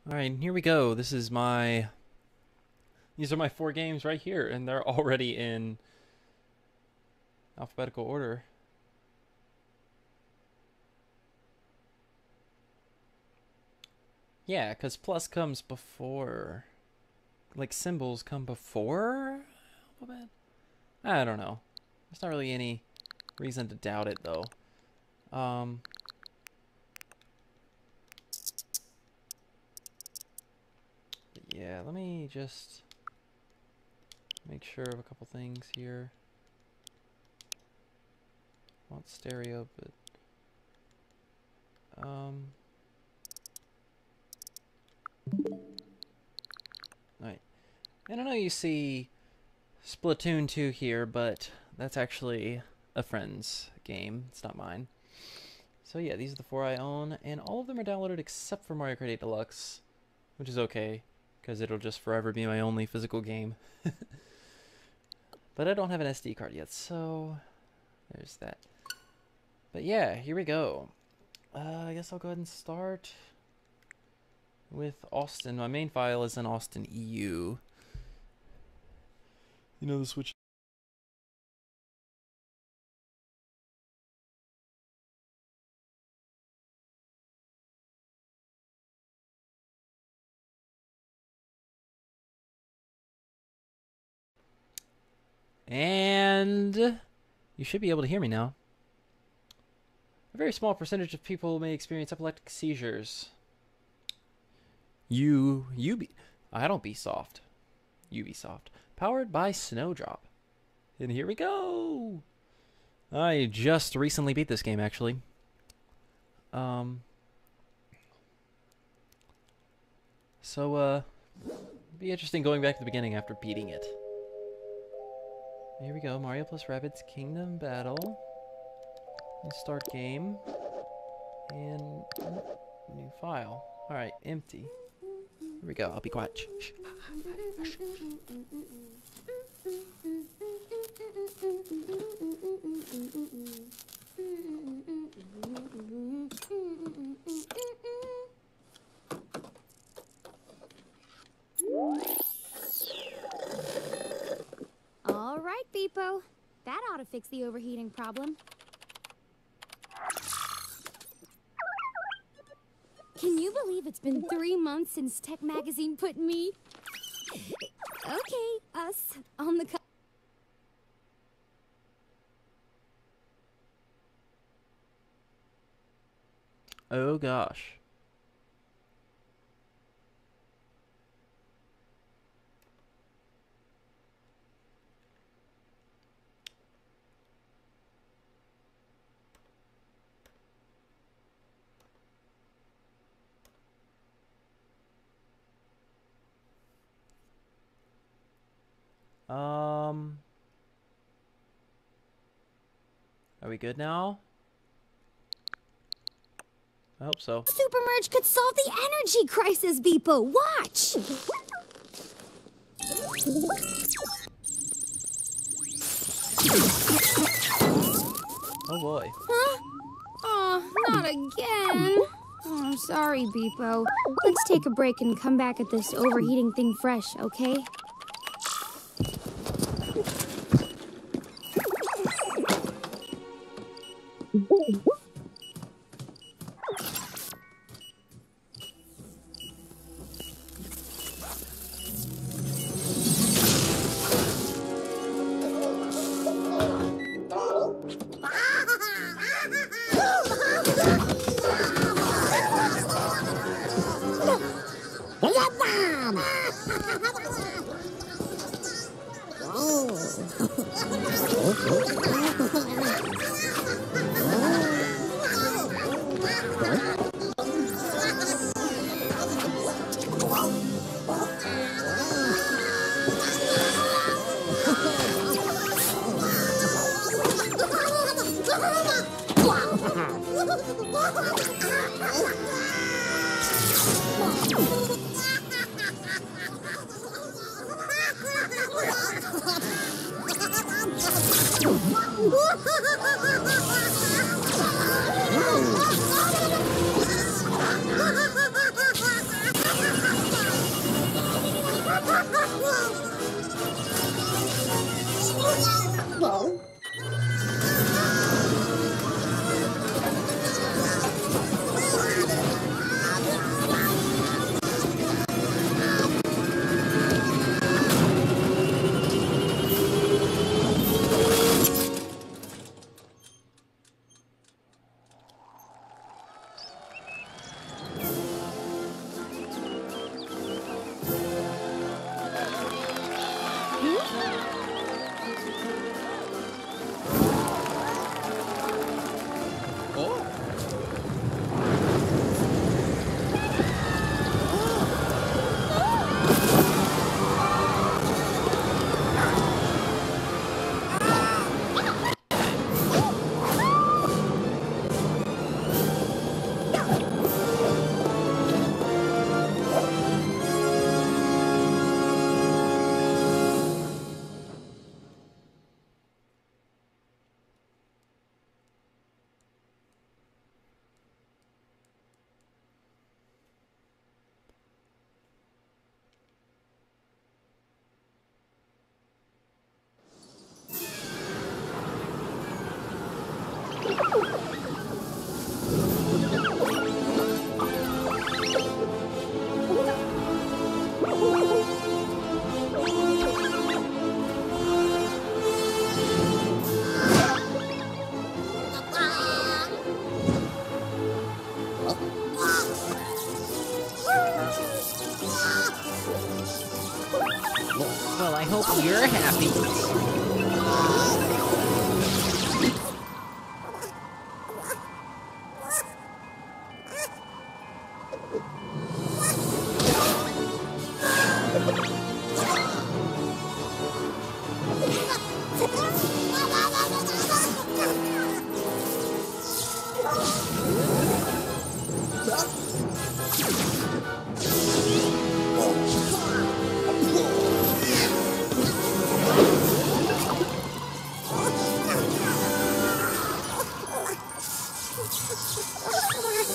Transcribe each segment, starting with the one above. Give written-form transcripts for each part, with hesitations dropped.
Alright, here we go. These are my 4 games right here, and they're already in alphabetical order. Yeah, because plus comes before. Like, symbols come before alphabet? I don't know. There's not really any reason to doubt it, though. Yeah, let me just make sure of a couple things here. I want stereo, but alright. And I know you see Splatoon 2 here, but that's actually a friend's game. It's not mine. So yeah, these are the 4 I own, and all of them are downloaded except for Mario Kart 8 Deluxe, which is okay, because it'll just forever be my only physical game. But I don't have an SD card yet, so there's that. But yeah, here we go. I guess I'll go ahead and start with Austin. My main file is in Austin EU. You know the Switch. And you should be able to hear me now. A very small percentage of people may experience epileptic seizures. I don't be soft. Ubisoft. Powered by Snowdrop. And here we go! I just recently beat this game, actually. So, be interesting going back to the beginning after beating it. Here we go, Mario plus Rabbids Kingdom Battle. And start game. And new file. Alright, empty. Here we go, I'll be quiet. Shh. All right, Beepo. That ought to fix the overheating problem. Can you believe it's been 3 months since Tech Magazine put me... Okay, us on the... Oh gosh. Are we good now? I hope so. Super Merge could solve the energy crisis, Beepo. Watch! Oh boy. Huh? Oh, not again. Oh, sorry, Beepo. Let's take a break and come back at this overheating thing fresh, okay? Well, I hope you're happy.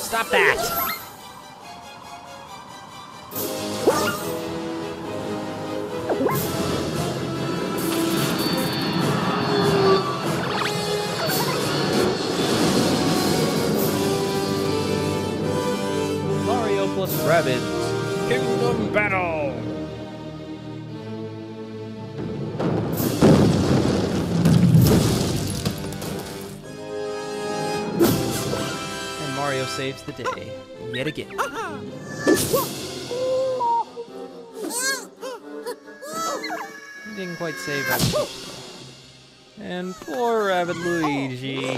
Stop that! Mario plus Rabbids. Kingdom Battle! And Mario saves the day, yet again. He didn't quite save us. And poor Rabbid Luigi.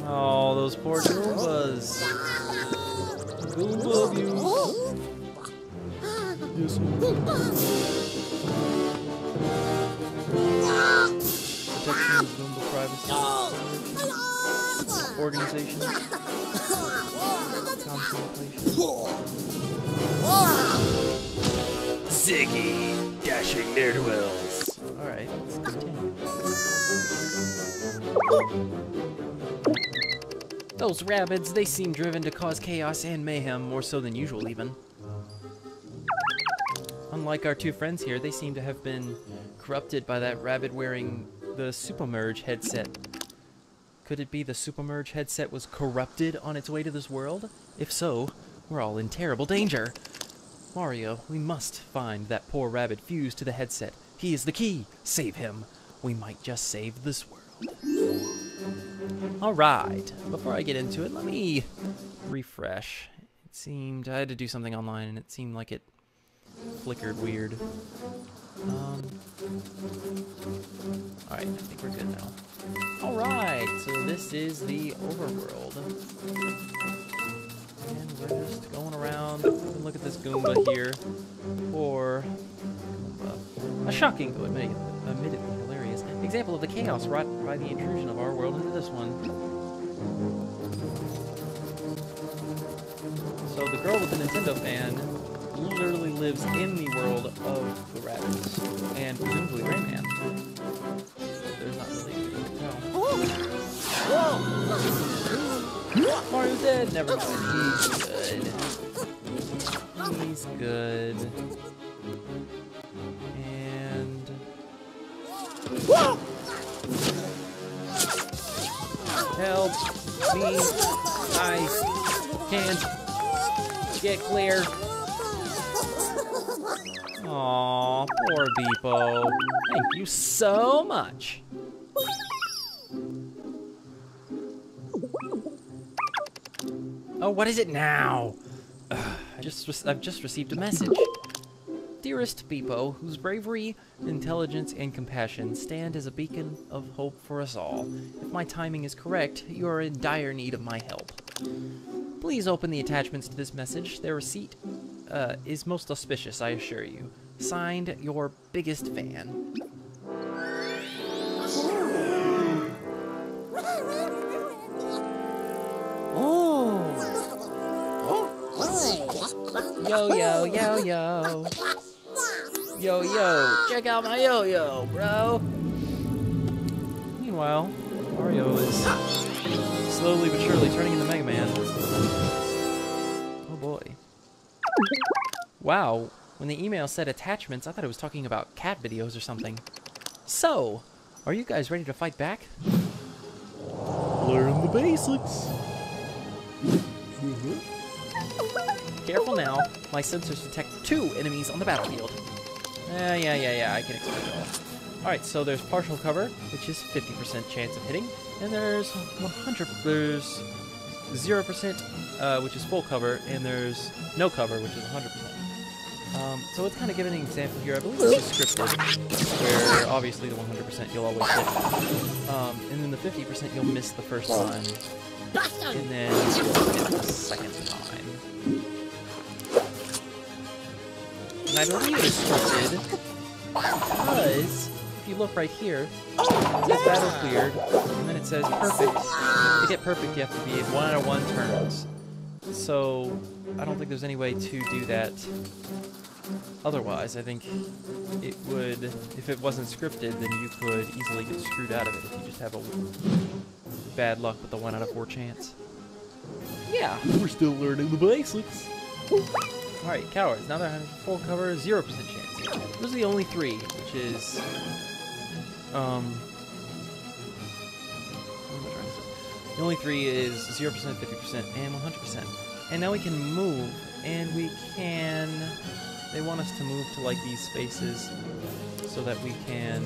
Oh, those poor Goombas. Goomba abuse. Yes, protection of Goomba privacy. Organization. Ziggy! Dashing ne'er-do-wells. Alright, let's continue. Those Rabbids, they seem driven to cause chaos and mayhem, more so than usual even. Unlike our two friends here, they seem to have been corrupted by that Rabbid wearing the Supermerge headset. Could it be the Supermerge headset was corrupted on its way to this world? If so, we're all in terrible danger. Mario, we must find that poor Rabbid fused to the headset. He is the key. Save him. We might just save this world. Alright, before I get into it, let me refresh. It seemed I had to do something online and it seemed like it flickered weird. Alright, I think we're good now. Alright, so this is the overworld. And we're just going around. Look at this Goomba here. Or Goomba. A shocking, though admittedly hilarious, example of the chaos wrought by the intrusion of our world into this one. So the girl with the Nintendo fan literally lives in the world of the Rabbids, and presumably Rayman. There's not really anything to tell. Mario's dead. Never mind. He's good. He's good. And help me! I can't get clear. Aw, poor Beepo. Thank you so much. Oh, what is it now? I've just received a message. Dearest Beepo, whose bravery, intelligence, and compassion stand as a beacon of hope for us all. If my timing is correct, you are in dire need of my help. Please open the attachments to this message. Their receipt is most auspicious, I assure you. Signed, your biggest fan. Yo, yo, yo, yo. Yo, yo. Check out my yo-yo, bro. Meanwhile, Mario is slowly but surely turning into Mega Man. Oh boy. Wow. When the email said attachments, I thought it was talking about cat videos or something. So, are you guys ready to fight back? Learn the basics. Careful now. My sensors detect 2 enemies on the battlefield. Yeah, I can expect it all. Alright, so there's partial cover, which is 50% chance of hitting, and there's 0%, which is full cover, and there's no cover, which is 100%. So it's kind of giving an example here. I believe this is scripted, where obviously the 100% you'll always hit. And then the 50% you'll miss the first time, and then you'll hit the second time. And I believe it's scripted because if you look right here, it says battle cleared, and then it says perfect. To get perfect, you have to be 1 out of 1 turns. So I don't think there's any way to do that otherwise. I think it would, if it wasn't scripted, then you could easily get screwed out of it if you just have a bad luck with the 1 out of 4 chance. Yeah, we're still learning the basics. Alright, cowards. Now they're having full cover, 0% chance. Those are the only 3, which is... what am I trying to say? The only 3 is 0%, 50%, and 100%. And now we can move, and we can... They want us to move to, like, these spaces so that we can,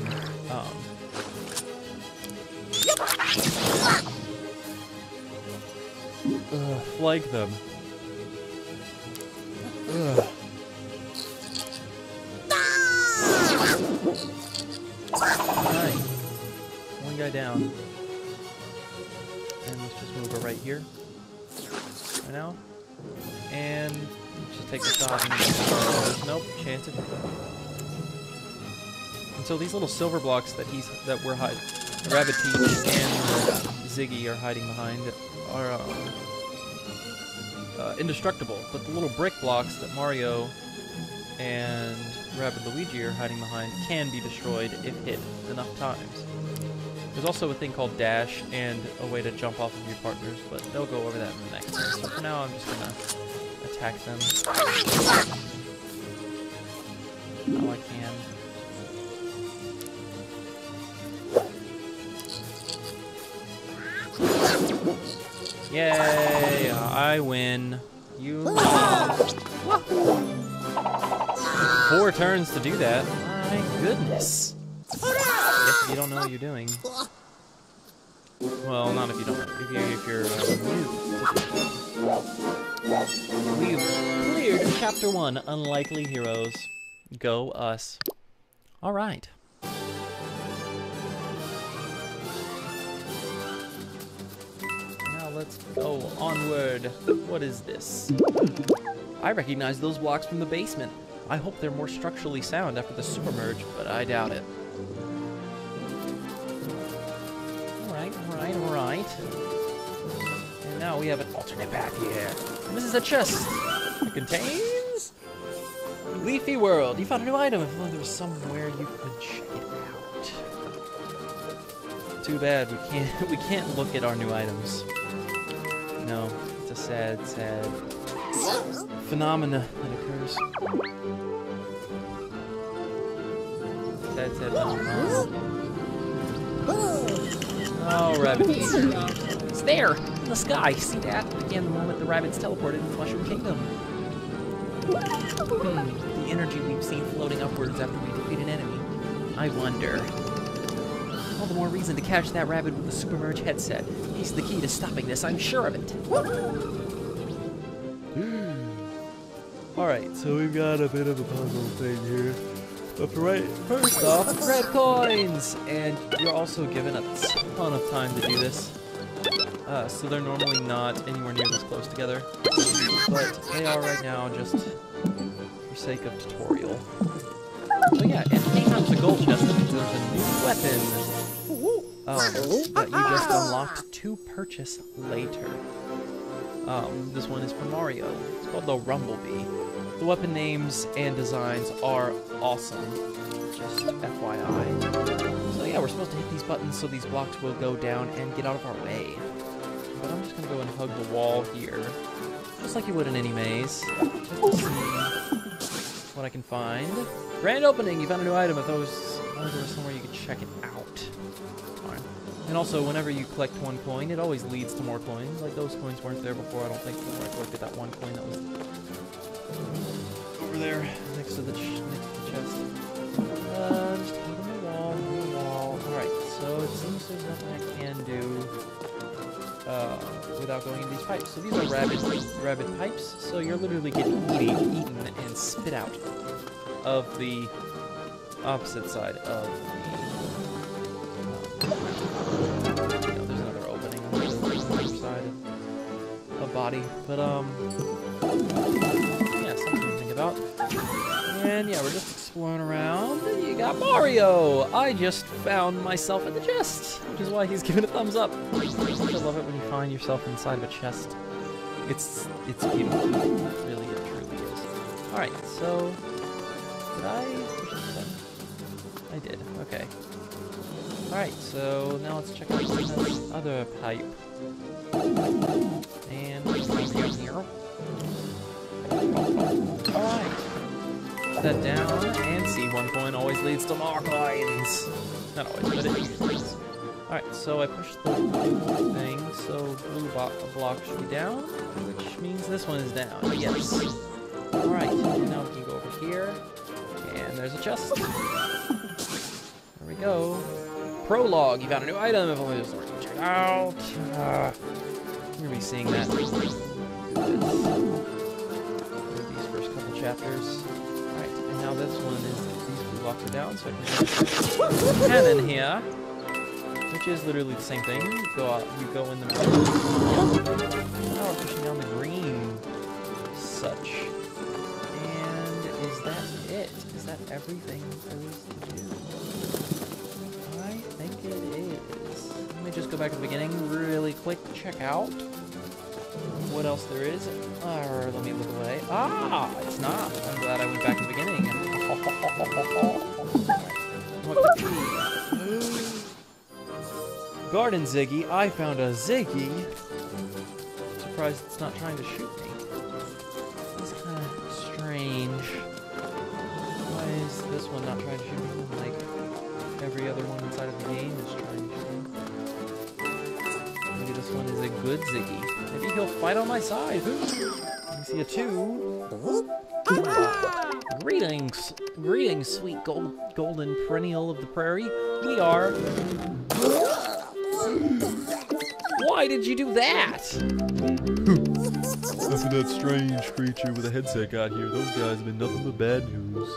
flank them. Ugh. Alright. One guy down. And let's just move her right here. Right now. And let's just take the shot and nope, chance it. And so these little silver blocks that we're hiding, Rabbid Peach and Ziggy are hiding behind are indestructible, but the little brick blocks that Mario and Rabbid Luigi are hiding behind can be destroyed if hit enough times. There's also a thing called dash and a way to jump off of your partners, but they'll go over that in the next one. So for now, I'm just gonna attack them how I can. Yay! I win. You lose. 4 turns to do that. My goodness. I guess if you don't know what you're doing. Well, not if you don't. If you're new. We've cleared Chapter 1, Unlikely Heroes. Go us. All right. Let's go onward. What is this? I recognize those blocks from the basement. I hope they're more structurally sound after the super merge, but I doubt it. Alright. And now we have an alternate path here. And this is a chest. It contains... Leafy World. You found a new item. If only there was somewhere you could check it out. Too bad we can't look at our new items. know, it's a sad, sad phenomena that occurs. Sad, sad phenomenon. Oh, Rabbids. It's there, in the sky. See that? Again, the moment the Rabbids teleported in the Mushroom Kingdom. The energy we've seen floating upwards after we defeat an enemy. I wonder. All the more reason to catch that rabbit with the Super Merge headset. He's the key to stopping this, I'm sure of it. Alright, so we've got a bit of a puzzle thing here. But first off, red coins! And you're also given a ton of time to do this. So they're normally not anywhere near this close together. But they are right now just for sake of tutorial. So yeah, and 8 times the gold chest means there's a new weapon that you just unlocked to purchase later. This one is from Mario. It's called the Rumblebee. The weapon names and designs are awesome. Just FYI. So yeah, we're supposed to hit these buttons so these blocks will go down and get out of our way. But I'm just gonna go and hug the wall here. Just like you would in any maze. Just to see what I can find. Grand opening! You found a new item. If there was somewhere you could check it out. Alright. And also, whenever you collect 1 coin, it always leads to more coins. Like, those coins weren't there before, I don't think, before I collected that 1 coin that was over there, next to the chest. Just hold on the wall, Alright, so it seems there's nothing I can do without going into these pipes. So these are rabbit pipes, so you're literally getting eaten and spit out of the opposite side of the... there's another opening on the other side of the body, but yeah, something to think about. And yeah, we're just exploring around. You got Mario! I just found myself in the chest, which is why he's giving a thumbs up. I love it when you find yourself inside of a chest. It's beautiful. Really, it truly is. Alright, so... Did I push this button? I did, okay. Alright, so now let's check out this other pipe. And down here. Alright. Put that down, and see, 1 coin always leads to more coins. Not always, but it usually is. Alright, so I pushed the blue thing, so blue block should be down, which means this one is down. Yes. Alright, now we can go over here. And there's a chest. There we go. Prologue. You found a new item. If only this works. Check it out. You're gonna be seeing that. These first couple chapters. Alright, and now this one is these blue blocks are down, so I can get cannon here. Which is literally the same thing. You go in the middle. Now we're pushing down the green. Such. Is that it? Is that everything there is to do? I think it is. Let me just go back to the beginning really quick. Check out what else there is. Or let me look away. Ah, it's not. I'm glad I went back to the beginning. What could be? Garden Ziggy. I found a Ziggy. Surprised it's not trying to shoot me. It's kind of strange. Why is this one not trying to shoot me? Like every other one inside of the game is trying to shoot me. Maybe this one is a good Ziggy. Maybe he'll fight on my side. You see a 2. Greetings, sweet golden perennial of the prairie. We are. Why did you do that? After that strange creature with a headset got here, those guys have been nothing but bad news.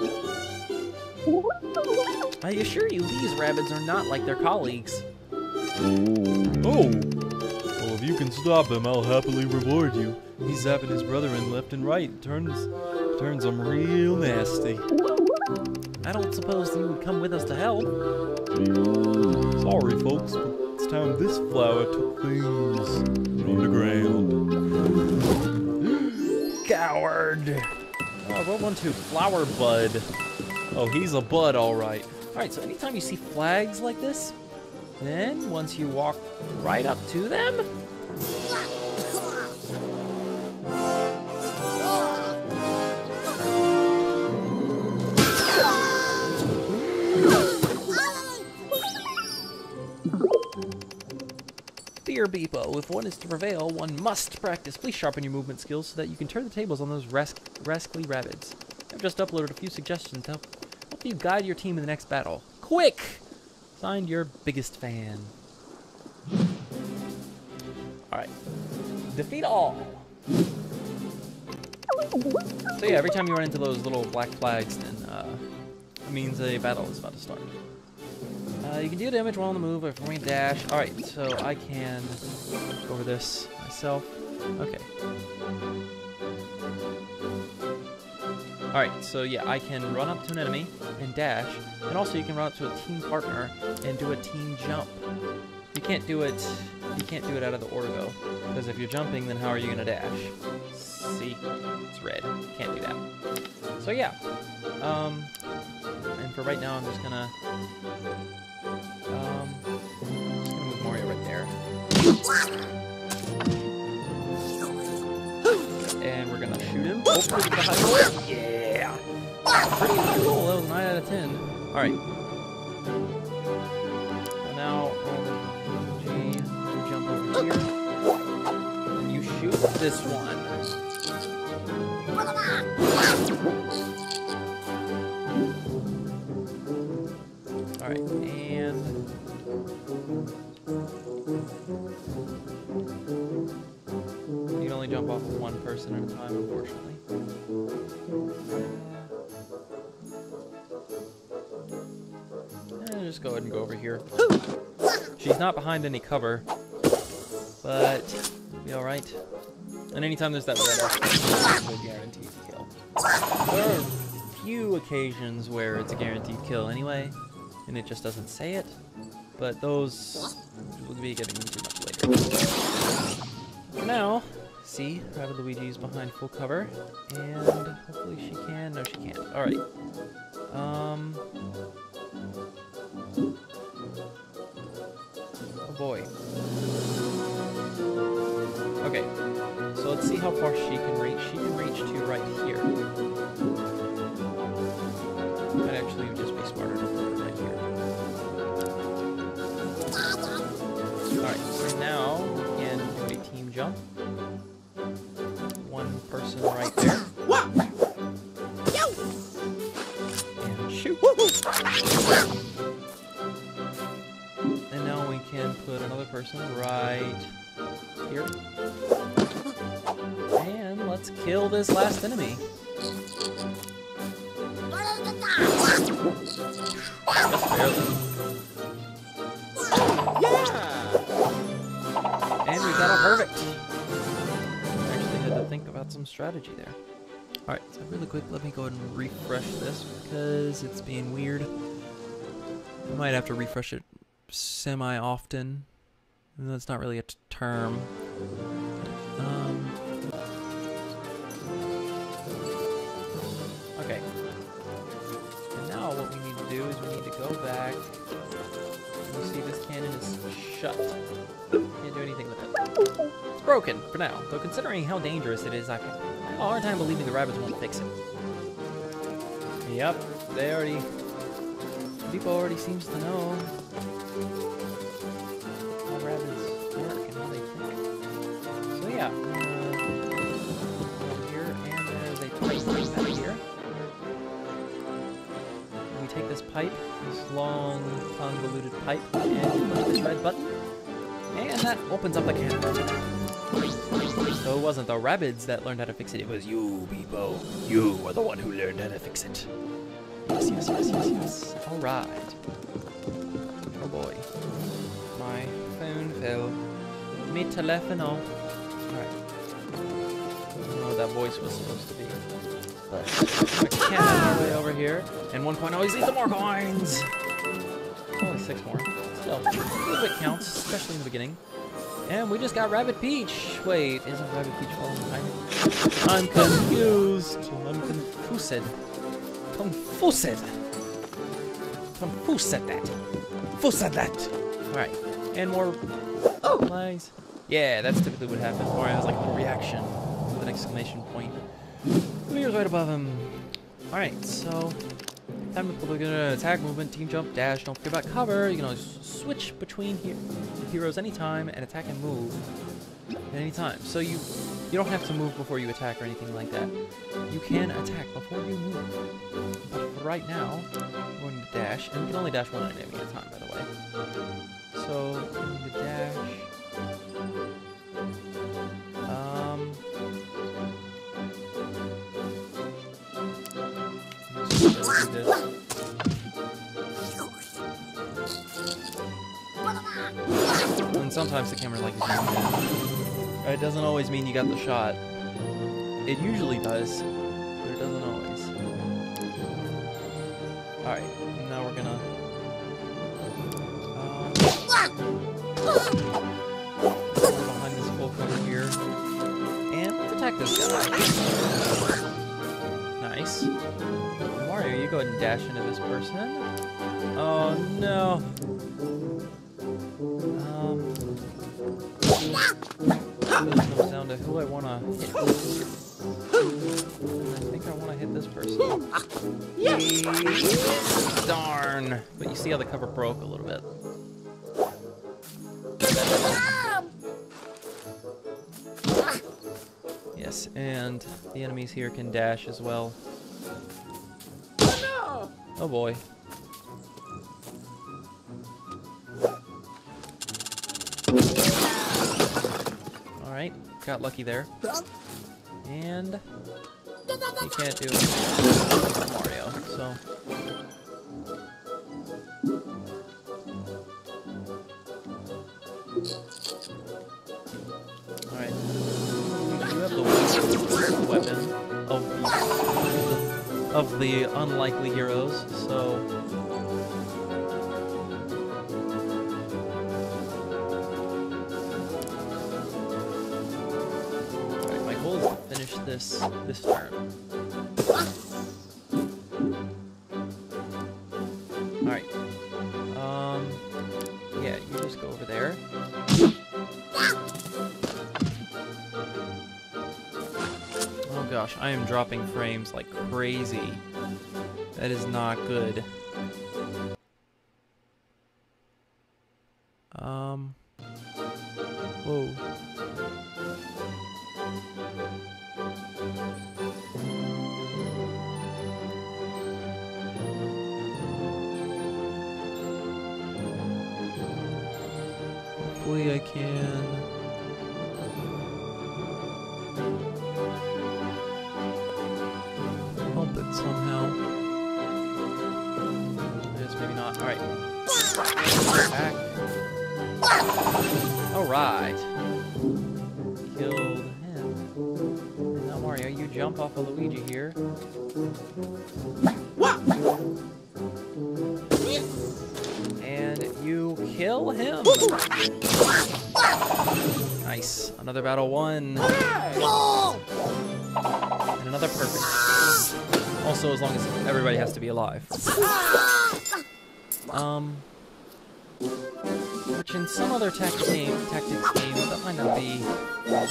I assure you, these Rabbids are not like their colleagues. Oh! Well, if you can stop him, I'll happily reward you. He's zapping his brethren left and right. Turns them real nasty. I don't suppose you would come with us to help. Sorry, folks, but it's time this flower took things underground. Coward! Oh, what one, 2? Flower bud. Oh, he's a bud, alright. Alright, so anytime you see flags like this, then once you walk right up to them, Dear Beepo, if one is to prevail, one must practice. Please sharpen your movement skills so that you can turn the tables on those rascally Rabbids. I've just uploaded a few suggestions to help you guide your team in the next battle. Quick! Signed, your biggest fan. Alright. Defeat all! So yeah, every time you run into those little black flags, then it means a battle is about to start. You can do damage while on the move, or for me dash. Alright, so I can go over this myself. Okay. Alright, so yeah, I can run up to an enemy and dash, and also you can run up to a team partner and do a team jump. You can't do it out of the order though, because if you're jumping, then how are you gonna dash? See, it's red. Can't do that. So yeah, and for right now, I'm just gonna move Mario right there, and we're gonna shoot him. Hopefully, get a high roll. Yeah, pretty high roll. That was 9 out of 10. All right. So now, G, you jump over here, and you shoot this one. Alright, and you can only jump off of one person at a time, unfortunately. And just go ahead and go over here. She's not behind any cover, but it'll be alright. And anytime there's that red X, it's a guaranteed kill. There are a few occasions where it's a guaranteed kill anyway, and it just doesn't say it, but those will be getting into much later. For now, see, Rabbid Luigi's behind full cover, and hopefully she can. No, she can't. Alright. Oh boy. Okay, so let's see how far she can reach. She can reach to right here. Might actually just be smarter to put her right here. Alright, so now we can do a team jump. One person right there. And shoot! And now we can put another person right here. And let's kill this last enemy. Just barely. Yeah! And we got a perfect. Actually had to think about some strategy there. Alright, so really quick, let me go ahead and refresh this because it's being weird. I might have to refresh it semi-often. That's not really a term. Okay. And now what we need to do is we need to go back. You see this cannon is shut. Can't do anything with it. It's broken for now, though considering how dangerous it is, I have a hard time believing the Rabbids won't fix it. Yep, they already... People already seems to know how Rabbids work and how they think. So yeah, over here, and there's a pipe right back here. And we take this pipe, this long, convoluted pipe, and push this red button, and that opens up the cannon. So it wasn't the Rabbids that learned how to fix it, it was you, Beepo. You are the one who learned how to fix it. Yes, yes, yes, yes, yes. Alright. Oh boy. My phone fell. Me telefono. Alright. I don't know what that voice was supposed to be. But I can't have my way over here. And 1 coin always leads to more coins! Only 6 more. Still, a little bit counts, especially in the beginning. And we just got Rabbid Peach. Wait, isn't Rabbid Peach falling behind me? I'm confused. I'm confused. Confused that. Confused that. Alright. And more flags. Yeah, that's typically what happens. Mario has like a reaction with an exclamation point. Leo's right above him. Alright, so Time to pull the attack, movement, team jump, dash. Don't forget about cover. You can always switch between heroes anytime and attack and move at any time. So you don't have to move before you attack or anything like that. You can attack before you move. But for right now, we're going to dash, and you can only dash one enemy at a time, by the way. So we're going to dash. And sometimes the camera like zooms in. It doesn't always mean you got the shot. It usually does, but it doesn't always. Alright, now we're gonna behind this full cover here. And let's attack this guy. Nice. Mario, you go ahead and dash into this person. Oh no. This comes down to who I want to hit. I think I want to hit this person. Darn. But you see how the cover broke a little bit. Yes, and the enemies here can dash as well. Oh boy. Alright, got lucky there. And you can't do Mario, so. Alright. You have the weapon of the unlikely heroes, so. Alright, my goal is to finish this turn. Alright. Yeah, you just go over there. Oh gosh, I am dropping frames like crazy. That is not good. Whoa. Hopefully I can. Help it somehow. I guess maybe not. Alright. Back. Alright. Killed him. And now Mario, you jump off of Luigi here. And you kill him. Nice. Another battle won. And another perfect. Also, as long as everybody has to be alive. Which in some other tactics games, that might not be... That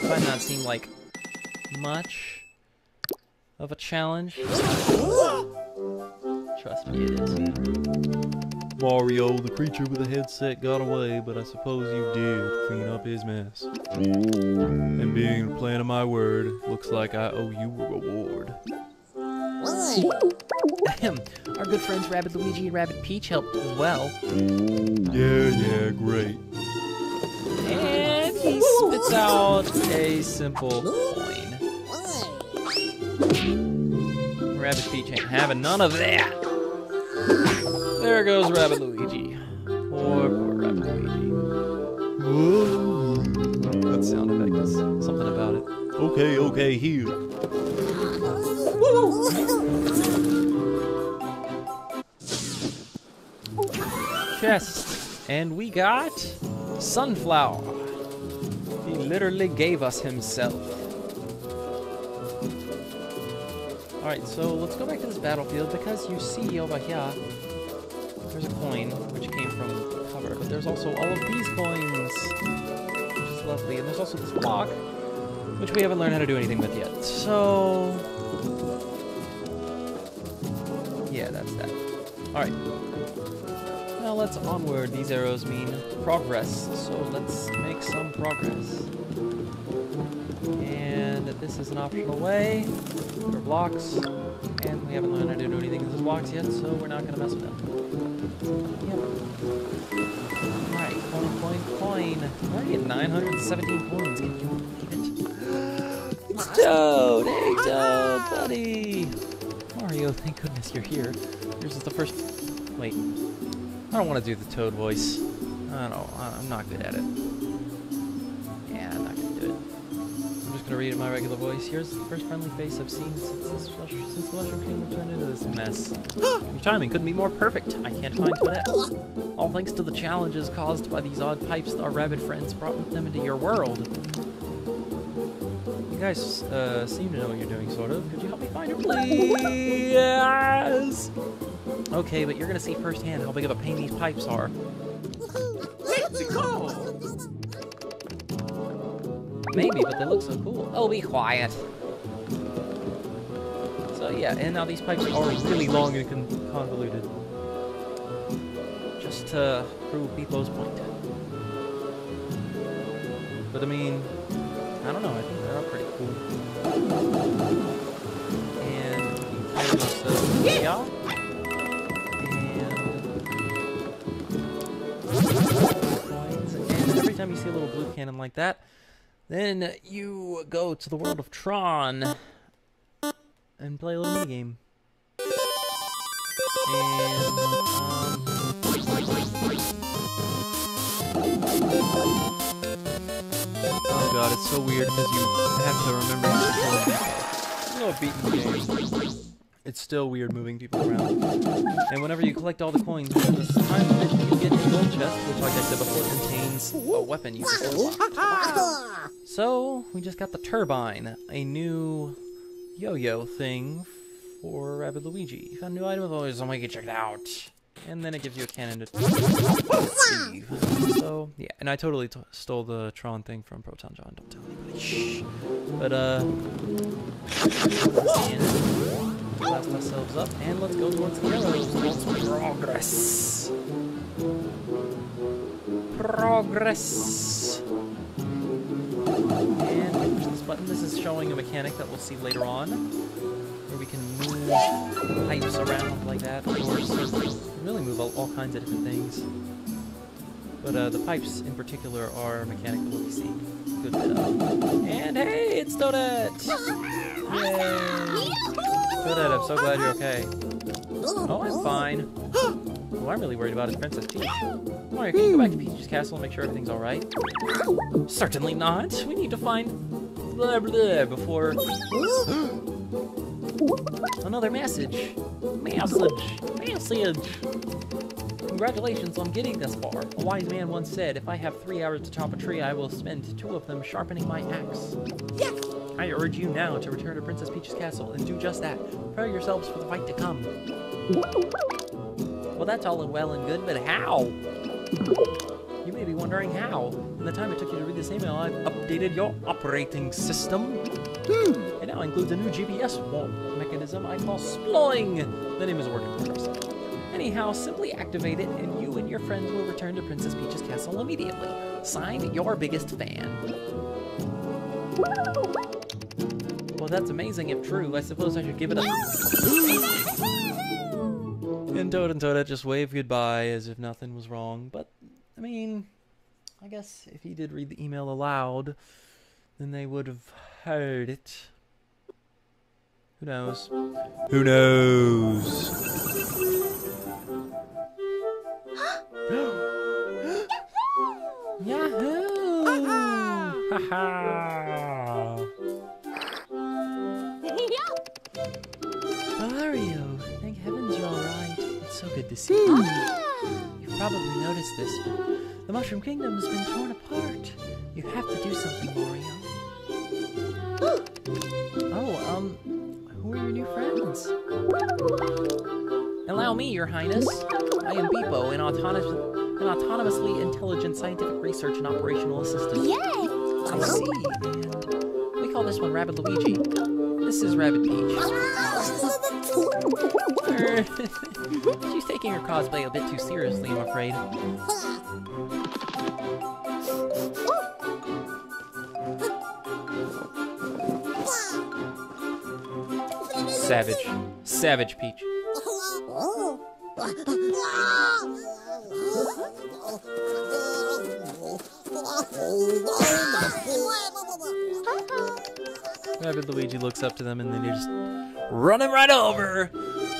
might not seem like much of a challenge. Trust me, it is. Mario, the creature with the headset got away, but I suppose you did clean up his mess. And being a plan of my word, looks like I owe you a reward. Our good friends Rabbid Luigi and Rabbid Peach helped as well. Yeah, great. And he spits out a simple coin. Rabbid Peach ain't having none of that. There goes Rabbid Luigi. Poor Rabbid Luigi. Whoa. That sound effect is something about it. Okay, here. Chest. And we got Sunflower. He literally gave us himself. Alright, so let's go back to this battlefield because you see over here, there's a coin which came from the cover, but there's also all of these coins, which is lovely, and there's also this block, which we haven't learned how to do anything with yet. So, that's that. Alright. Now let's onward. These arrows mean progress, so let's make some progress. And this is an optional way for blocks, and we haven't learned how to do anything with these blocks yet, so we're not going to mess with them. Yep. Alright, coin. We're already at 917 coins. Can you believe it? It's Toad! Hey, Toad, buddy! Mario, thank goodness you're here. Yours is the first... Wait. I don't want to do the Toad voice. I'm not good at it. Yeah, I'm not going to do it. I'm just going to read it in my regular voice. Here's the first friendly face I've seen since the Mushroom Kingdom turned into this mess. Your timing couldn't be more perfect. I can't find Toadette. All thanks to the challenges caused by these odd pipes, our rabbit friends brought them into your world. You guys seem to know what you're doing, sort of. Could you help me find her, please? Yes! Okay, but you're gonna see firsthand how big of a pain these pipes are. Maybe, but they look so cool. Oh, be quiet. So yeah, and now these pipes are really long and convoluted. Just to prove Beepo's point. But I mean, I don't know, I think they're all pretty cool. And you can carry most of y'all. And every time you see a little blue cannon like that, then you go to the world of Tron and play a little minigame. And, oh god, it's so weird because you have to remember to control people. It's no beaten game. It's still weird moving people around. And whenever you collect all the coins, this time limit, you get a gold chest, which, like I said before, contains a weapon you can unlock. So, we just got the turbine, a new yo-yo thing for Rabbid Luigi. You found a new item of always, I'll make you check it out. And then it gives you a cannon to leave. So, yeah, and I totally stole the Tron thing from Proton John, don't tell anybody. Shh. But, blast ourselves up, and let's go towards the arrows. Let's progress. Progress. And push this button. This is showing a mechanic that we'll see later on, where we can move pipes around like that, or really move all kinds of different things. But the pipes in particular are a mechanic that we'll see a good bit of. And hey, it's Toadette! Yay! Toadette, I'm so glad you're okay. Oh, I'm fine. What I'm really worried about is Princess Peach. Mario, can you go back to Peach's castle and make sure everything's alright? Certainly not. We need to find blah blah before... Another message. Message. Congratulations on getting this far. A wise man once said, if I have 3 hours to chop a tree, I will spend 2 of them sharpening my axe. Yes! I urge you now to return to Princess Peach's castle and do just that. Prepare yourselves for the fight to come. Well, that's all well and good, but how? You may be wondering how. In the time it took you to read this email, I've updated your operating system. It now includes a new GPS mechanism I call Sploing. The name is a work in progress. Anyhow, simply activate it, and you and your friends will return to Princess Peach's castle immediately. Signed, your biggest fan. Well, that's amazing if true. I suppose I should give it a... And Toad and Toadette just wave goodbye as if nothing was wrong. But, I mean, I guess if he did read the email aloud, then they would have heard it. Who knows? Who knows? Yahoo! Haha! Mario, thank heavens you're alright. It's so good to see you. You've probably noticed this, but the Mushroom Kingdom has been torn apart. You have to do something, Mario. Oh, who are your new friends? Allow me, Your Highness. I am Beepo, an autonomously intelligent scientific research and operational assistant. Yay! I see. And we call this one Rabbid Luigi. This is Rabbid Peach. her. She's taking her cosplay a bit too seriously, I'm afraid. Savage. Savage, Peach. Rabbid Luigi looks up to them and then they just run him right over.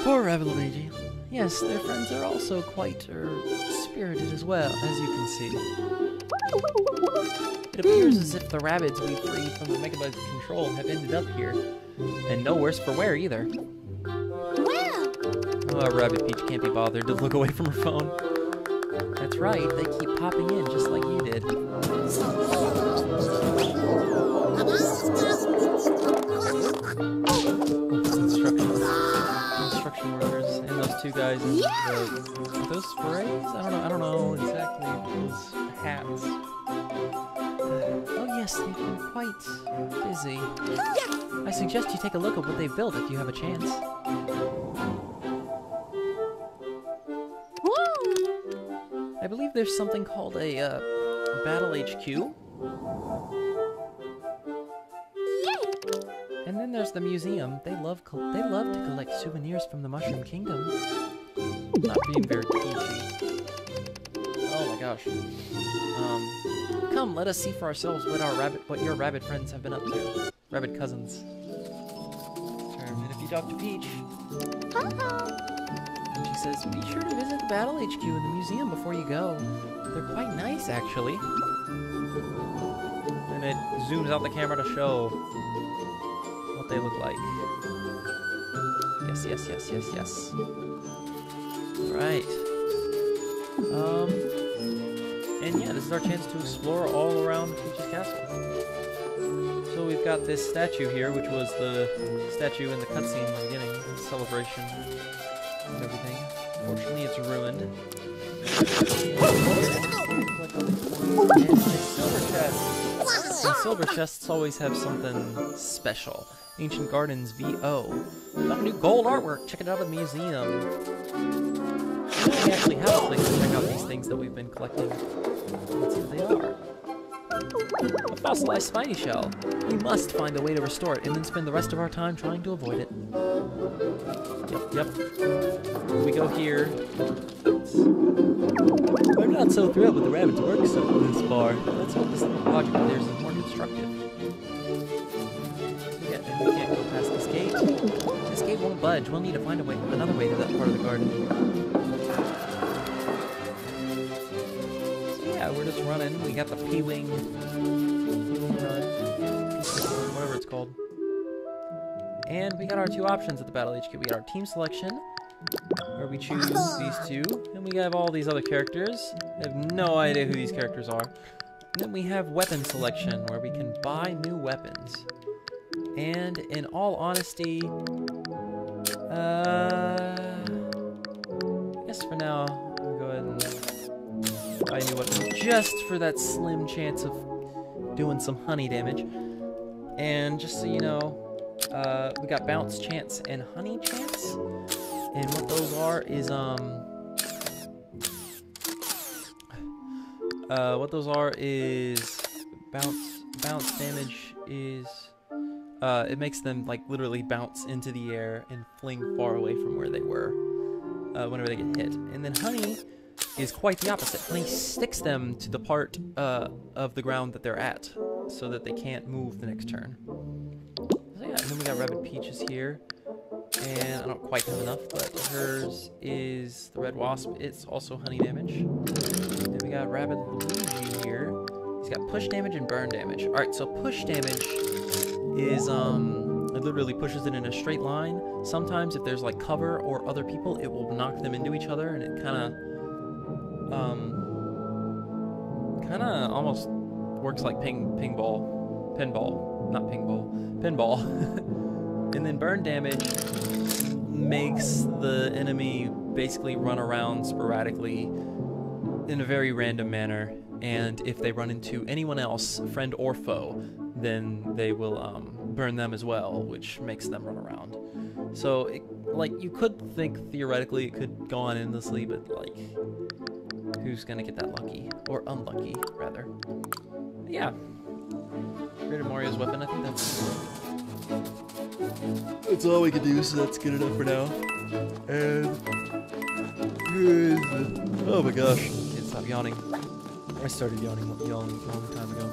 Poor Rabbid Luigi. Yes, their friends are also quite spirited as well, as you can see. It appears as if the Rabbids we freed from the Megabug's control have ended up here. And no worse for wear either. Oh, Rabbid Peach can't be bothered to look away from her phone. That's right, they keep popping in just like you did. Construction workers and those two guys in are those sprays? I don't know exactly those hats. Oh yes, they've been quite busy. I suggest you take a look at what they've built if you have a chance. I believe there's something called a Battle HQ. And then there's the museum. They love to collect souvenirs from the Mushroom Kingdom. Not being very peachy. Oh my gosh. Come, let us see for ourselves what your rabbit friends have been up to. Rabbit cousins. And if you talk to Peach, and she says, be sure to visit the Battle HQ in the museum before you go. They're quite nice, actually. And it zooms out the camera to show what they look like. Yes, yes, yes, yes, yes. Right. And yeah, this is our chance to explore all around Peach's castle. So we've got this statue here, which was the statue in the cutscene in the beginning, the celebration and everything. Fortunately, it's ruined. And silver chests. And silver chests always have something special. Ancient Gardens VO. Got a new gold artwork. Check it out at the museum. We actually have a place to check out these things that we've been collecting. Let's see what they are. A fossilized spiny shell. We must find a way to restore it and then spend the rest of our time trying to avoid it. Yep. We go here. I'm not so thrilled with the rabbit's work this far. Let's hope this little project of theirs is more constructive. Yeah, and we can't go past this gate. This gate won't budge. We'll need to find another way to that part of the garden. We're just running. We got the P-Wing, whatever it's called. And we got our two options at the Battle HQ. We got our team selection, where we choose these two. And we have all these other characters. I have no idea who these characters are. And then we have weapon selection, where we can buy new weapons. And in all honesty, I guess for now, we'll go ahead and buy a new weapon just for that slim chance of doing some honey damage. And just so you know, we got bounce chance and honey chance. And what those are is bounce damage is it makes them like literally bounce into the air and fling far away from where they were whenever they get hit. And then honey is quite the opposite. Honey sticks them to the part of the ground that they're at, so that they can't move the next turn. So yeah, and then we got Rabbid Peaches here, and I don't quite have enough, but hers is the Red Wasp. It's also honey damage. Then we got Rabbid Luigi here. He's got push damage and burn damage. Alright, so push damage is, it literally pushes it in a straight line. Sometimes if there's like cover or other people, it will knock them into each other, and it kinda almost works like pinball. And then burn damage makes the enemy basically run around sporadically in a very random manner, and if they run into anyone else, friend or foe, then they will burn them as well, which makes them run around. So, like, you could think theoretically it could go on endlessly, but like, who's gonna get that lucky? Or unlucky, rather. But yeah. Created Mario's weapon, I think that's all we can do, so that's good enough for now. And oh my gosh, can't stop yawning. I started yawning a long time ago.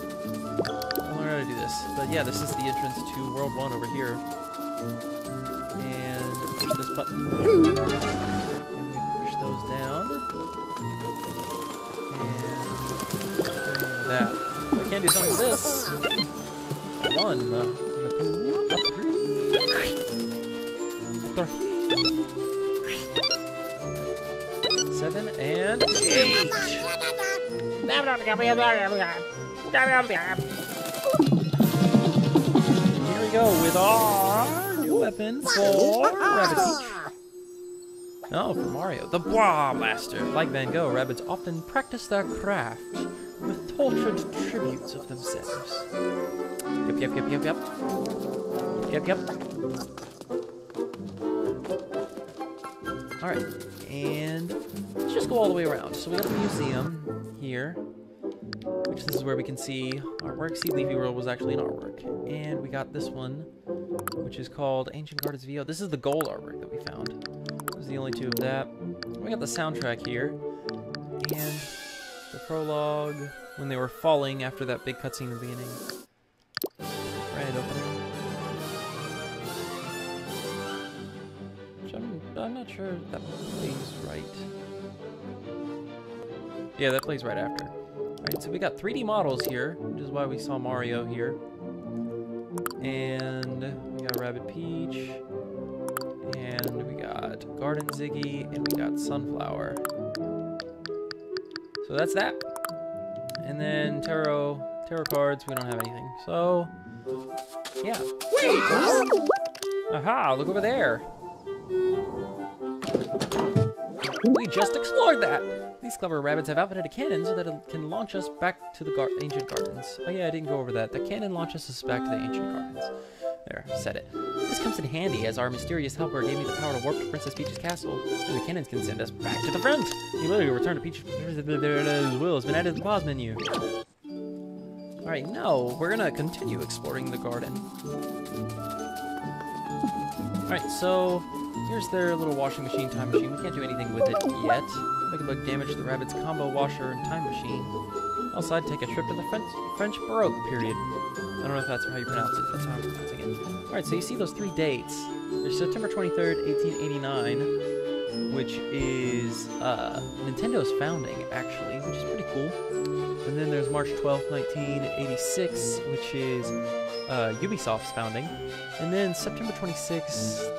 I'll learn how to do this. But yeah, this is the entrance to World 1 over here. And push this button. And we push those down. And that. I can't do something with this. 1. Seven and 8. Here we go with our new weapon for Rabbids. Oh, for Mario, the Blah Blaster. Like Van Gogh, Rabbids often practice their craft with tortured tributes of themselves. Yep. Alright, and let's just go all the way around. So we got the museum here, which this is where we can see artwork. See, Leafy World was actually an artwork. And we got this one, which is called Ancient Gardens VO. This is the gold artwork that we found. This is the only two of that. We got the soundtrack here, and the prologue when they were falling after that big cutscene in the beginning. Grand opening. I'm not sure that plays right. Yeah, that plays right after. Alright, so we got 3D models here, which is why we saw Mario here. And we got Rabbid Peach. And we got Garden Ziggy. And we got Sunflower. So that's that. And then tarot cards, we don't have anything. So, yeah. Aha, look over there. We just explored that! These clever rabbits have outfitted a cannon so that it can launch us back to the ancient gardens. Oh yeah, I didn't go over that. The cannon launches us back to the ancient gardens. There, said it. This comes in handy as our mysterious helper gave me the power to warp to Princess Peach's castle. And the cannons can send us back to the front! The ability to return to Peach's will has been added to the pause menu. Alright, no, we're gonna continue exploring the garden. Alright, so here's their little washing machine, time machine. We can't do anything with it yet. We can look damage to the rabbit's combo washer and time machine. Also, I'd take a trip to the French Baroque period. I don't know if that's how you pronounce it. That's how I'm pronouncing it. Alright, so you see those 3 dates. There's September 23rd, 1889, which is Nintendo's founding, actually, which is pretty cool. And then there's March 12th, 1986, which is Ubisoft's founding. And then September 26th,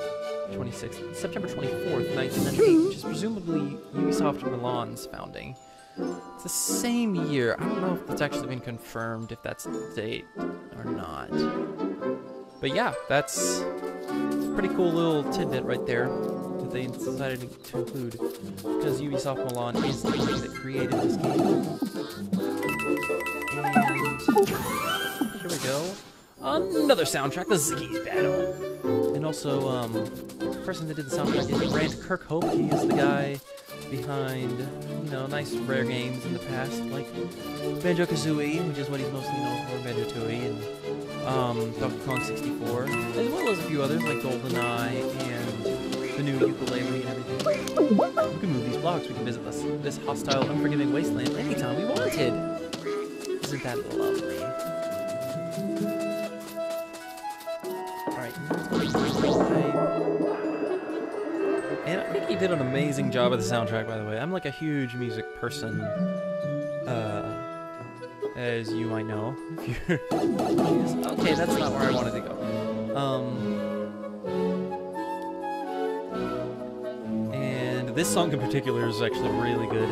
September 24th, 1998, which is presumably Ubisoft Milan's founding. It's the same year. I don't know if that's actually been confirmed, if that's the date or not. But yeah, that's a pretty cool little tidbit right there that they decided to include, because Ubisoft Milan is the company that created this game. And here we go. Another soundtrack, the Ziggy's Battle. And also, the person that did the soundtrack is Grant Kirkhope. He is the guy behind, you know, nice rare games in the past, like Banjo-Kazooie, which is what he's mostly known for, Banjo-Tooie, and Donkey Kong 64, as well as a few others like GoldenEye and the new ukulele and everything. We can move these blocks. We can visit this hostile, unforgiving wasteland anytime we wanted. Isn't that lovely? And I think he did an amazing job of the soundtrack, by the way. I'm like a huge music person, as you might know. If you're okay, that's not where I wanted to go. And this song in particular is actually really good.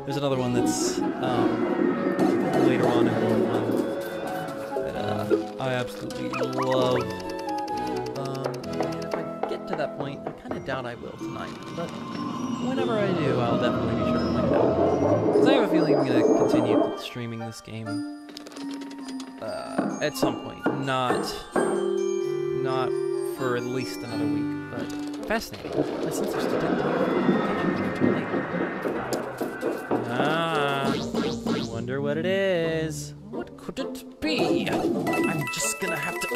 There's another one that's later on in World 1 that I absolutely love. To that point, I kind of doubt I will tonight, but whenever I do, I'll definitely be sure to point it out. Because I have a feeling I'm going to continue streaming this game at some point. Not not for at least another week, but fascinating. My sensors detect too late. Ah, I wonder what it is. What could it be? I'm just gonna have to...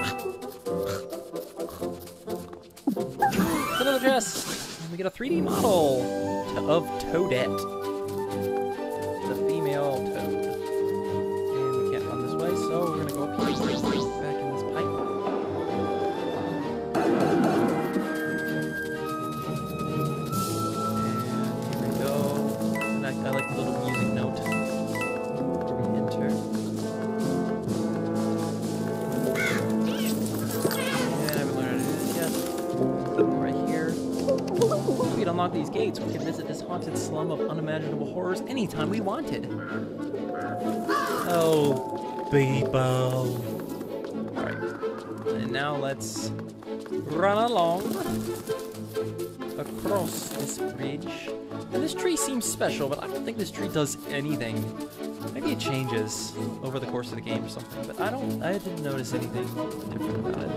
It's another chest! And we get a 3D model of Toadette. The female Toad. And we can't run this way, so we're gonna go up here. Back in this pipe. And here we go. And I like the little music note. We enter. If we'd unlock these gates, we could visit this haunted slum of unimaginable horrors anytime we wanted. Oh, Bebo. Alright. And now let's run along across this bridge. And this tree seems special, but I don't think this tree does anything. Maybe it changes over the course of the game or something, but I didn't notice anything different about it.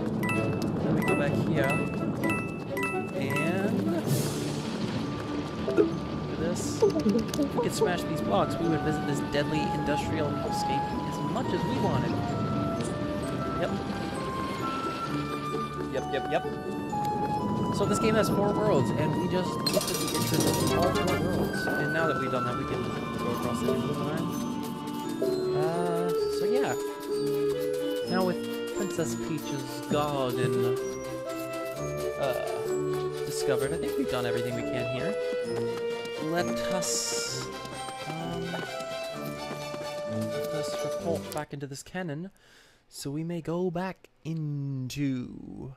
Then we go back here. And look at this. If we could smash these blocks, we would visit this deadly industrial hellscape as much as we wanted. Yep. So this game has 4 worlds, and we just get to the entrance of all 4 worlds. And now that we've done that, we can go across the time. So yeah. Now with Princess Peach's garden discovered, I think we've done everything we can here. Let us report back into this cannon, so we may go back into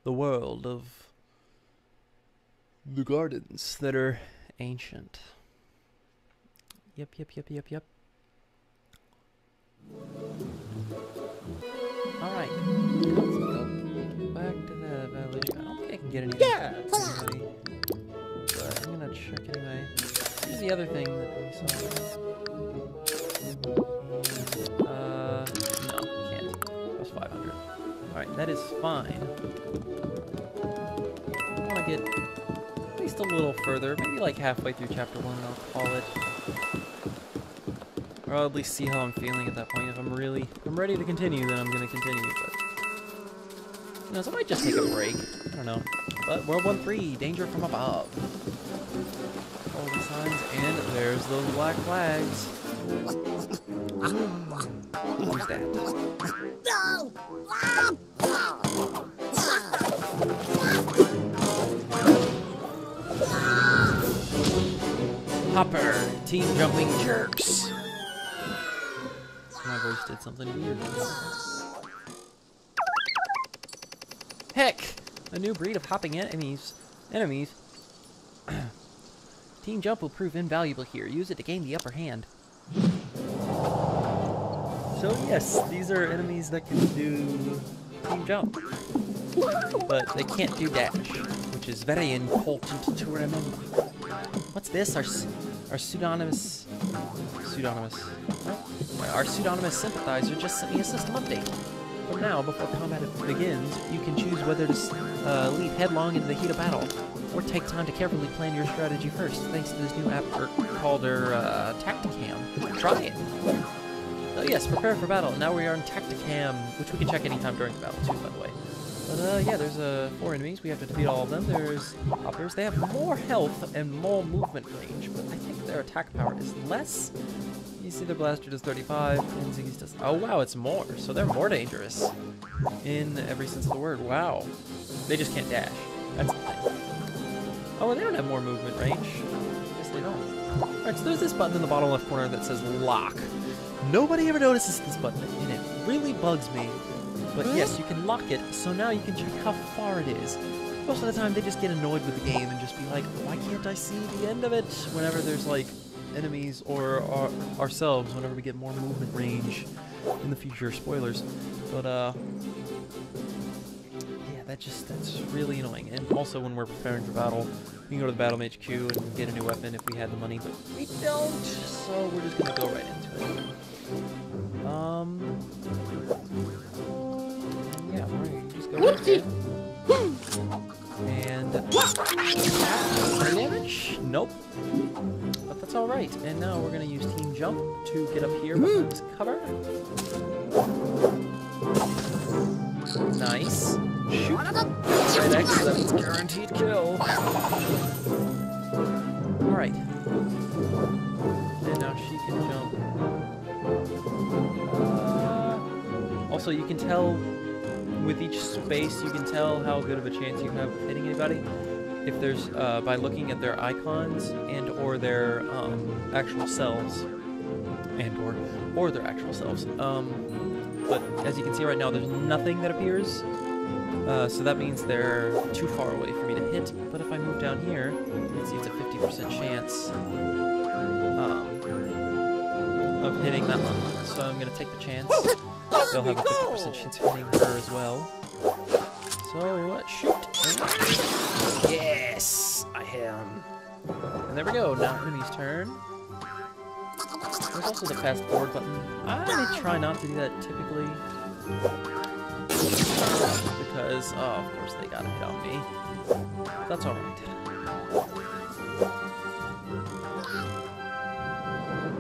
the world of the gardens that are ancient. Yep. Alright, let's go back to the village. I don't think I can get anything. Yeah! But I'm gonna check anyway. Here's the other thing that we saw. No, can't. That was 500. Alright, that is fine. I want to get at least a little further, maybe like halfway through chapter 1, and I'll call it. Or I'll at least see how I'm feeling at that point. If I'm ready to continue, then I'm gonna continue. But you know, so I might just take a break. I don't know. But World 1-3, danger from above. All the signs, and there's those black flags. Who's that? Hopper, team jumping jerks. My voice did something weird. Heck! A new breed of hopping enemies. Team jump will prove invaluable here. Use it to gain the upper hand. So yes, these are enemies that can do team jump. But they can't do dash, which is very important to remember. What's this? Our pseudonymous sympathizer just sent me a system update. From now, before combat begins, you can choose whether to leap headlong into the heat of battle, or take time to carefully plan your strategy first, thanks to this new app called Tacticam. Try it! So yes, prepare for battle. Now we are in Tacticam, which we can check anytime during the battle too, by the way. But yeah, there's 4 enemies. We have to defeat all of them. There's hoppers. They have more health and more movement range, but I think their attack power is less. You see their blaster does 35, and Ziggy's does... Oh wow, it's more. So they're more dangerous in every sense of the word. Wow. They just can't dash. That's the thing. Oh, well, they don't have more movement range. Yes, they don't. Alright, so there's this button in the bottom left corner that says lock. Nobody ever notices this button, and it really bugs me. But yes, you can lock it, so now you can check how far it is. Most of the time, they just get annoyed with the game and just be like, why can't I see the end of it? Whenever there's, like, enemies or ourselves, whenever we get more movement range in the future. Spoilers. But, yeah, that's really annoying. And also, when we're preparing for battle, we can go to the Battle HQ and get a new weapon if we had the money, but we don't, so we're just gonna go right into it. Yeah, we're just go right there. And damage? Nope. But that's alright. And now we're gonna use Team Jump to get up here behind this cover. Nice. Shoot. Right X, that's guaranteed kill. Alright. And now she can jump. Also, you can tell with each space, you can tell how good of a chance you have of hitting anybody. If there's, by looking at their icons and or their actual selves. Or their actual selves. But as you can see right now, there's nothing that appears. So that means they're too far away for me to hit. But if I move down here, you can see it's a 50% chance of hitting that one. So I'm going to take the chance. They'll have a 50% chance of hitting her as well. So, shoot. Yes! I am. And there we go. Now enemy's turn. There's also the fast forward button. I try not to do that typically. Because, oh, of course they got a hit on me. That's alright.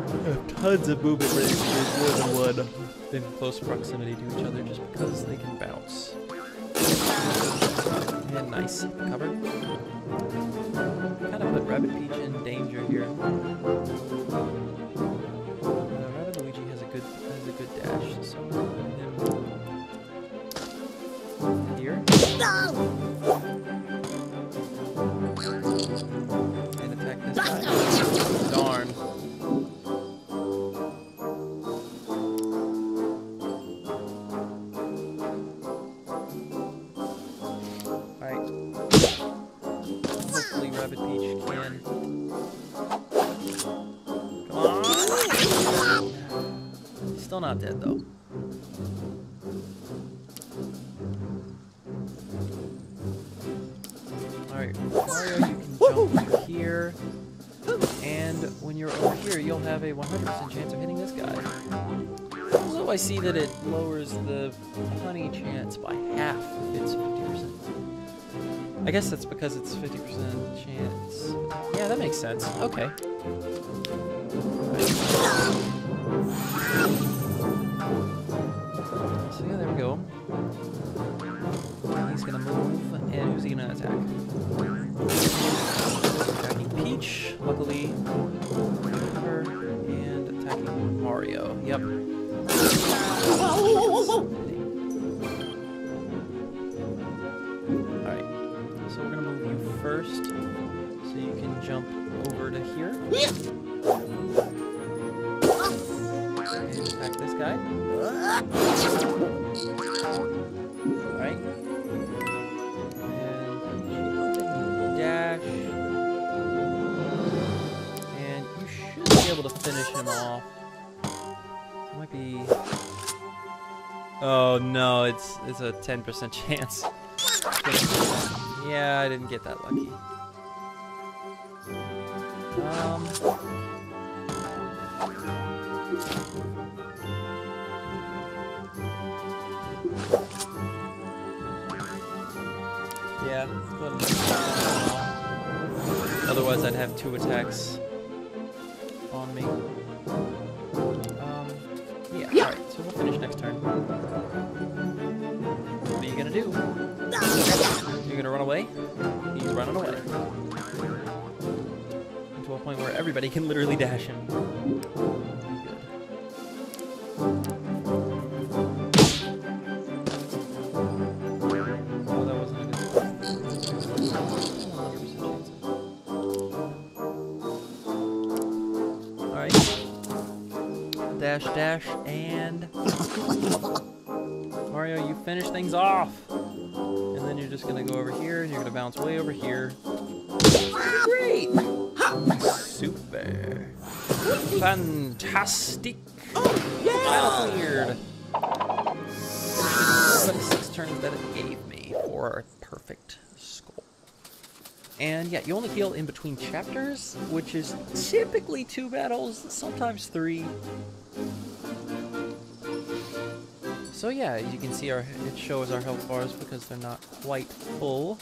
I have tons of movement range with more than one in close proximity to each other just because they can bounce. And nice. Cover. Kind of put Rabbid Peach in danger here. Rabbid Luigi has a good dash, so I'm gonna put him here. And attack this guy. Darn. Rabbid Peach can. Come on! Still not dead though. Alright, Mario, you can jump over here. And when you're over here, you'll have a 100% chance of hitting this guy. Also, I see that it lowers the honey chance by half if it's 50%. I guess that's because it's 50% chance. Yeah, that makes sense. Okay. Right. So yeah, there we go. He's gonna move, and who's he gonna attack? Attacking Peach, luckily. Her, and attacking Mario. Yep. So we're gonna move you first, so you can jump over to here. And attack this guy. Alright. And dash. And you should be able to finish him off. Might be... Oh no, it's a 10% chance. Yeah, I didn't get that lucky. Yeah. Otherwise, I'd have 2 attacks on me. Yeah. Alright, so we'll finish next turn. What are you gonna do? You're gonna run away? He's running away. To a point where everybody can literally dash him. Good. Oh, that wasn't a good one. Alright. Dash, dash, and... Mario, you finish things off! And then you're just gonna go over here, and you're gonna bounce way over here. Great! Super! Fantastic! Battle cleared! 6 turns that it gave me for a perfect score. And yeah, you only heal in between chapters, which is typically 2 battles, sometimes 3. So yeah, as you can see, it shows our health bars because they're not quite full.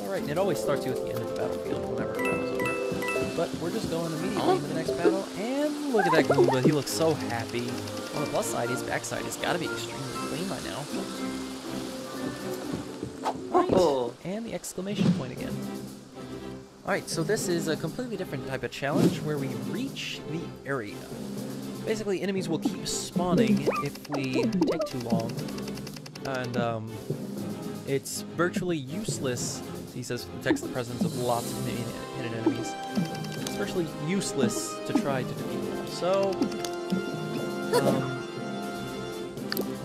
Alright, and it always starts you at the end of the battlefield whenever the battle's over. But we're just going immediately into the next battle, and look at that Goomba, he looks so happy. On the plus side, his backside has got to be extremely clean by now. Right, and the exclamation point again. Alright, so this is a completely different type of challenge where we reach the area. Basically, enemies will keep spawning if we take too long, and it's virtually useless. He says detects the presence of lots of hidden enemies. It's virtually useless to try to defeat them. So,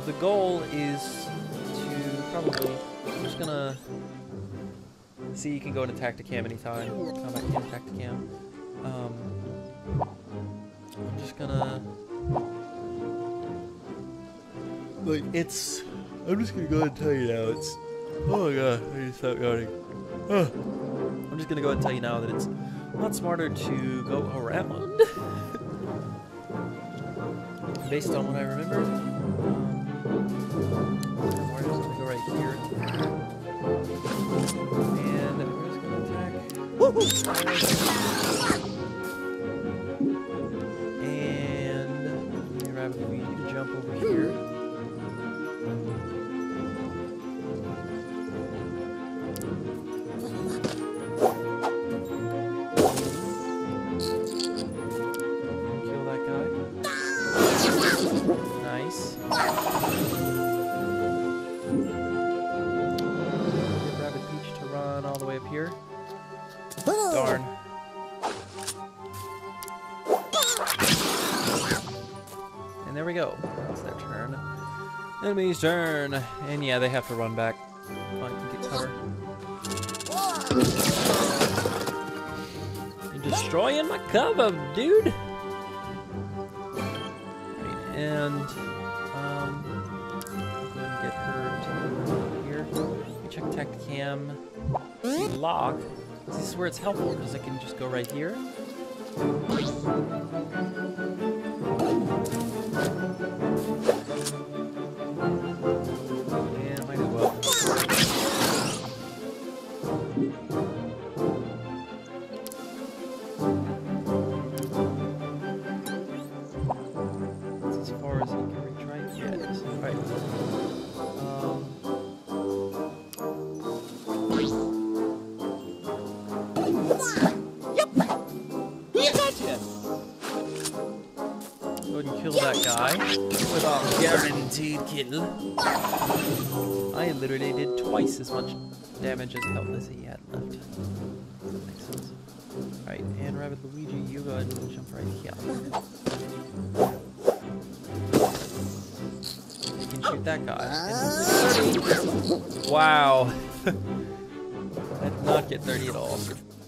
the goal is to probably, I'm just gonna see, you can go into Tacticam anytime. Combat Cam, Tacticam. I'm just gonna, like, I'm just gonna go ahead and tell you now, oh my god, I need to stop yawning. I'm just gonna go ahead and tell you now that it's a lot smarter to go around. Based on what I remember. We're just gonna go right here. And we're just gonna attack. And Rabbid, we need to jump over here. Kill that guy. Nice. Get Rabbid Peach to run all the way up here. Darn. And there we go. That's their turn. Enemy's turn. And yeah, they have to run back. Fine, get cover. You're destroying my cover, dude! Right, and go ahead and get her to here. Let me check Tacticam. See lock. This is where it's helpful because I can just go right here. And might as well. That's as far as he can reach, right? Yeah, it is. Right. Go ahead and kill that guy with a guaranteed kill. I literally did twice as much damage as health as he had left. Makes sense. Alright, and Rabbid Luigi, you go ahead and jump right here. You can shoot that guy. Wow. I did not get 30 at all.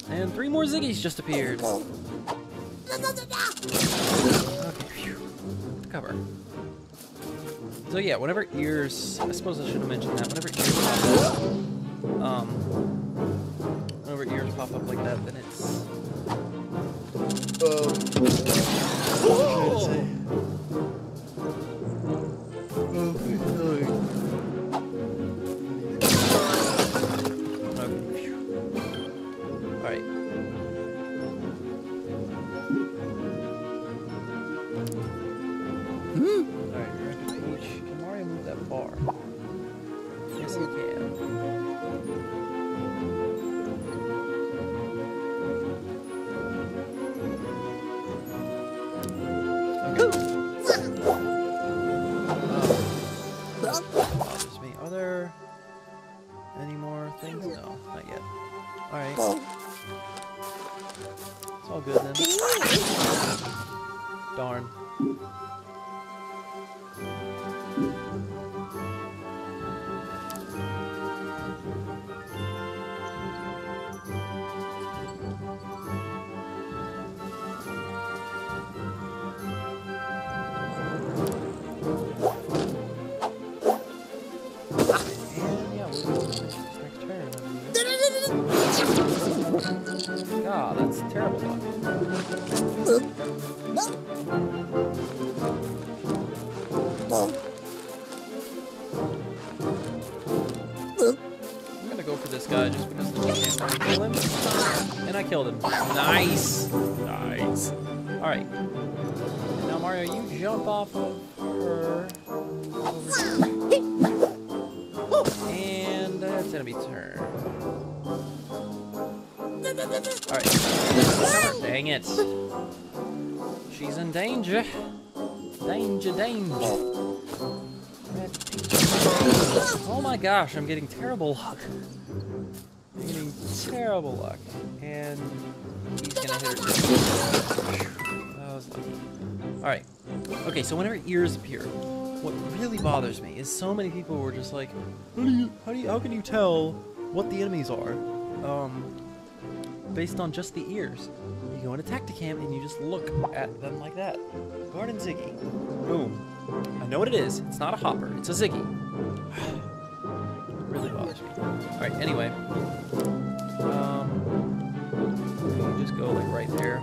And 3 more Ziggies just appeared. Okay, phew. Cover. So yeah, whenever ears, I suppose I should have mentioned that, whenever ears pop up like that, then it's... Okay, phew. Alright. Alright, Rabbid Peach. Can Mario move that bar? Yes, he can. Okay. Bothers me. Are there any more things? No, not yet. Alright. It's all good then. Darn. God, that's terrible luck. for this guy just because the team can't let me kill him. And I killed him. Nice! Nice. Alright. Now, Mario, you jump off of her. Over here. And it's enemy turn. Alright. Dang it. She's in danger. Danger, danger. Oh my gosh, I'm getting terrible luck. I'm getting terrible luck. And he's gonna hit her too. That was lucky. Alright. Okay, so whenever ears appear, what really bothers me is so many people were just like, how can you tell what the enemies are? Based on just the ears. You go into Tacticam and you just look at them like that. Garden Ziggy. Boom. I know what it is. It's not a hopper. It's a Ziggy. It really bothers me. Alright, anyway. You just go like right there.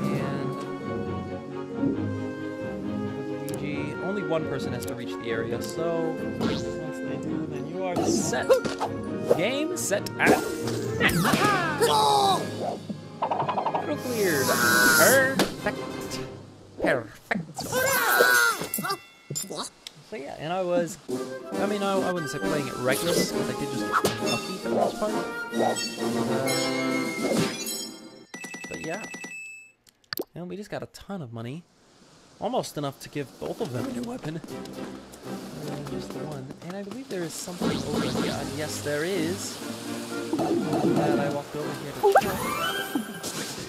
And Luigi, only one person has to reach the area, so once they do, then you are set. Game, set, and battle cleared. Perfect. Perfect. So yeah, and I wouldn't say playing it reckless, because I did just get lucky for the most part. But yeah. And we just got a ton of money. Almost enough to give both of them a new weapon. Just the one. And I believe there is something over here. Yes, there is. That I walked over here to check.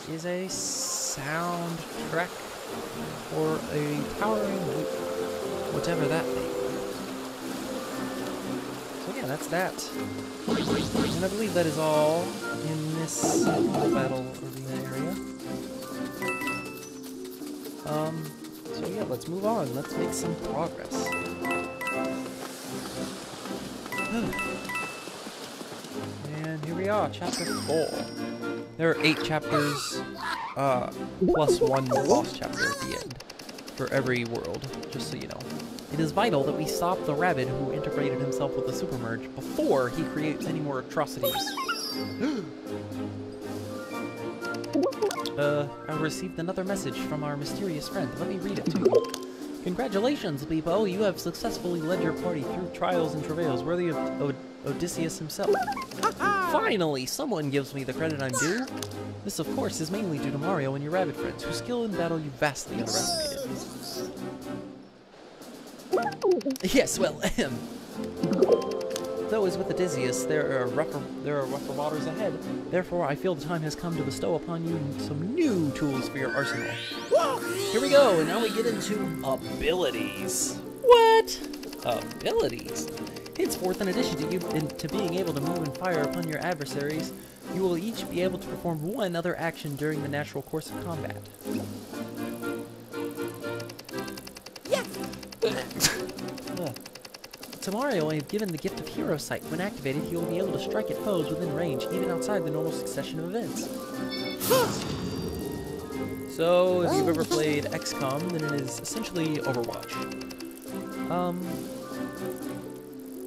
There is a soundtrack or a towering loop. Whatever that may be. So yeah, that's that. And I believe that is all in this battle arena area. So yeah, let's move on. Let's make some progress. And here we are, chapter 4. There are 8 chapters, plus one boss chapter at the end for every world, just so you know. It is vital that we stop the rabbit who integrated himself with the super merge before he creates any more atrocities. I received another message from our mysterious friend. Let me read it to you. Congratulations, Beepo. You have successfully led your party through trials and travails worthy of Odysseus himself. Finally, someone gives me the credit I'm due. This, of course, is mainly due to Mario and your rabbit friends, whose skill in battle you vastly underestimated. Yes, well, though as with Odysseus, there are rougher waters ahead. Therefore, I feel the time has come to bestow upon you some new tools for your arsenal. Here we go, and now we get into abilities. What? Abilities? Henceforth, in addition to being able to move and fire upon your adversaries, you will each be able to perform one other action during the natural course of combat. To Mario, I have given the gift of Hero Sight. When activated, he will be able to strike at foes within range, even outside the normal succession of events. So, if you've ever played XCOM, then it is essentially Overwatch.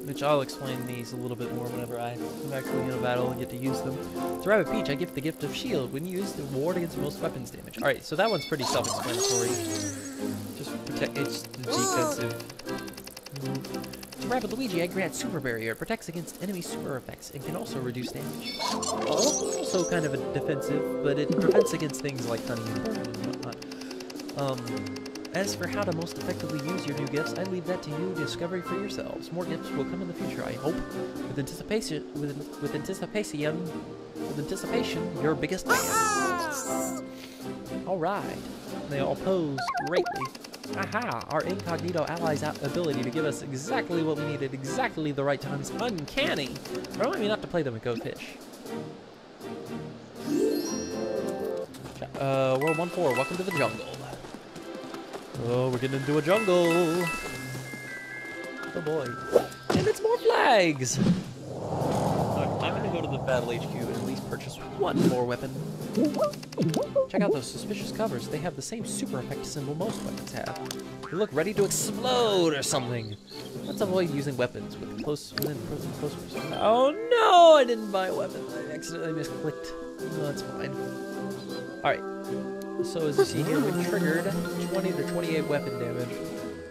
Which I'll explain these a little bit more whenever I'm actually in a battle and get to use them. To Rabbit Peach, I give the gift of Shield. When used, it will ward against most weapons damage. Alright, so that one's pretty self-explanatory. Just protect, it's defensive. To Rabbit Luigi, I grant Super Barrier. It protects against enemy super effects and can also reduce damage. Also kind of a defensive, but it prevents against things like Honey and Burn and whatnot. As for how to most effectively use your new gifts, I leave that to you to discover for yourselves. More gifts will come in the future, I hope. With anticipation, your biggest fan. Alright. They all pose greatly. Aha! Our incognito ally's ability to give us exactly what we need at exactly the right time is uncanny. Remind me not to play them at Go Fish. World 1-4, welcome to the jungle. Oh, we're getting into a jungle. Oh boy. And it's more flags! Alright, I'm gonna go to the Battle HQ and at least purchase one more weapon. Check out those suspicious covers. They have the same super effect symbol most weapons have. They look ready to explode or something. Let's avoid using weapons with close pursuit. Oh no! I didn't buy a weapon. I accidentally misclicked. No, that's fine. Alright. So as you see here, we triggered 20 to 28 weapon damage.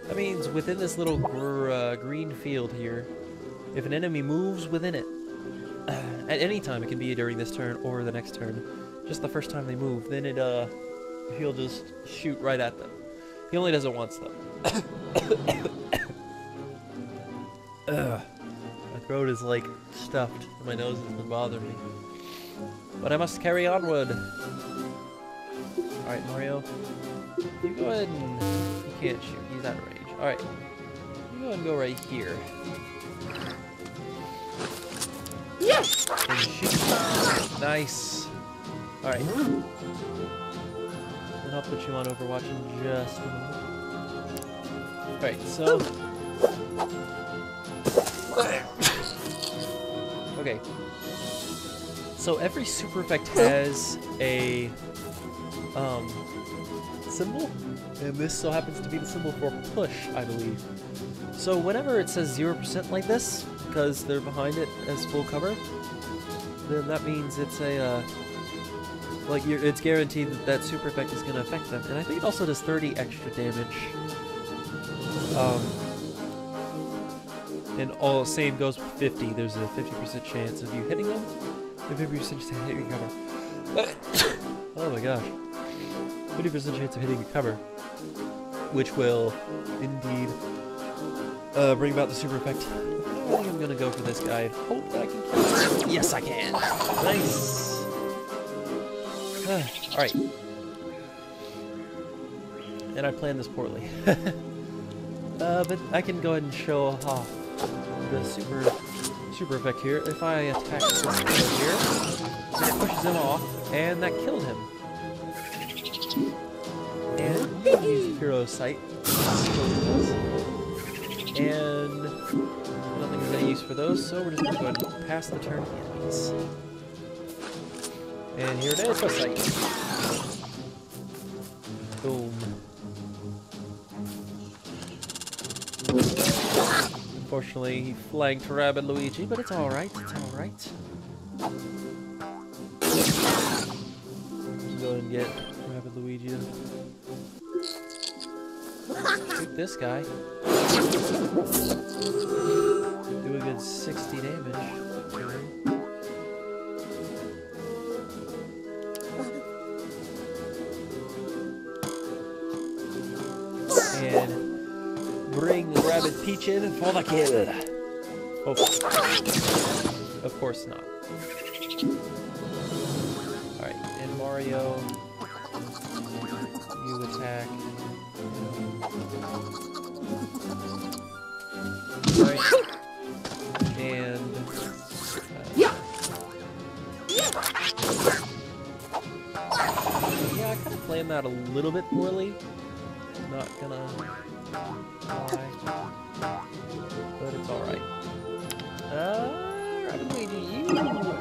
That means within this little green field here, if an enemy moves within it, at any time, it can be during this turn or the next turn, just the first time they move, then he'll just shoot right at them. He only does it once though. Ugh. My throat is like stuffed, and my nose has been bothering me. But I must carry onward. Alright, Mario. You go ahead and... He can't shoot, he's out of range. Alright. You go ahead and go right here. Yes! And shoot. Nice. Alright. Then I'll put you on Overwatch in just a moment. Alright, so... Okay. So every super effect has a symbol, and this so happens to be the symbol for push, I believe. So whenever it says 0% like this, because they're behind it as full cover, then that means it's a like it's guaranteed that that super effect is going to affect them. And I think it also does 30 extra damage. And all same goes with 50. There's a 50% chance of you hitting them, and 50% chance of hitting your cover. Oh my gosh. 50% chance of hitting your cover, which will indeed bring about the super effect. I think I'm gonna go for this guy and hope that I can kill him. Yes, I can. Nice. Alright. And I planned this poorly. But I can go ahead and show off the super effect here. If I attack this guy here, it pushes him off, and that killed him. And use Hero Sight. And nothing of any use for those, so we're just going to go ahead and pass the turn to enemies. And here it is, Hero Sight. Boom. Unfortunately, he flanked Rabbid Luigi, but it's alright, it's alright. Go ahead and get Rabbid Luigi to shoot this guy. Do a good 60 damage. And bring Rabbid Peach in for the kill. Oh, of course not. Alright, and Mario, you attack. Alright. And... yeah, I kind of planned that a little bit poorly. Not gonna lie. But it's alright. Rabbid Luigi, you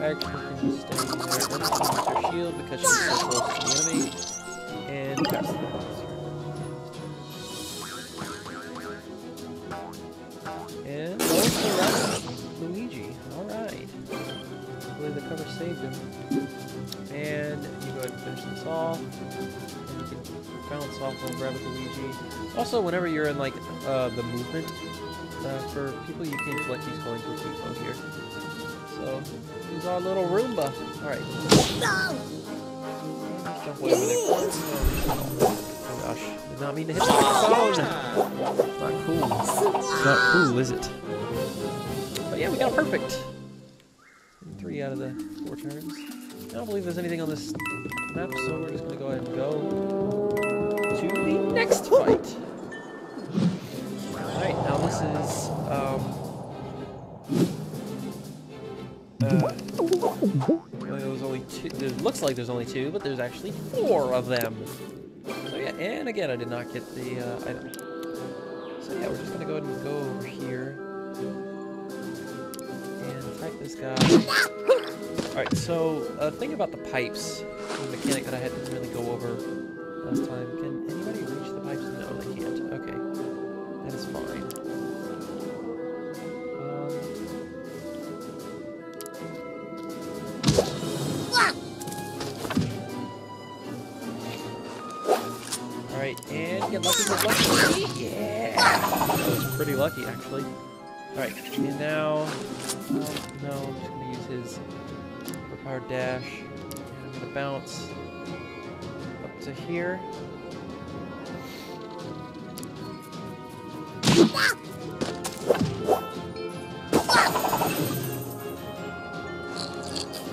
actually can stay there and use your shield because she's so close to the enemy. And pass the monster. And also Rabbid Luigi. Alright. Hopefully the cover saved him. And you go ahead and finish this off. And you can bounce off of Rabbid Luigi. Also, whenever you're in like the movement, for people you can collect these coins with Pipo here. So, use our little Roomba. Alright. Jump way over there. Oh gosh. Did not mean to hit the phone! Not cool. Not cool, is it? But yeah, we got a perfect. 3 out of the 4 turns. I don't believe there's anything on this map, so we're just gonna go ahead and go to the next fight. Alright, now this is, there's only 2, it looks like there's only 2, but there's actually 4 of them. So yeah, and again, I did not get the, item. So yeah, we're just gonna go ahead and go over here. And attack this guy. Alright, so thing about the pipes, the mechanic that I didn't really go over last time. Can anybody reach the pipes? No, they can't. Okay. That is fine. Alright, and get lucky, get lucky. Yeah! That was pretty lucky, actually. Alright, and now... no, I'm just going to use his overpowered dash. And I'm going to bounce up to here.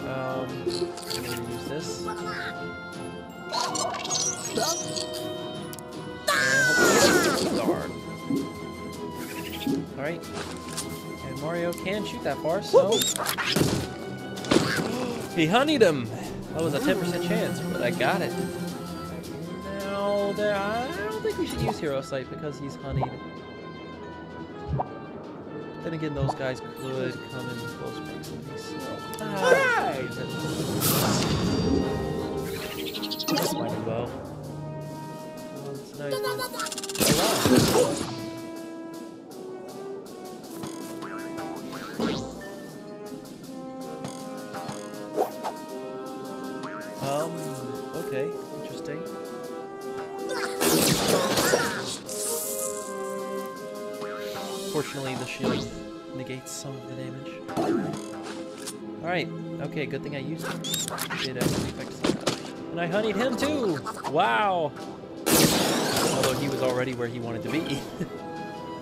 I'm going to use this. Alright. And Mario can shoot that far, so... he honeyed him! That was a 10% chance, but I got it. Now, I don't think we should use Hero Sight because he's honeyed. Then again, those guys could come in close proximity, so... Alright! This might as well. It's nice. Okay, interesting. Fortunately, the shield negates some of the damage. Alright, okay, good thing I used it. Did actually affect some. And I honeyed him too! Wow! Although he was already where he wanted to be.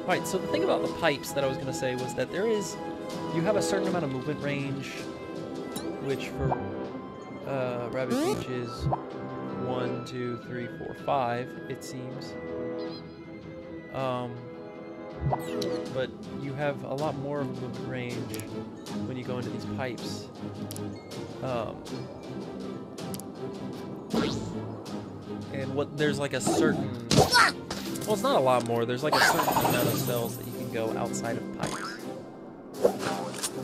Alright, so the thing about the pipes that I was going to say was that you have a certain amount of movement range, which for Rabbid Peach is 1, 2, 3, 4, 5, it seems. But you have a lot more of a movement range when you go into these pipes. And there's like a certain... well, it's not a lot more. There's like a certain amount of cells that you can go outside of pipes.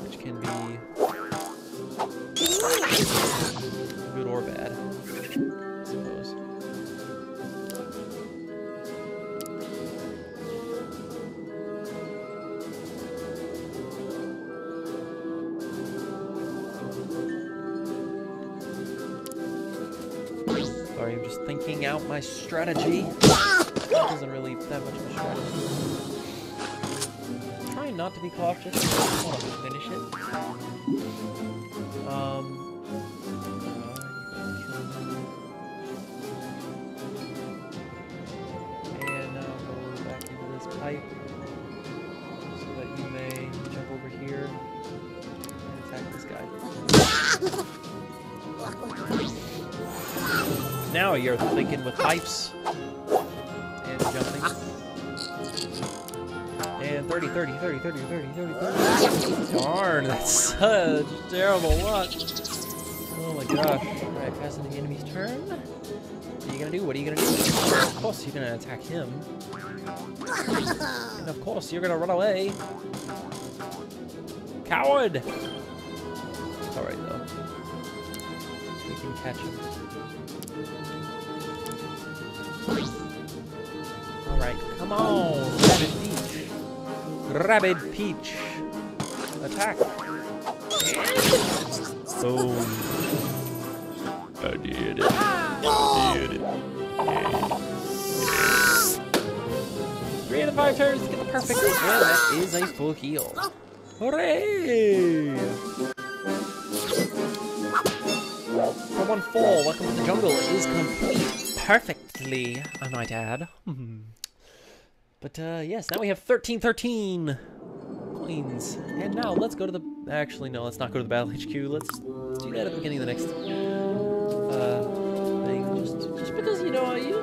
Which can be good or bad, I suppose. Sorry, I'm just thinking out my strategy. That isn't really that much of a strategy. I'm trying not to be cautious. I just want to finish it. And now go back into this pipe so that you may jump over here and attack this guy. Now you're thinking with pipes. And jumping. And 30, 30, 30, 30, 30, 30, 30. Darn, that's such terrible luck. Oh my gosh. Alright, passing the enemy's turn. What are you gonna do? What are you gonna do? Of course you're gonna attack him. And of course you're gonna run away. Coward! It's alright though. We can catch him. Alright, come on! Rabbid Peach! Rabbid Peach! Attack! Boom! I did it. I did it. Yeah. 3 out of 5 turns to get the perfect hit, and that is a full heal. Hooray! For one fall, Welcome to the Jungle is complete perfectly, I might add. But yes, now we have 1313 coins. And now let's go to the... Actually, no, let's not go to the Battle HQ. Let's do that at the beginning of the next thing. Just because, you know, you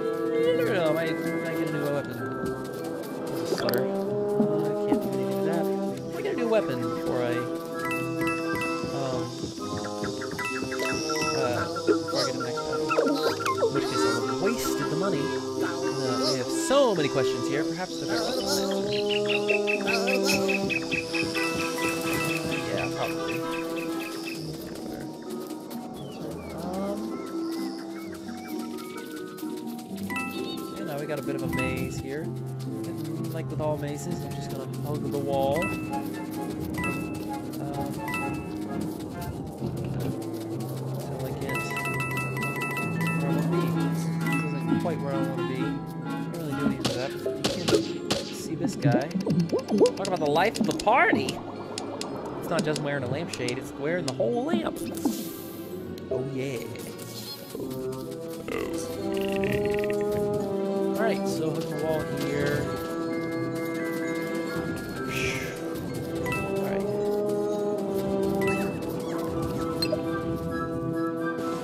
never know, I might get a new weapon. Stutter. I can't do anything with that. I get a new weapon before I... before I get the next battle. In which case I will have wasted the money. I have so many questions here, perhaps the better one will answer. Yeah, probably. got a bit of a maze here. And like with all mazes, I'm just gonna hug the wall. Until I get where I want to be. This isn't quite where I want to be. Can't really do anything with that. But you can see this guy. Talk about the life of the party. It's not just wearing a lampshade, it's wearing the whole lamp. Oh yeah. Alright, so hook the wall here. Alright.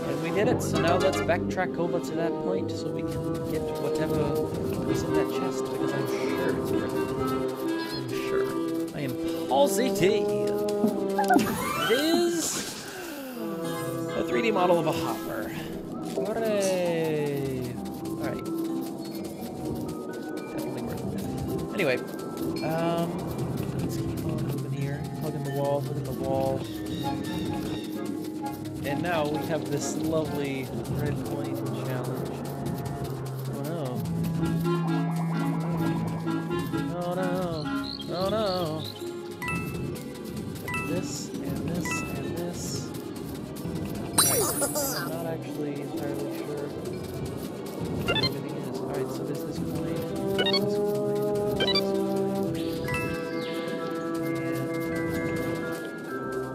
And we did it, so now let's backtrack over to that point so we can get whatever is in that chest, because I'm sure it's worth it. I'm sure. I am positive. It is a 3D model of a hopper. Hooray! Alright. Definitely worth it. Anyway, let's keep on moving here. Hugging the wall, hugging the wall. And now we have this lovely red coin challenge. Oh no. Oh no. Oh no. This and this and this. Alright, I'm not actually entirely sure what everything is. Alright, so there's this coin, this coin, this coin.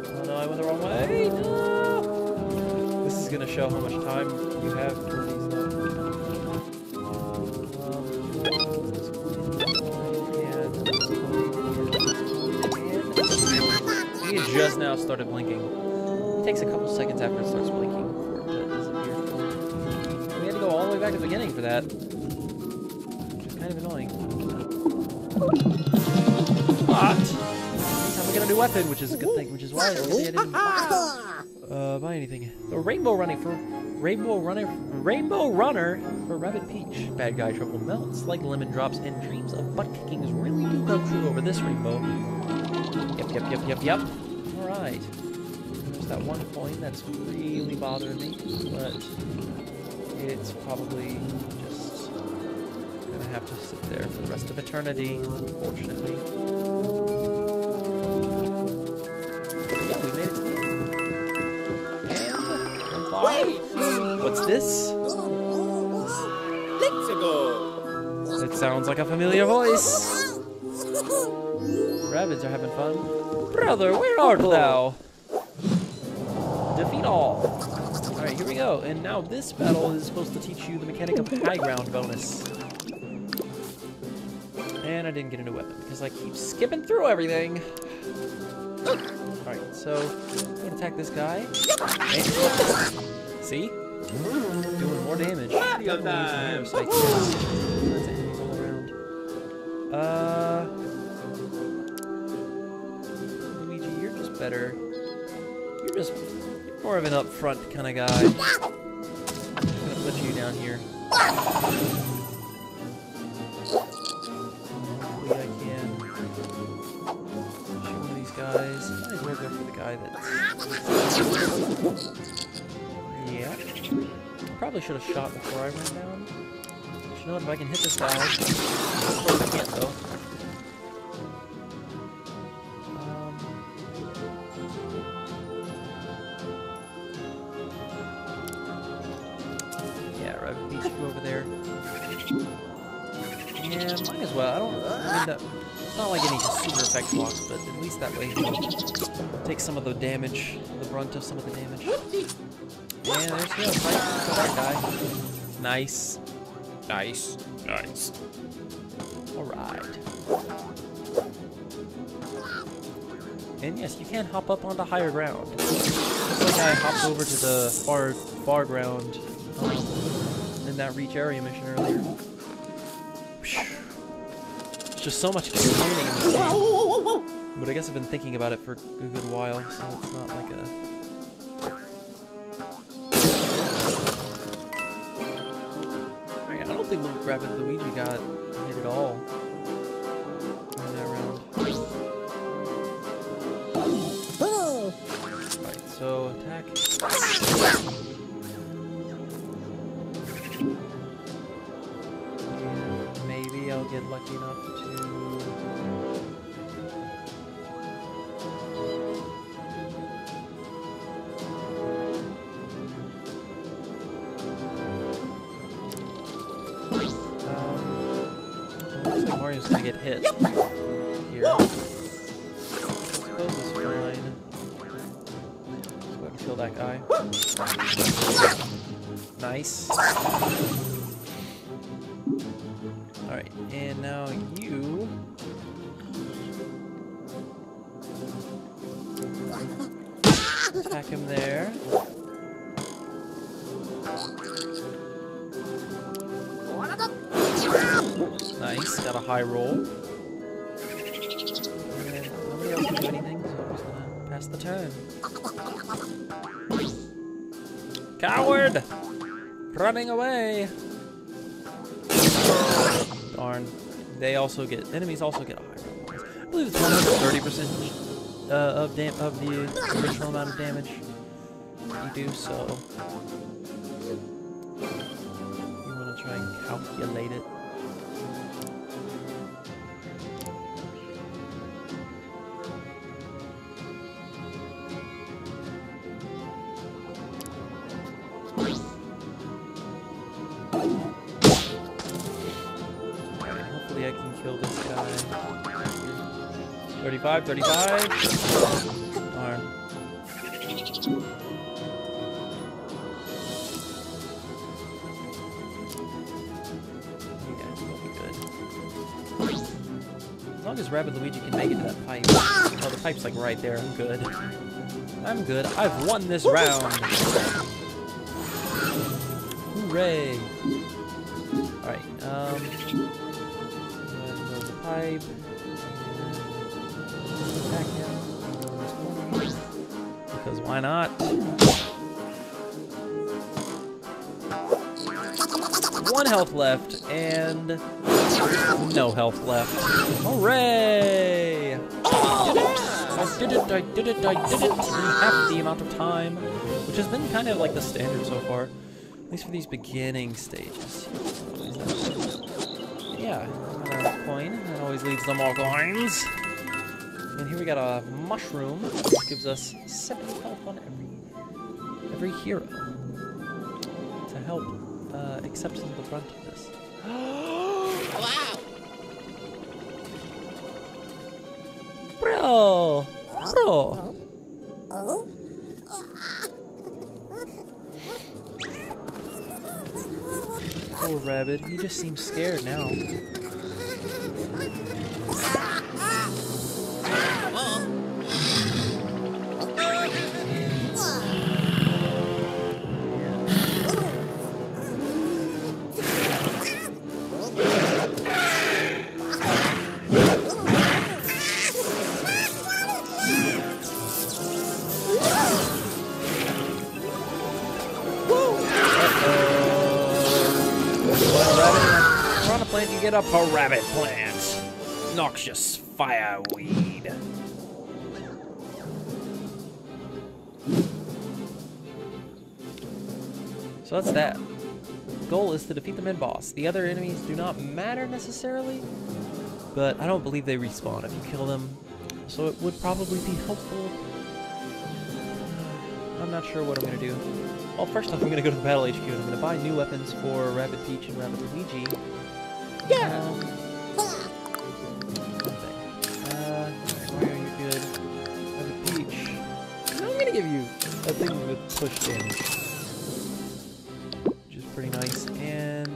And oh no, I went the wrong way! No! This is gonna show how much time you have for these things. It just now started blinking. It takes a couple seconds after it starts blinking for it to disappear. We had to go all the way back to the beginning for that. Which is kind of annoying. But anytime we get a new weapon, which is a good thing, which is why I didn't buy anything. The Rainbow Runner for Rabbid Peach. Bad guy trouble melts like lemon drops, and dreams of butt kickings really do come true over this rainbow. Yep. Alright. There's that one coin that's really bothering me, but it's probably just gonna have to sit there for the rest of eternity, unfortunately. Yeah, we made it to the end. And bye. What's this? Let's go. It sounds like a familiar voice. Rabbids are having fun. Brother, where art thou? Defeat all. Alright, here we go. And now this battle is supposed to teach you the mechanic of high ground bonus. And I didn't get a new weapon because I keep skipping through everything. Alright, so I'm gonna attack this guy. And see? Doing more damage. Definitely using him, so that's enemies all around. Luigi, you're just better. You're more of an upfront kind of guy. I'm gonna put you down here. Hopefully I can shoot one of these guys. I might as well go for the guy that's... Yeah. Probably should have shot before I ran down. But you know what, if I can hit this guy... Of course I can't though. Over there. Yeah, might as well. I mean, it's not like any super effect blocks, but at least that way take some of the damage, the brunt of some of the damage. And there's the fight for that guy. Nice. Nice. Nice. Alright. And yes, you can hop up onto higher ground. Just like I hopped over to the far ground. In that reach area mission earlier. It's just so much explaining in this game. But I guess I've been thinking about it for a good while, so it's not like a... I don't think Rabbid Luigi got hit at all in that round. Alright, so attack. And get lucky enough to... looks like Mario's gonna get hit here. I suppose it's fine. Let's go ahead and kill that guy. Nice. Alright, and now you... attack him there. Nice, got a high roll. And nobody else can do anything, so I'm just gonna pass the turn. Coward! Running away! Darn. They also get, enemies also get a high roll. I believe it's 130% of the original amount of damage you do, so you want to try and calculate it. Hopefully I can kill this guy. 35, 35. Darn. You guys will be good. As long as Rabbid Luigi can make it to that pipe. Oh, the pipe's like right there. I'm good. I'm good. I've won this round. Hooray. Alright, go ahead and build the pipe. Attack him. Because why not? One health left, and no health left. Hooray! I did it, I did it, I did it! In half the amount of time, which has been kind of like the standard so far. At least for these beginning stages. Yeah, another coin. That always leaves them all coins. And here we got a mushroom, which gives us 70 health on every hero to help accept some of the brunt of this. Wow! Bro! Bro! Poor Rabbid, he just seems scared now. You get up a rabbit plant. Noxious fireweed. So that's that. Goal is to defeat the mid-boss. The other enemies do not matter necessarily, but I don't believe they respawn if you kill them, so it would probably be helpful. I'm not sure what I'm going to do. Well, first off, I'm going to go to the Battle HQ and I'm going to buy new weapons for Rabbid Peach and Rabbid Luigi. Yeah! Mario, you're good. Rabbid Peach. I'm going to give you a thing with push damage, which is pretty nice, and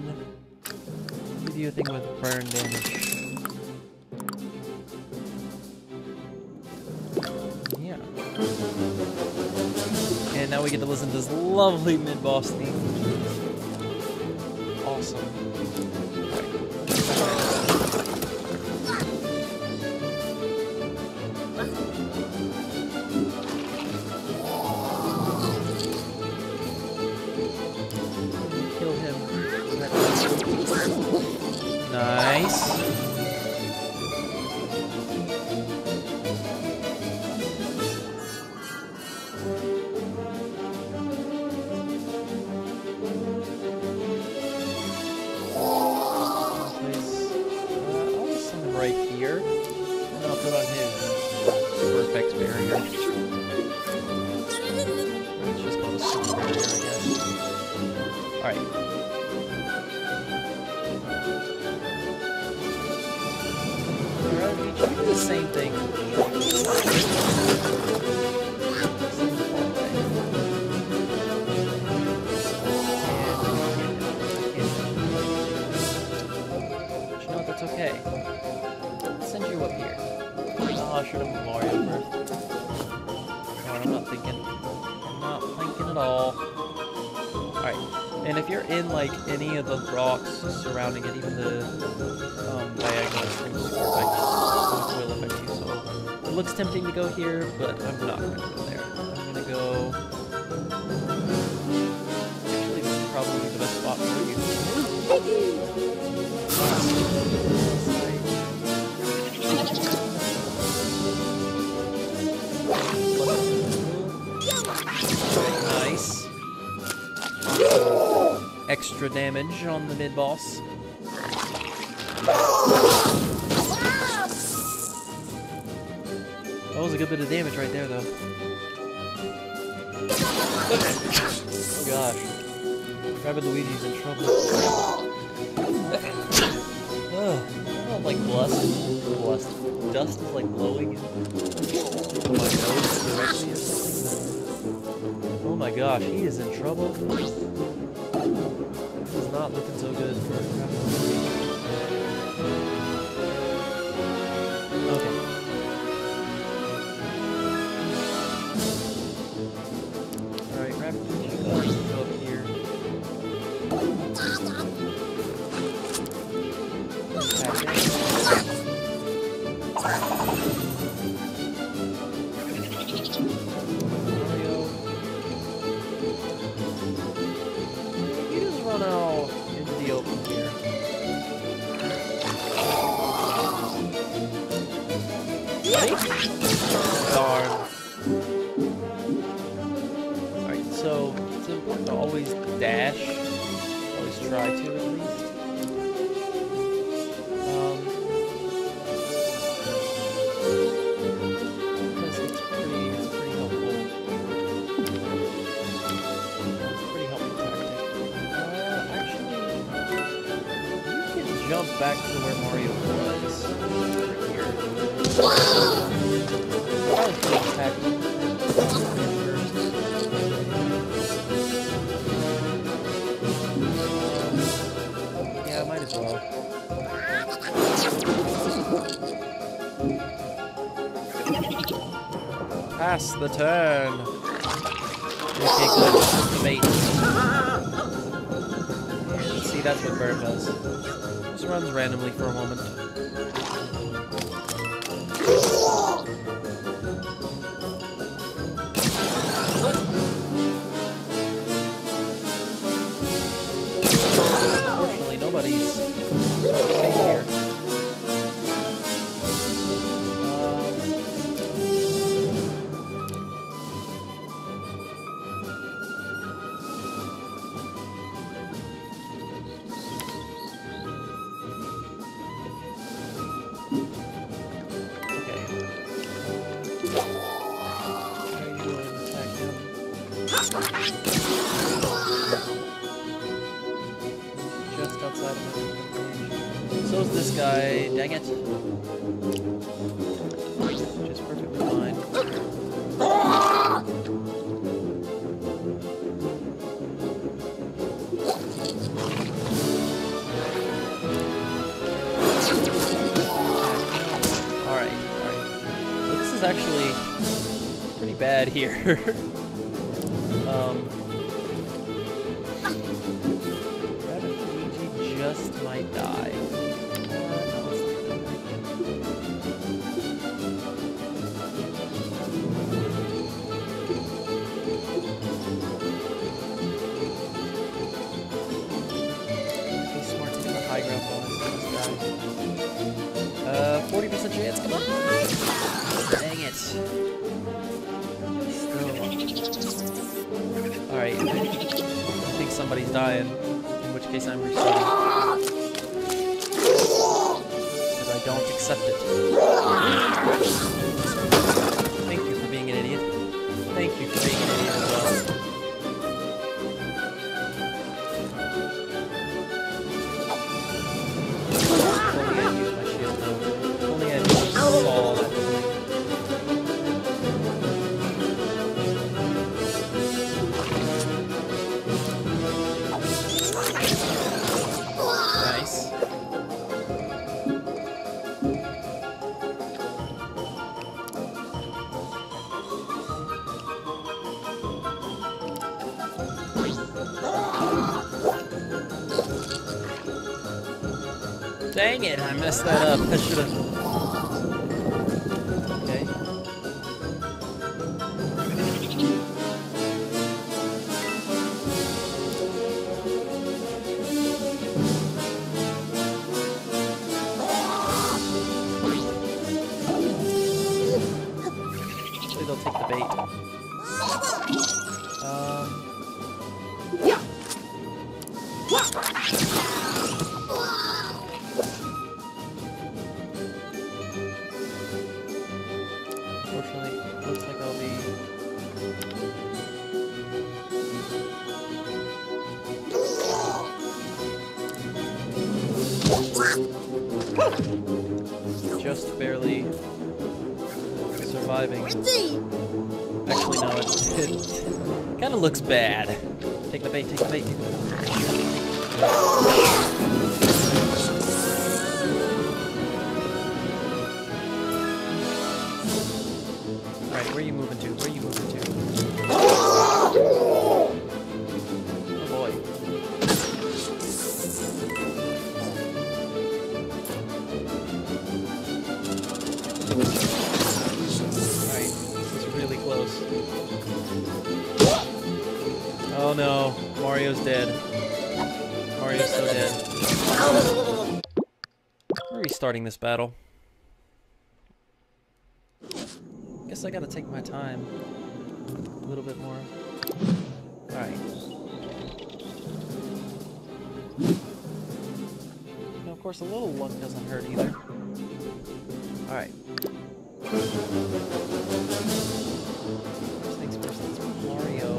give you a thing with burn damage. Yeah. And now we get to listen to this lovely mid-boss theme, which is awesome. Kill him. Nice. Alright. Alright, we do the same thing. But you know what, that's okay. I'll send you up here. Oh, I should have moved Mario first. Come on, I'm not thinking. I'm not thinking at all. Alright, and if you're in, like, any of the rocks surrounding it, even the diagonal strings will affect you, so it looks tempting to go here, but I'm not going to go there. I'm going to go... Actually, this is probably the best spot for you. Nice. Extra damage on the mid-boss. That was a good bit of damage right there, though. Oh gosh. Rabbid Luigi's in trouble. Oh, like dust is like blowing into my nose directly or something. Oh my gosh, he is in trouble. This is not looking so good for Rabbid Luigi. Okay. Alright, Rabbid Luigi, go up here. Mario. You just run out into the open here. Darn. Alright, so it's important to always dash. Always try to, at least. Because it's pretty helpful. It's a pretty helpful tactic. Actually, you can jump back to where Mario was. Over here. Probably should attack him first. Yeah, might as well. Pass the turn. Okay, good. That's the bait. And see, that's what Bird does. Just runs randomly for a moment. Unfortunately, nobody's here. Just outside of my range. So is this guy, dang it. Which is perfectly fine. Alright. So this is actually pretty bad here. Rabbid Luigi just might die. Be smart to get the high ground bonus on this guy. 40% chance, come on! Dang it. Alright, I think somebody's dying, in which case I'm restarting. Because I don't accept it. Thank you for being an idiot. Thank you for being an idiot as well. Dang it, I messed that up. I should have. Okay. Hopefully they'll take the bait. Unfortunately, looks like I'll be. Just barely surviving. Actually, no, it kind of looks bad. Take the bait, take the bait, take the bait. Alright, where are you moving to? Where are you moving to? Oh boy. Alright, this is really close. Oh no, Mario's dead. Mario's so dead. We're restarting this battle. Guess I gotta take my time a little bit more. Alright. Now, of course, a little luck doesn't hurt either. Alright. First things first, let's put Mario.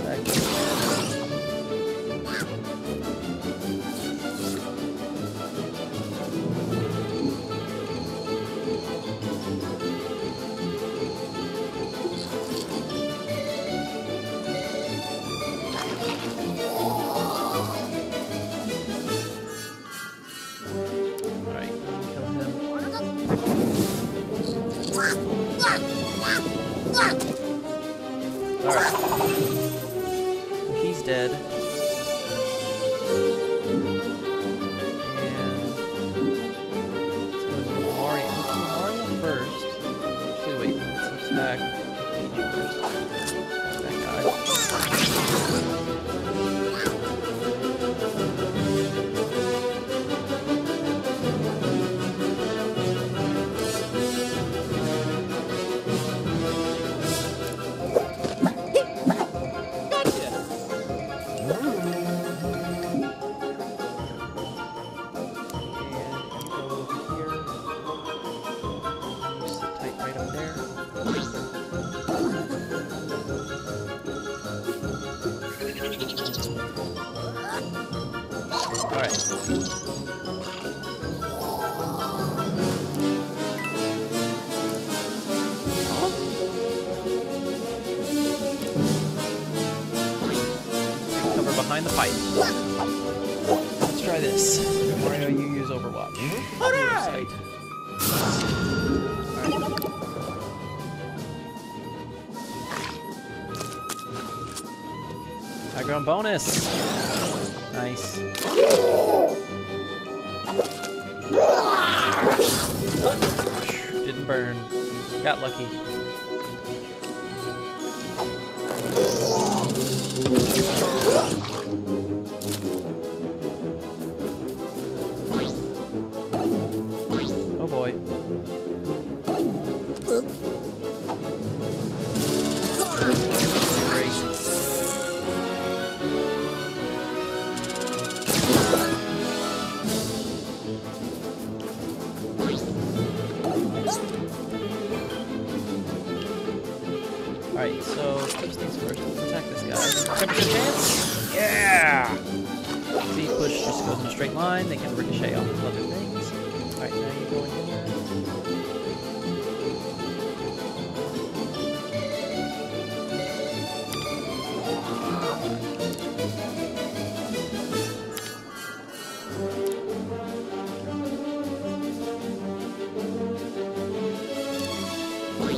Back here. Alright, kill him. Alright. He's dead. And let's go to Mario. Let's do Mario first. Actually, wait, let's attack first. That guy. Cover behind the pipe. Let's try this. Mario, you use Overwatch. Alright. High ground bonus. Nice. Didn't burn. Got lucky. Oh boy. Great. Alright, so first things first, let's attack this guy. Temperature chance? Yeah! Z push just goes in a straight line, they can ricochet off of other things. Alright, now you go in here.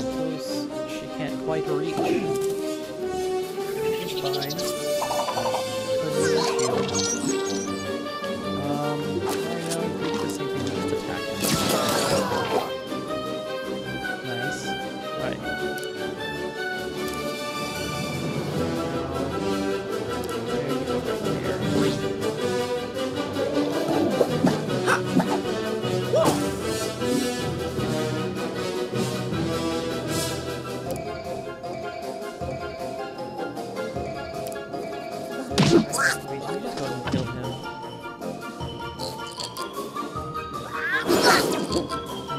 Suppose she can't quite reach. Fine.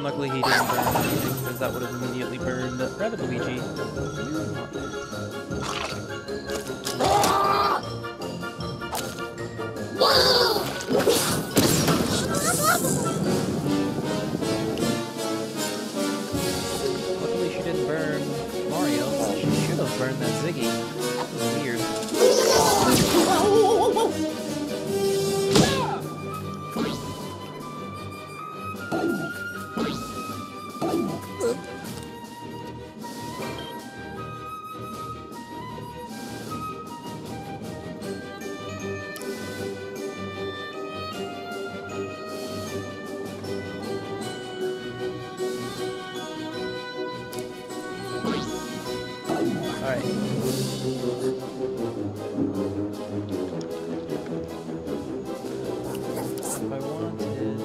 Luckily he didn't burn anything, because that would have immediately burned Rabbid Luigi. Not there. Luckily she didn't burn Mario. She should have burned that Ziggy. That was weird. Alright. If I wanted...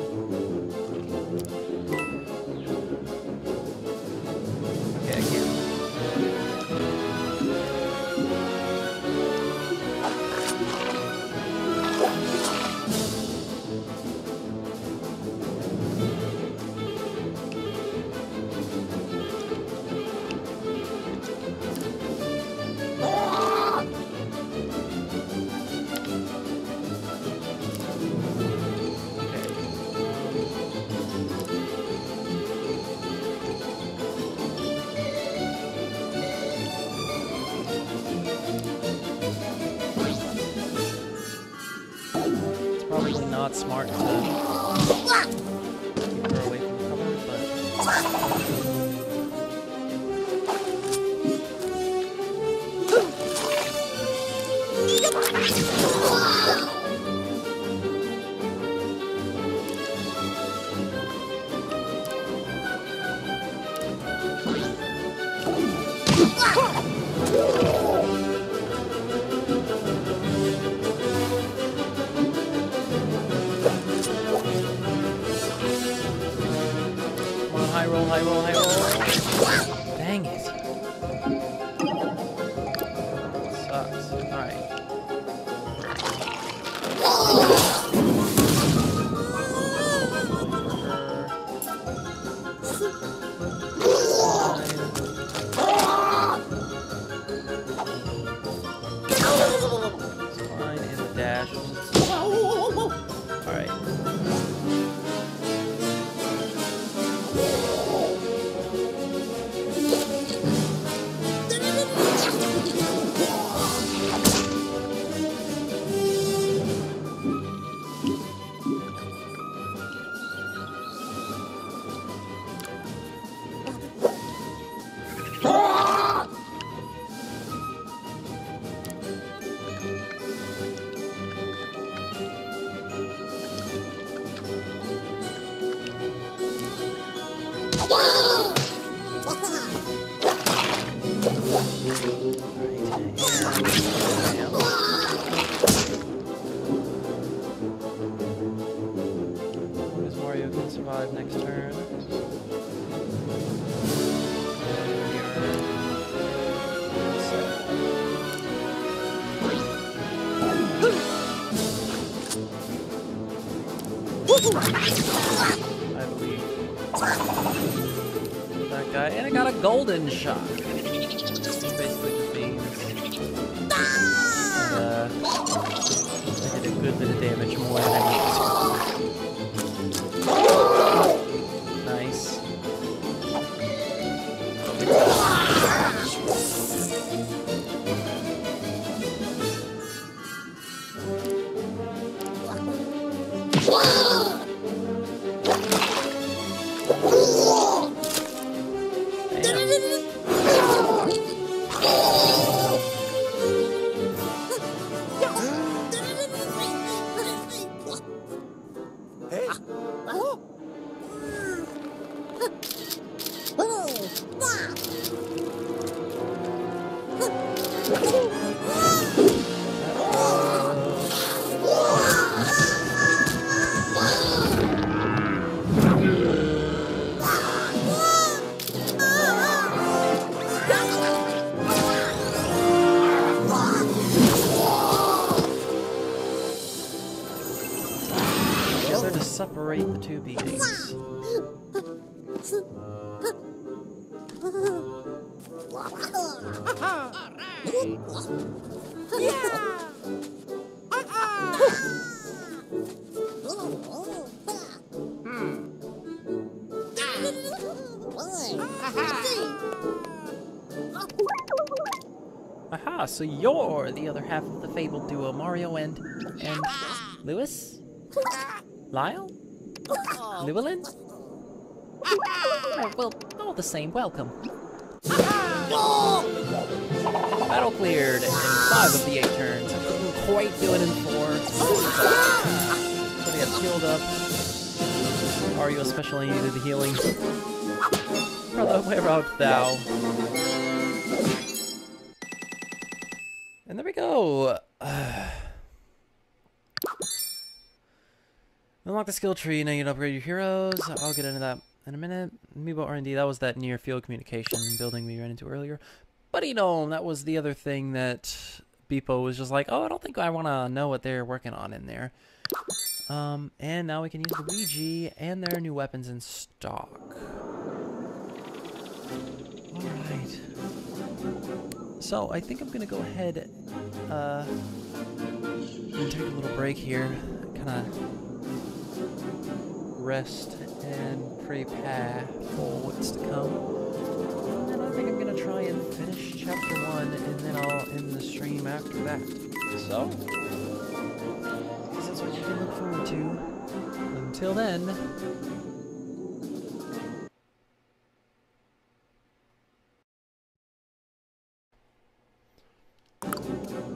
Okay, I can't. Probably not smart to keep her away from cover, but... High roll, high roll, high roll. Dang it. Sucks. Alright. It's fine in the dash. Alright. Mario can survive next turn. I believe that guy, and I got a golden shot. Basically just means I did a good bit of damage more than I needed to. Nice. Separate the two beings. Aha, so you're the other half of the fabled duo, Mario and Lewis? Lyle? Llewellyn? Oh, well, all the same, welcome. Battle cleared in 5 of the 8 turns. I couldn't quite do it in 4. So they got healed up. Mario especially needed the healing. Brother, where art thou? And there we go. Unlock the skill tree. Now you can upgrade your heroes. I'll get into that in a minute. Amiibo R&D. That was that near field communication building we ran into earlier. Buddy Gnome. That was the other thing that Beepo was just like, oh, I don't think I want to know what they're working on in there. And now we can use Luigi and their new weapons in stock. Alright. So, I think I'm going to go ahead and take a little break here. Kind of rest and prepare for what's to come. And then I think I'm going to try and finish chapter 1, and then I'll end the stream after that. So, that's what you can look forward to. Until then...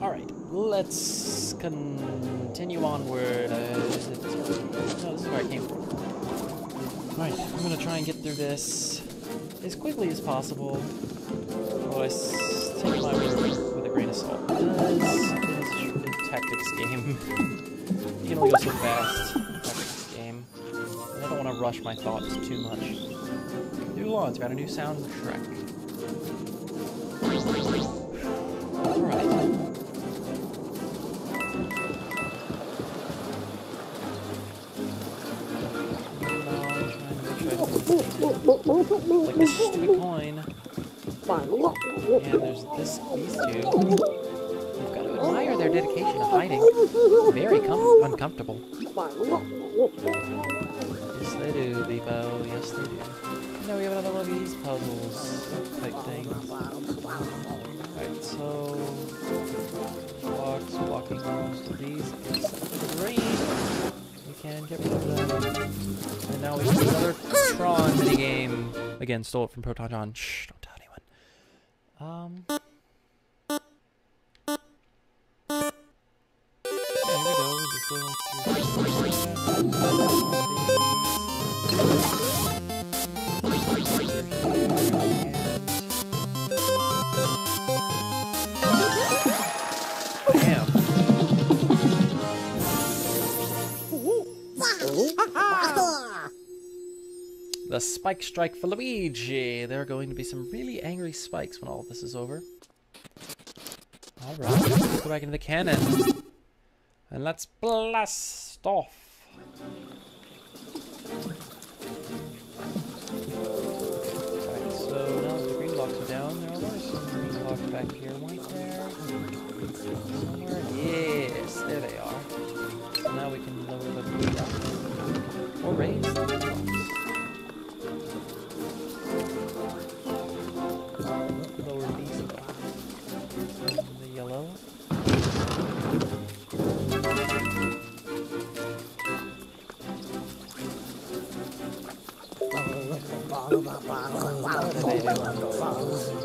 Alright, let's continue onward. No, this is where I came from. Alright, I'm going to try and get through this as quickly as possible. Although I take my word with a grain of salt. Because it is a tactics game. You can only go so fast in a tactics game. And I don't want to rush my thoughts too much. New Lawn's got a new soundtrack. Alright. Like this stupid coin. And there's these two. You've got to admire their dedication to hiding. Very uncomfortable. Yes, they do, Beepo. Yes, they do. And now we have another one of these puzzles type things. Alright, so... blocking most of these. Except for the green. We can get rid of them. And now we can do another Tron minigame. Again, stole it from Proton John. Shh, don't tell anyone. There we go. Just go Damn. The Spike Strike for Luigi. There are going to be some really angry spikes when all of this is over. Alright, let's go back into the cannon. And let's blast off. Alright, so now that the green blocks are down, there are some green blocks back here, weren't there? Somewhere? Yes, there they are. So now we can lower them down. Or raise the blocks.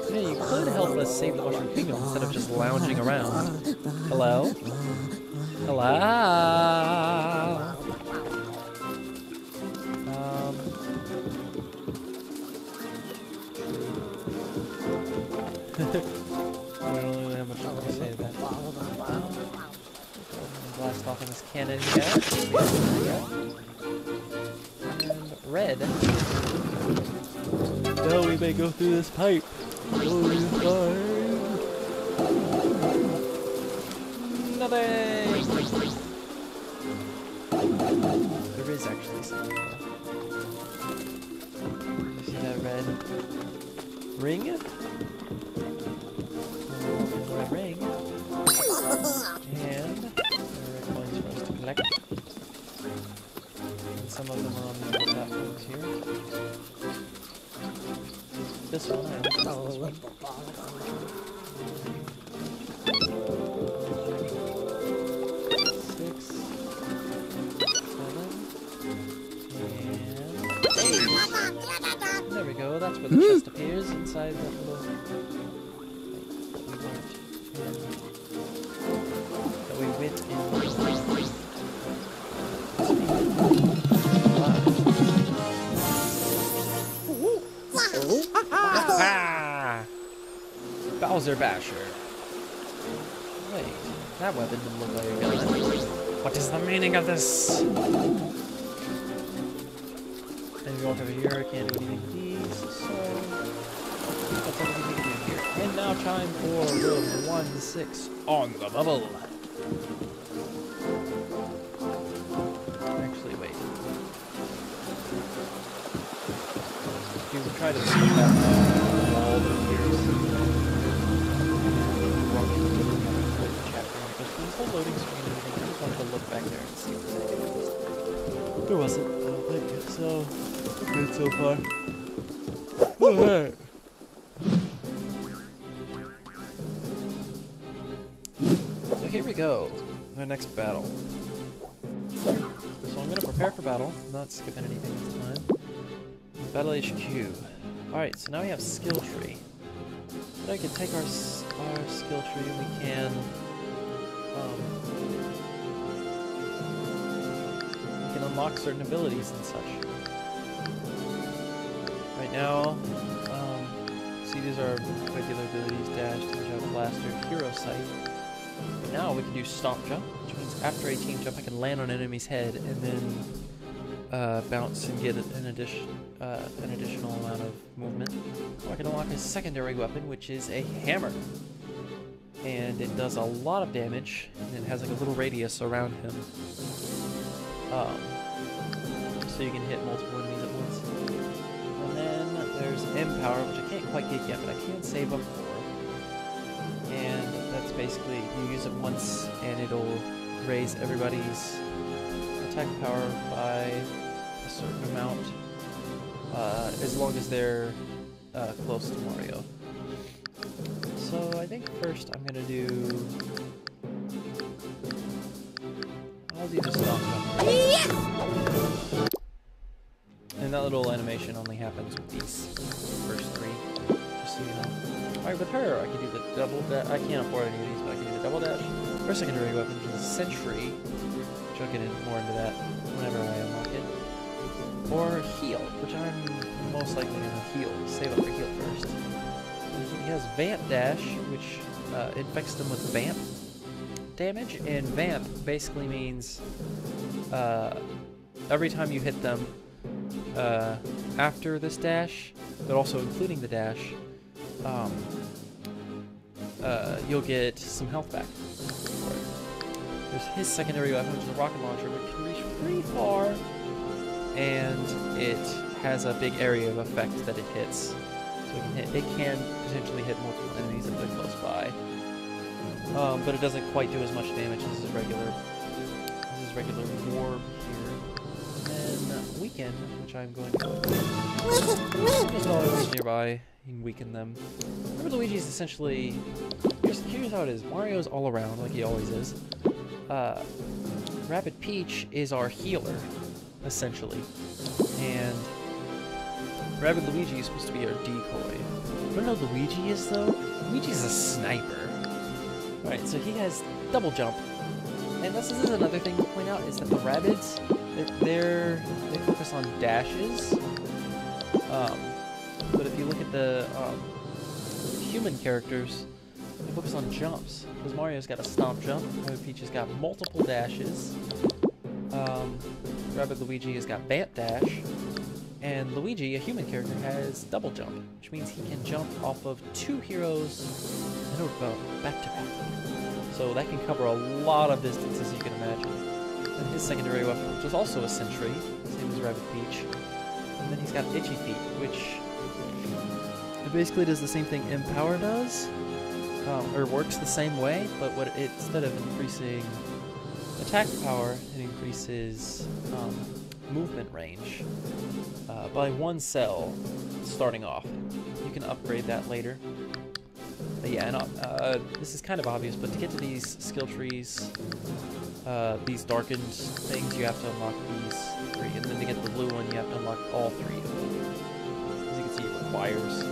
Yeah, you could help us save the Mushroom Kingdom instead of just lounging around. Hello? Hello? I don't really have much more to say to that. Blast off in this cannon here. And red. Now we may go through this pipe. Nothing. There is actually something. ring. Ring. And there are coins for us to collect. And some of them are on the other platforms here. This one, I don't know this one. 6, 7, and 8. There we go, that's where the chest appears inside that little thing that we went in. Bowser Basher. Wait, that weapon didn't look like a gun. What is the meaning of this? And we walk over here, can't do anything with these, so that's everything we can do here. And now time for room 1-6 on the bubble. Actually, wait. You can try to see that wall that appears. Whole loading screen and everything. I just wanted to look back there and see if there's anything. There wasn't. I don't think so. Good so far. Alright. So here we go. Our next battle. So I'm going to prepare for battle. Not skipping anything this time. Battle HQ. Alright, so now we have skill tree. So I can take our skill tree and we can unlock certain abilities and such. Right now, see these are regular abilities, dash, jump, blaster, hero sight. But now we can do stomp jump, which means after a team jump I can land on an enemy's head and then bounce and get an additional amount of movement. Or I can unlock a secondary weapon, which is a hammer. And it does a lot of damage, and it has like a little radius around him. So you can hit multiple enemies at once. And then there's M-Power, which I can't quite get yet, but I can save up for. And that's basically, you use it once, and it'll raise everybody's attack power by a certain amount, as long as they're close to Mario. So I think first I'm gonna do... I'll do the stomp jump. Yes! And that little animation only happens with these first 3, just so you know. Alright, with her, I can do the double dash. I can't afford any of these, but I can do the double dash. Her secondary weapon, which is a sentry, which I'll get more into that whenever I unlock it. Or heal, which I'm most likely gonna heal. Save up for heal first. He has Vamp Dash, which infects them with Vamp damage, and Vamp basically means every time you hit them after this dash, but also including the dash, you'll get some health back for it. There's his secondary weapon, which is a rocket launcher, which can reach pretty far, and it has a big area of effect that it hits. It can potentially hit multiple enemies if they're close by, but it doesn't quite do as much damage as his regular orb here. And then weaken, which I'm going to just all enemies nearby. You can weaken them. Remember, Luigi is essentially here's how it is. Mario's all around like he always is. Rapid Peach is our healer, essentially, and Rabbid Luigi is supposed to be our decoy. You wanna know what Luigi is, though? Luigi's a sniper. Alright, so he has double jump. And this is another thing to point out, is that the Rabbids, they focus on dashes. But if you look at the human characters, they focus on jumps. Because Mario's got a stomp jump, Rabbid Peach has got multiple dashes. Rabbid Luigi has got Vamp Dash. And Luigi, a human character, has double jump, which means he can jump off of 2 heroes in a row, back to back. So that can cover a lot of distances, you can imagine. And his secondary weapon, which is also a sentry, same as Rabbid Peach. And then he's got Itchy Feet, which basically does the same thing Empower does, or works the same way, but instead of increasing attack power, it increases movement range by 1 cell starting off. You can upgrade that later. But yeah, and this is kind of obvious, but to get to these skill trees, these darkened things, you have to unlock these 3, and then to get the blue one, you have to unlock all 3 of them. As you can see, it requires.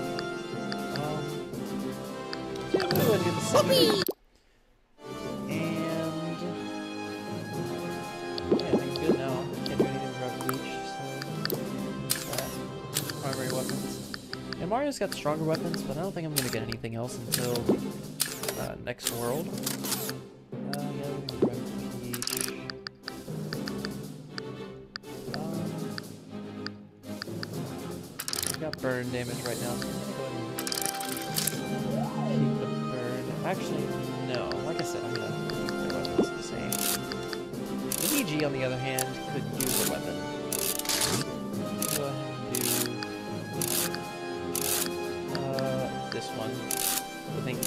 Yeah, I'm gonna go ahead and get the second. And yeah, I think it's good now. Can't do anything with Rapid Leech, so that's that. Primary weapons. And Mario's got stronger weapons, but I don't think I'm gonna get anything else until next world. Yeah, we can Rapid Leech. We got burn damage right now, so I'm gonna go ahead and keep the burn. Actually, no. Like I said, I'm gonna keep the weapons the same. Luigi, on the other hand, could use a weapon. Go ahead and do this one. I think.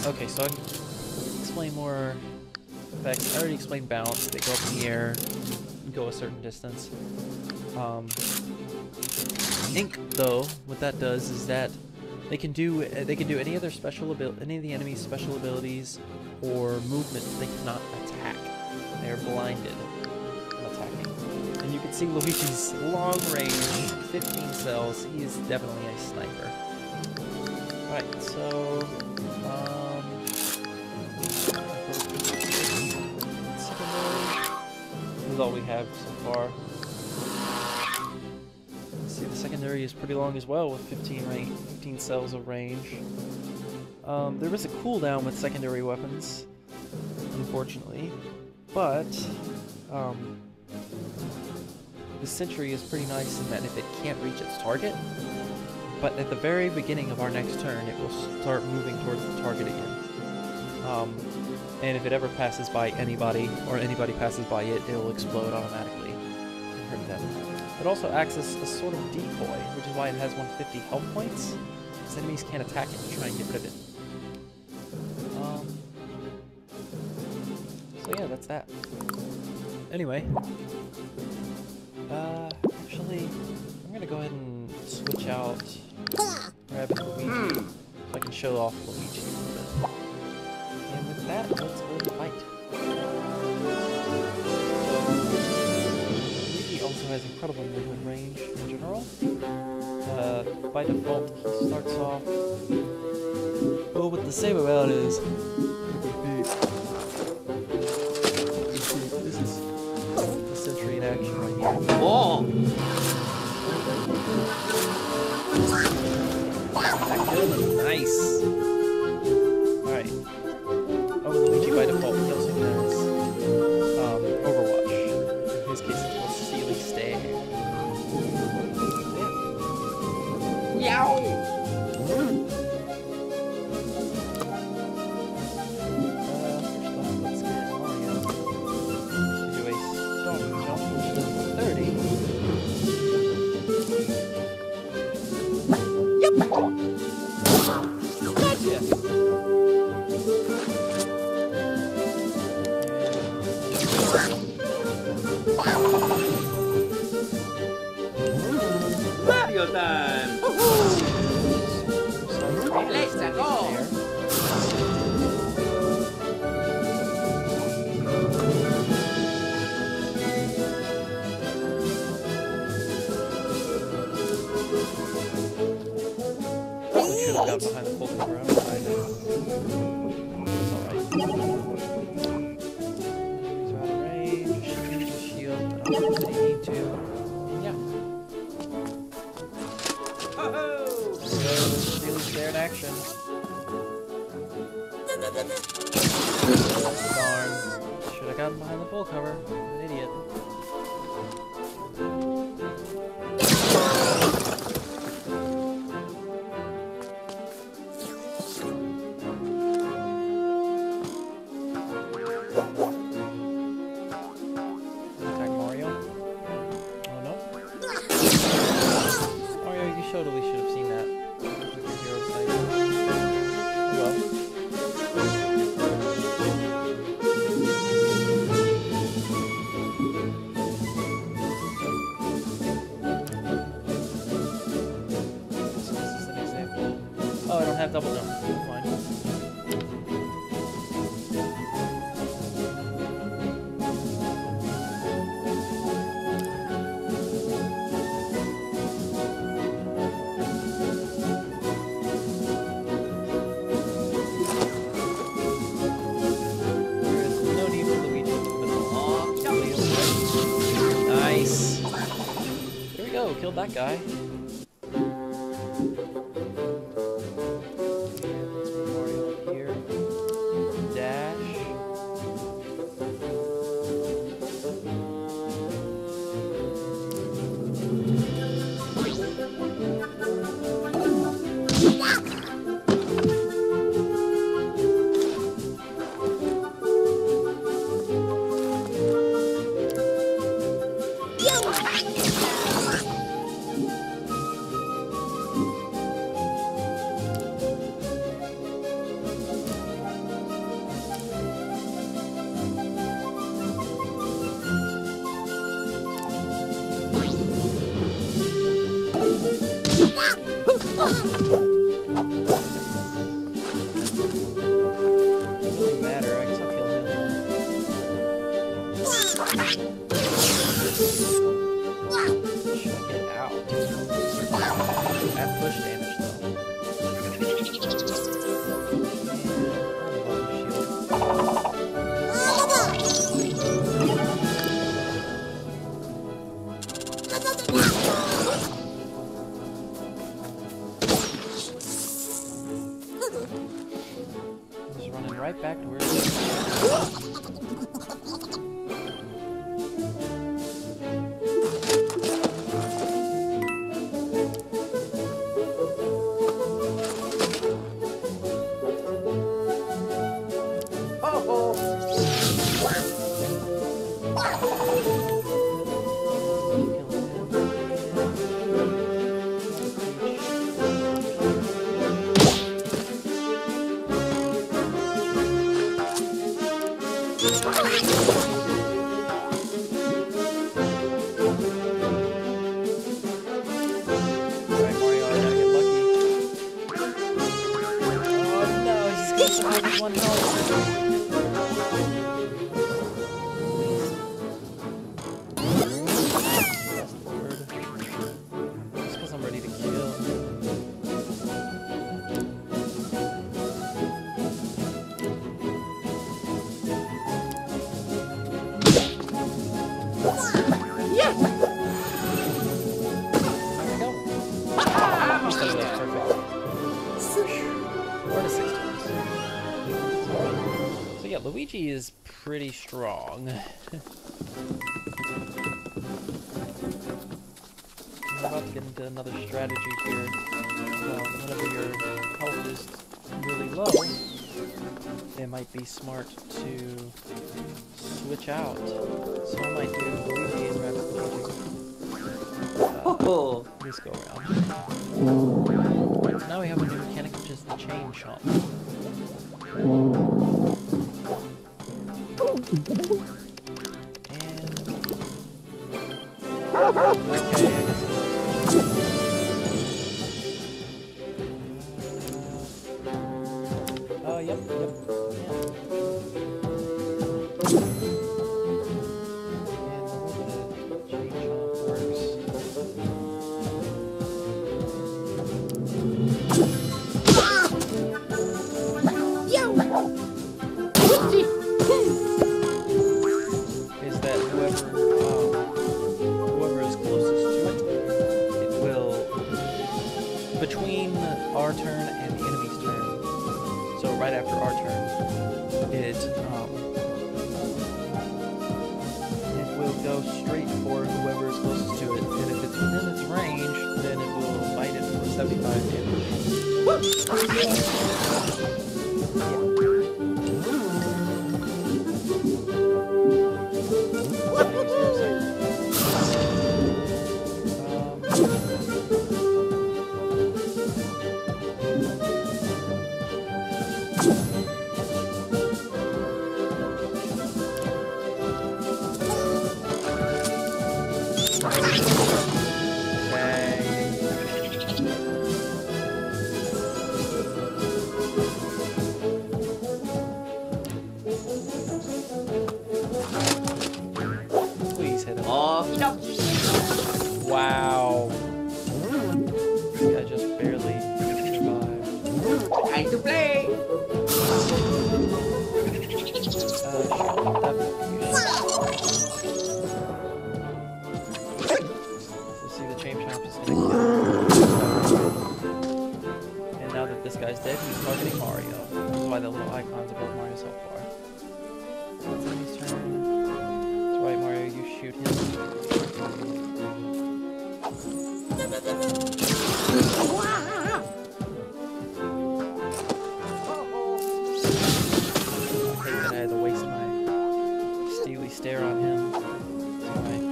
Okay, so I can explain more effects. I already explained bounce. They go up in the air, go a certain distance. Ink, though, what that does is that they can do any of their any of the enemy's special abilities or movement. They cannot attack. They are blinded from attacking. And you can see Luigi's long range, 15 cells. He is definitely a sniper. Right, so this is all we have so far. See, the secondary is pretty long as well with 15 cells of range. There is a cooldown with secondary weapons, unfortunately, but the sentry is pretty nice in that if it can't reach its target, but at the very beginning of our next turn, it will start moving towards the target again. And if it ever passes by anybody, or anybody passes by it, it'll explode automatically and hurt them. It also acts as a sort of decoy, which is why it has 150 health points, because enemies can't attack it and try and get rid of it. So yeah, that's that. Anyway, actually, I'm gonna go ahead and switch out Rabbid and Luigi, so I can show off Luigi a little bit. And with that, let's go to fight. Also has incredible movement range in general. By default, he starts off. Well, what the same about is this is the sentry in action right here. Oh! Nice. All right. Oh, Luigi by default, he also has Overwatch. In his case, it's called Steely Stay. Yow! First off, let's get Mario to do a stone jump, which does 30. Yep! Gotcha! Mario time! Let's go! Probably should have got behind the full cover. I'm behind it. That's alright. He's out of range. Use the shield. I don't really need to. Yeah. So, Steely's there in action. Darn. Should have gotten behind the full cover. I'm an idiot. Attack Mario. Oh no. Mario, you totally should have seen that. have double jump. That's fine. There's no need for Luigi to move in the Nice. Here we go. Killed that guy. Mario up here. Dash. Doesn't matter, I guess I'll kill him. Check it out. That push damage though. Just running right back to where it is. Alright, Mario, I gotta get lucky. Oh no, he's got the one health. Fast forward. Just because I'm ready to kill. There we go. Almost like that, perfect. Four to six turns. So yeah, Luigi is pretty strong. We're about to get into another strategy here. Whenever your health is really low, it might be smart to switch out. So I might do Luigi and Rabbids this go around. So now we have a new mechanic, which is the chain chomp. And okay, I guess. Yep. Yeah. And the way the chain chomp works. Is that whoever is closest to it, it will, between our turn and the enemy's turn, so right after our turn, it will go straight for whoever is closest to it, and if it's within its range, then it will bite it for 75 damage. to play. We'll see the chain chomp is gonna and now that this guy's dead, he's targeting Mario. This is why the little icon's above Mario's health bar. It's his turn. That's right, Mario, you shoot him. I hate that I had to waste my steely stare on him. Alright.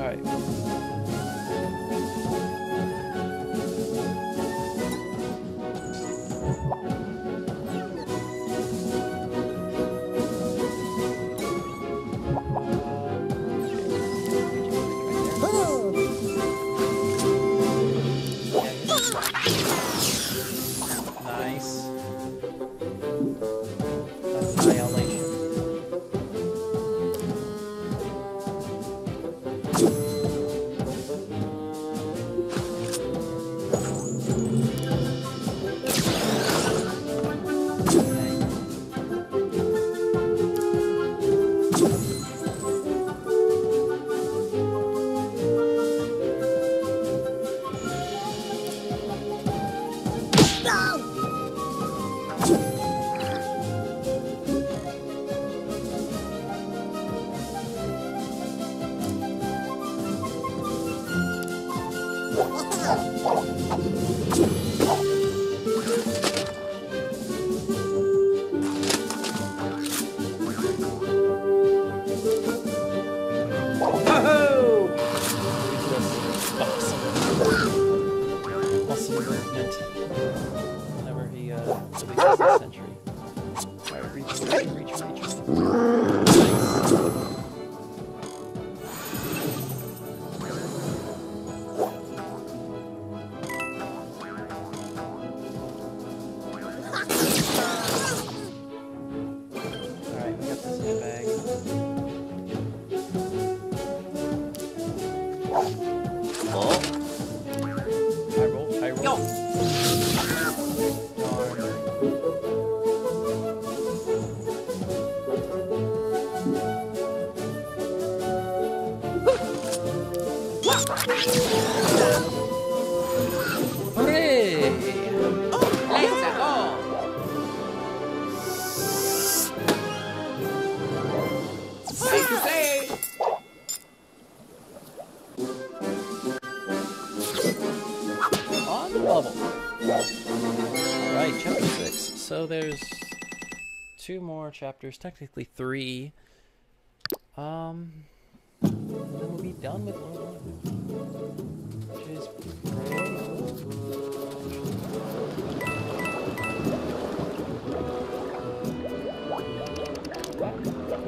Alright. Nice. Annihilation. Awesome movement. Whenever he releases the sentry. Alright, reach. Nice. Alright, we got this in the bag. High roll. Yo. Hooray! Let's go. Play to play. On the bubble. Alright, chapter 6. So there's 2 more chapters, technically 3. Then we'll be done with World 1. Which is great.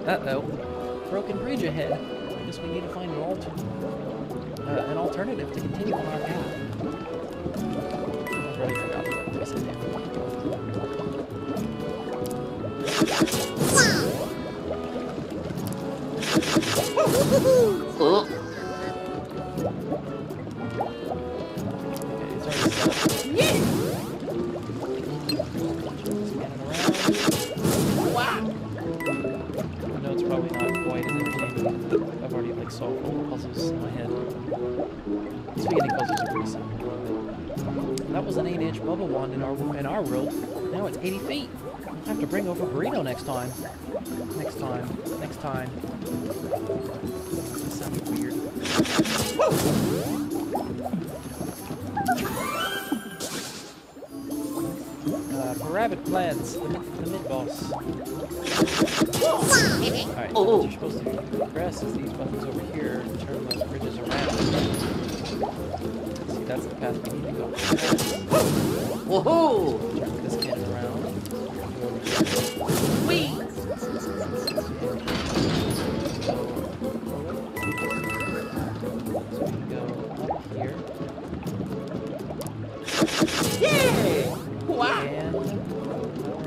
Uh-oh. Broken bridge ahead. I guess we need to find an alternative to continue on our path. I've already forgot what I said there. Oh. Okay, it's already set. Scanning around. Wow. I know it's probably not quite as entertaining. I've already like solved all the puzzles in my head. These beginning puzzles are pretty simple. That was an 8-inch bubble wand in our world. Now it's 80 feet. I'll have to bring over burrito next time. Next time. That sounded weird. Rabbid plans, the mid-boss. Alright, what you're supposed to press is these buttons over here and turn those bridges around. See, that's the path we need to go. Woohoo! Turn this cannon around. Wee! So we can go up here. Yeah! Wow. And we're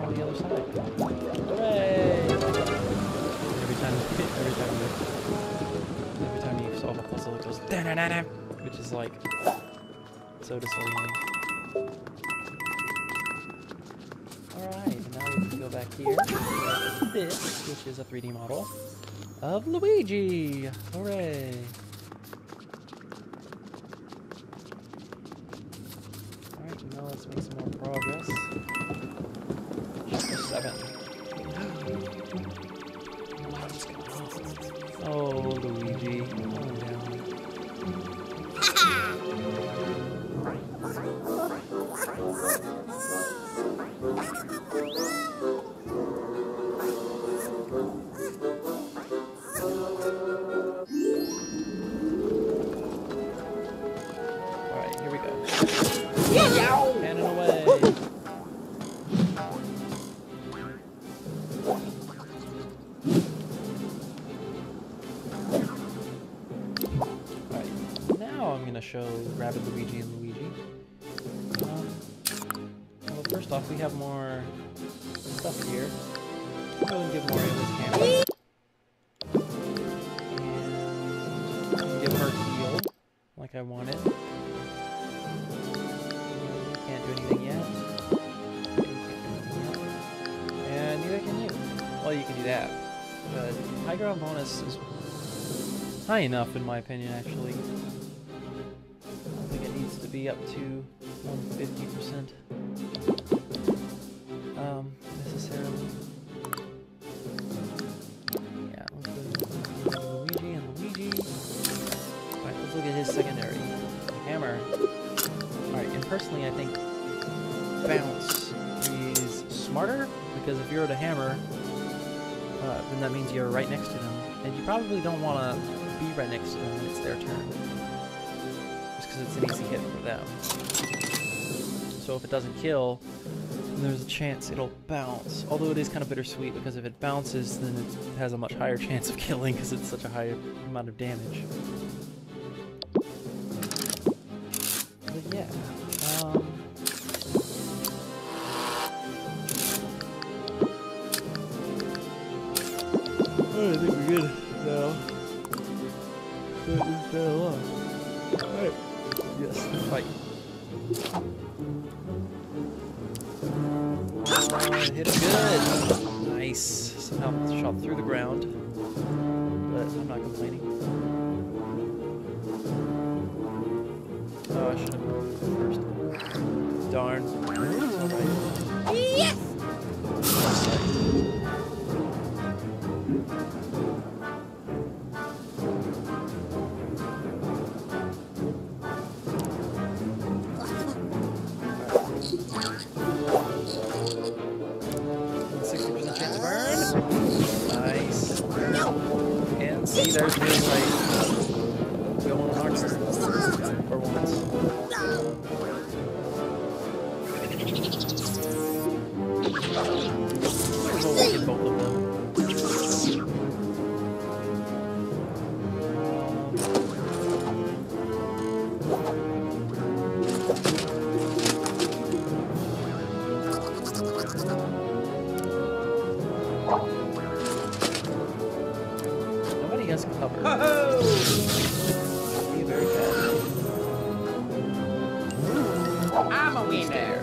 on the other side. Hooray! Every time you solve a puzzle, it goes da-na-na-na, which is like so disorienting. Alright, now we can go back here. This, which is a 3D model of Luigi. Hooray! Alright, now let's make some more progress. Chapter 7. Oh, Luigi. Calm down. Alright, here we go. Cannon away! Alright, now I'm gonna show Rabbid Luigi and Luigi. Well, first off, we have more stuff here. I'll go and give Mario his hammer. And give her heal, like I wanted. Can't do anything yet. And neither can you. Well, you can do that. But high ground bonus is high enough, in my opinion, actually. I don't think it needs to be up to 150%. Necessarily. Yeah, let's go Luigi and Luigi. Alright, let's look at his secondary. Hammer. Alright, and personally I think bounce is smarter, because if you're at a hammer, then that means you're right next to them. And you probably don't want to be right next to them when it's their turn. Just because it's an easy hit for them. So if it doesn't kill, then there's a chance it'll bounce. Although it is kind of bittersweet, because if it bounces, then it has a much higher chance of killing, because it's such a high amount of damage. But yeah, I think we're good now. That is bad luck. Alright. Yes, fight. Hit it good! Nice. Somehow shot through the ground. But I'm not complaining. Oh, I should have moved first. Darn. Alright. Yes! See, there's me like going on our turn for once. We'll get both of them. Nobody has cover. Be very bad. I'm a winner.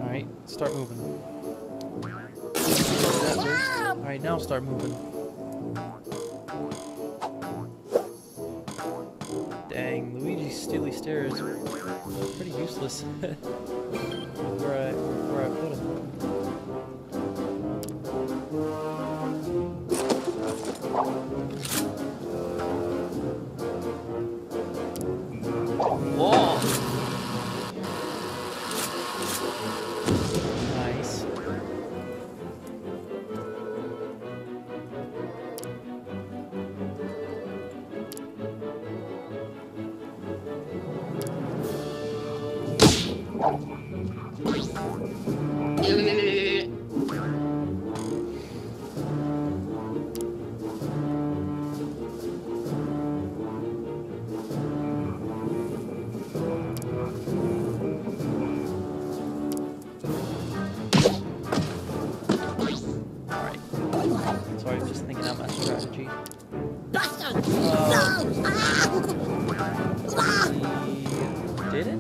Alright, start moving. Alright, now start moving. Dang, Luigi's steely stare is pretty useless. where I put him. Whoa. Nice.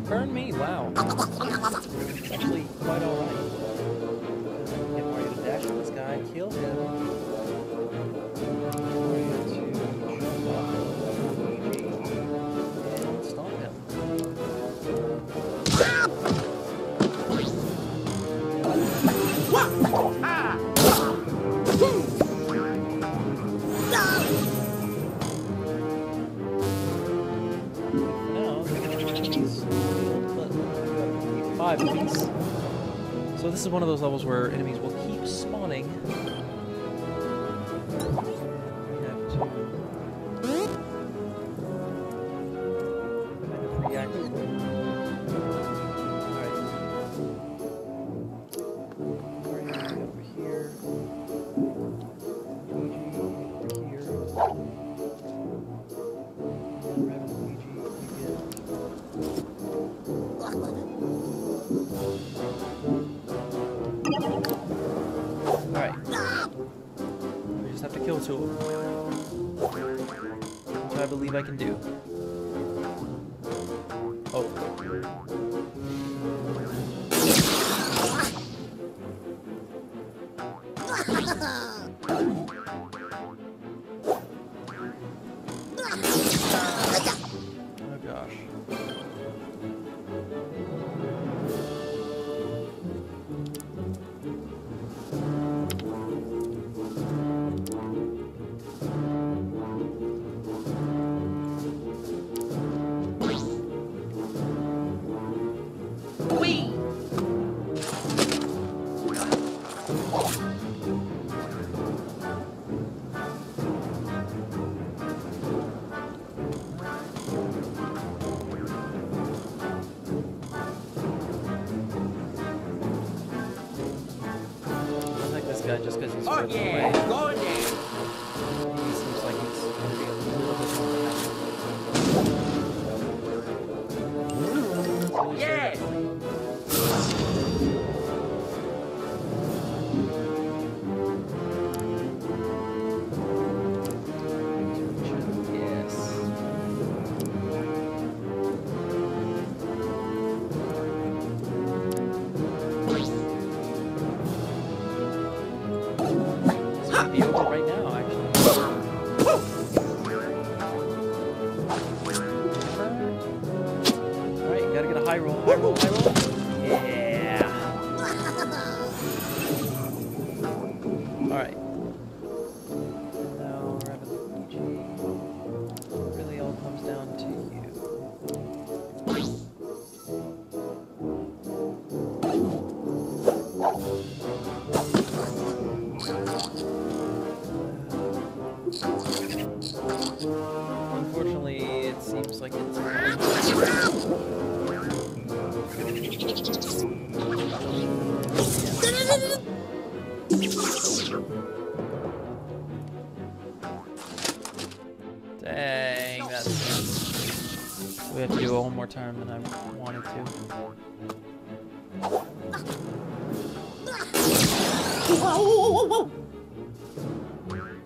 Burn me, wow. It's actually quite alright. Get Mario to dash at this guy, kill him. Mario to jump off Luigi and stomp him. So this is one of those levels where enemies will keep spawning. We have to kind of react. Alright. Mario over here. Luigi over here. And Rabbid Luigi, you get. Alright. We just have to kill two of them. Which I believe I can do. Oh. Oh gosh. Guy just because he's further away. Go there. He seems like he's going to be a little bit more Yeah. Yes. Be over right now, actually. Alright, gotta get a high roll, high roll, high roll. Yeah! Alright. Now, Rabbid Luigi. Really all comes down to you. Unfortunately, it seems like it's... Dang, that's... We have to do it one more time than I wanted to.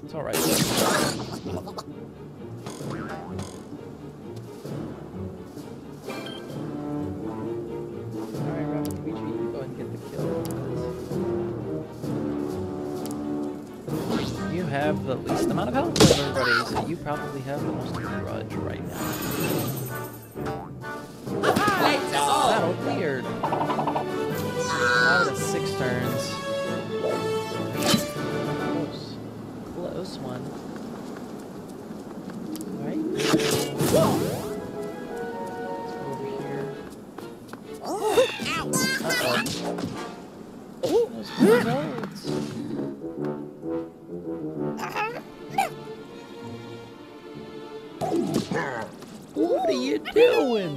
It's alright. Alright, Rabbid Luigi, you go ahead and get the kill. You have the least amount of health of everybody, so you probably have the most grudge right now. Battle cleared. 5 out of 6 turns. Close one. Alright. Over here. Uh-oh. Those roads. What are you doing?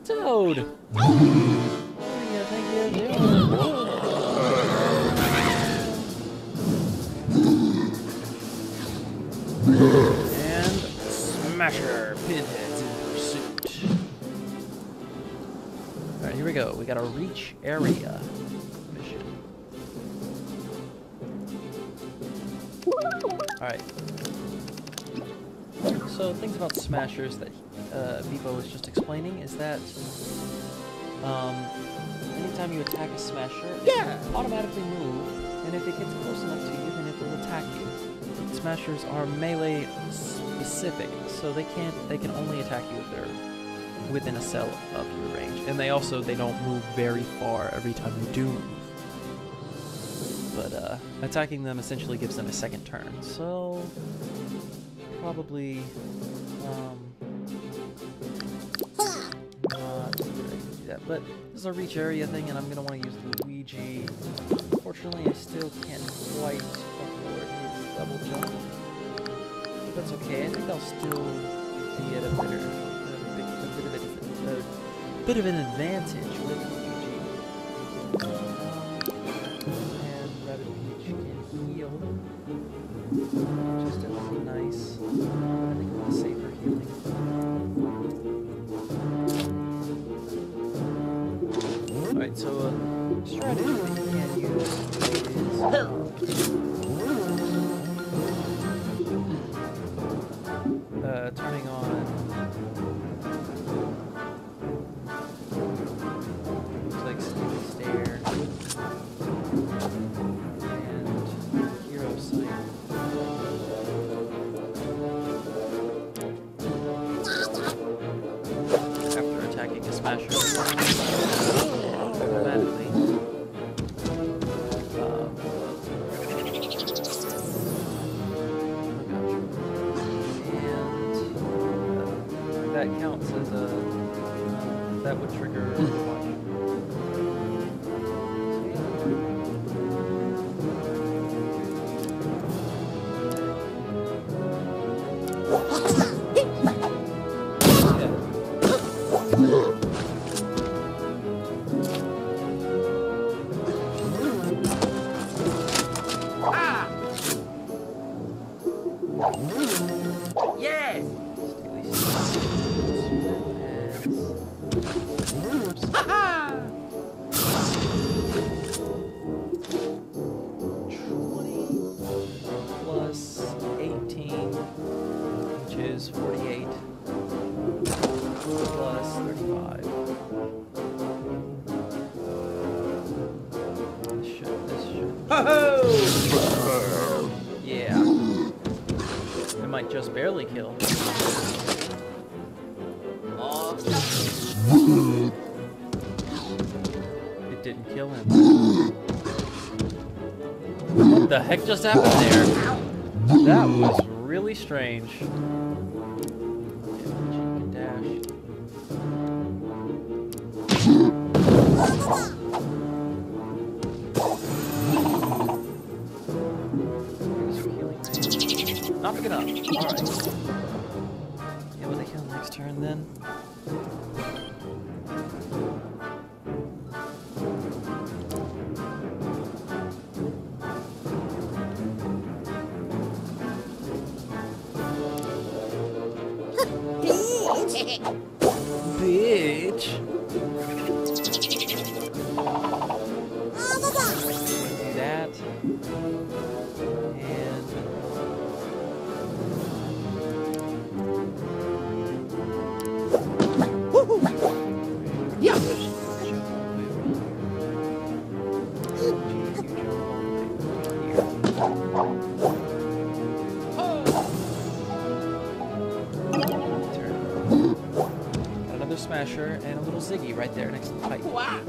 Toad! What do you think you're doing? And Smasher Pinheads in pursuit. Alright, here we go. We got a reach area mission. Alright. So So things about smashers that Vivo was just explaining is that anytime you attack a smasher, it will automatically move, and if it gets close enough to you, then it will attack you. Smashers are melee specific, so they can only attack you if they're within a cell of your range, and they don't move very far every time you do move. But attacking them essentially gives them a second turn, so probably not do that. But this is a reach area thing, and I'm gonna want to use Luigi. Unfortunately, I still can't quite afford his double jump. But that's okay. I think I'll still be at a bit of an advantage with Luigi. And Rabbid Peach can heal. Just a little nice. I think I'm gonna save her healing. Alright, so strategy that you can use is turning on looks like Steely Stare and Hero Sight. After attacking a smasher automatically. That counts as a that would trigger watch. Yes! Plus 18, which is 48, plus 35. This should. Yeah. It might just barely kill. It didn't kill him. What the heck just happened there? That was really strange. Dash. Not big enough. Alright. Yeah, will they kill next turn then? Bitch! Do that. And... Yeah! Smasher and a little Ziggy right there next to the pipe. Wow!